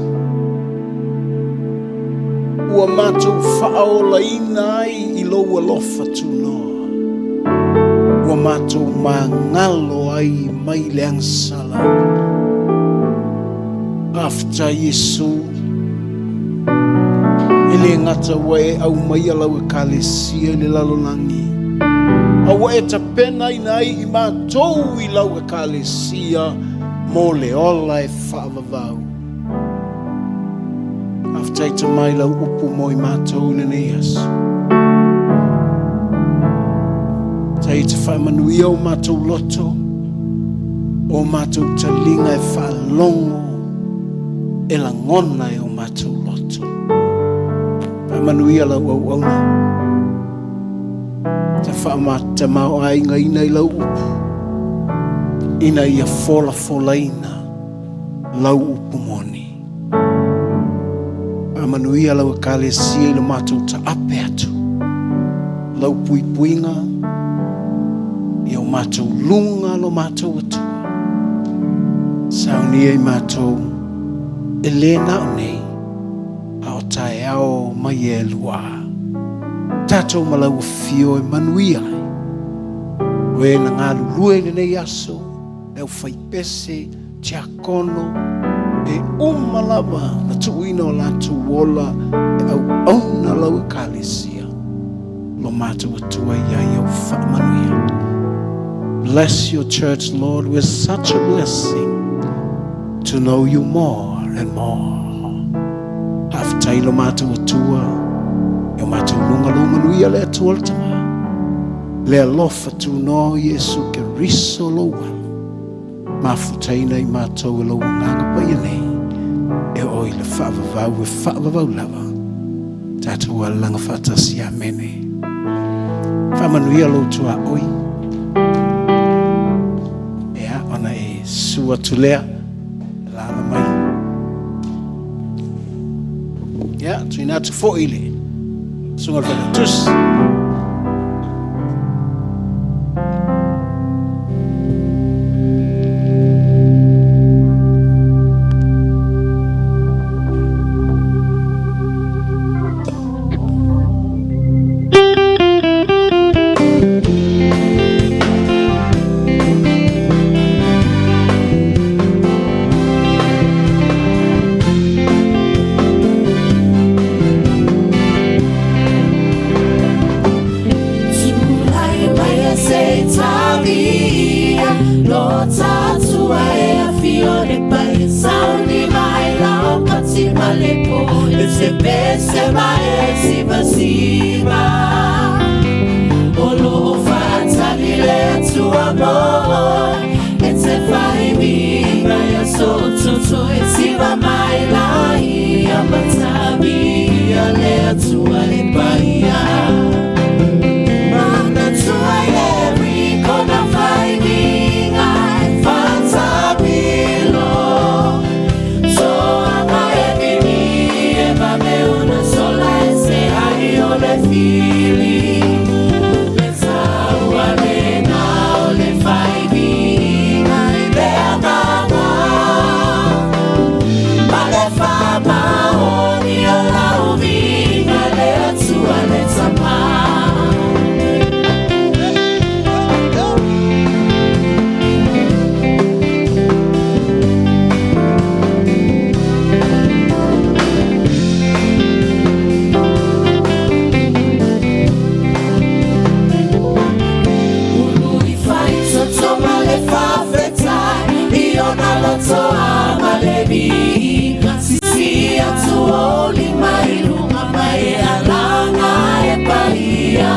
Ua mātou whaola ina ai I loa lofa tunoa. Ua mātou mangalo ai mai le ansala. After Yesu, ele ngata wae au mai alau e kalesia le lalonangi. A wae ta pena inai I mātou I lau e kalesia mo le ola e whaavavau. After ta mai lau upu mo I mātou nene Yesu. Ta I te whamanui au mātou loto, o mātou ta linga e whaalongo, e la ngona e o mātou loto. Manuia lau au auna. Te whaamata mau ai ngai nei lau upu. Ina ia fola ina lau upu moni. Manuia lau kale sia ilo mātou ta ape atu. Lau pui puinga. Ia o mātou lunga lo mātou atua. Sauni ei mātou. Elena o nei. Tai ao mai e lua. Tatou malau fio e manuia. Oe na ngā lulue le nei aso. E o whai pese, tia kono. E umalava na tuina o lātou wola. E au auna lau e kalesia. Lo mātou atua ia au wha manuia. Bless your church, Lord. We're such a blessing to know you more and more. Tailo mātou atua, e mātou lunga nui a le atua tama. Le alofa tu no Yesu ke riso loa. Mafutaina I mātou e loa nganga pa nei. E oi le whaavavau lava. Tātou a langa whatasi a mene. Whamanui a tua oi. Ea, ona e sua tulea. Lala mai. Ja, toen had ze voor jullie. Zongen we er tussen. mai siva siva Olo fatali le tua amor E te fai viva ya sotto E siva mai la ia Matavi le tua e paia Mana tua e ricona fai vinga E fatabilo So ama e vini e vabe una sola E se hai o le fili Le saua le nao le fai vinga E le amama Ma le fama oni o lau vinga Le atua le tama Sisi atuoli mailunga mai alanga e paia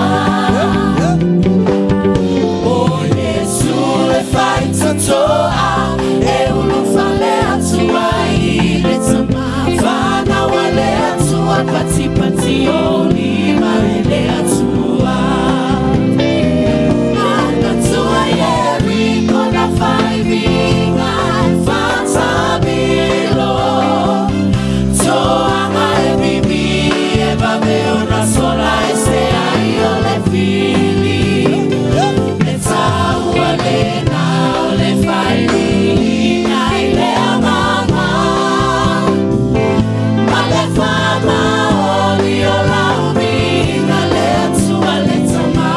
O Yesu le fai totoa E ulu fale atua I le tama Fana wale atua pati pati oli mai le atua Ana tua yeri kona fai vinga Fatabilo Toama e bibi e vabe una sola E se hai o le fili Le taua le nao le fai vinga E le amama Ma le fama oli o lau vinga Le atua le tama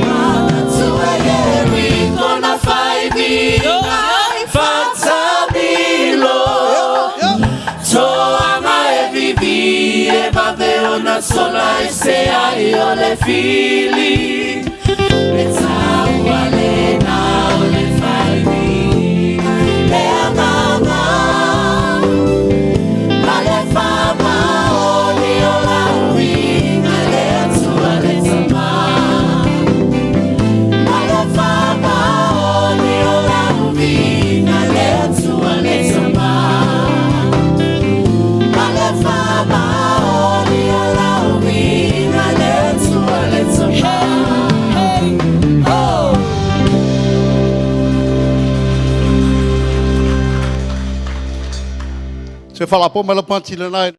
Mana tua ieri kona fai vinga Fatabilo Toama e vivi e vabe una sola E se hai o le fili Le taua le nao le fai vinga Le amama Ma le fama oli o lau vinga Le atua le tama Ma le fama oli o lau vinga Le atua le tama Ma le fama oli o lau vinga Le atua le tama Oh Se fala pô, mas ela pode tirar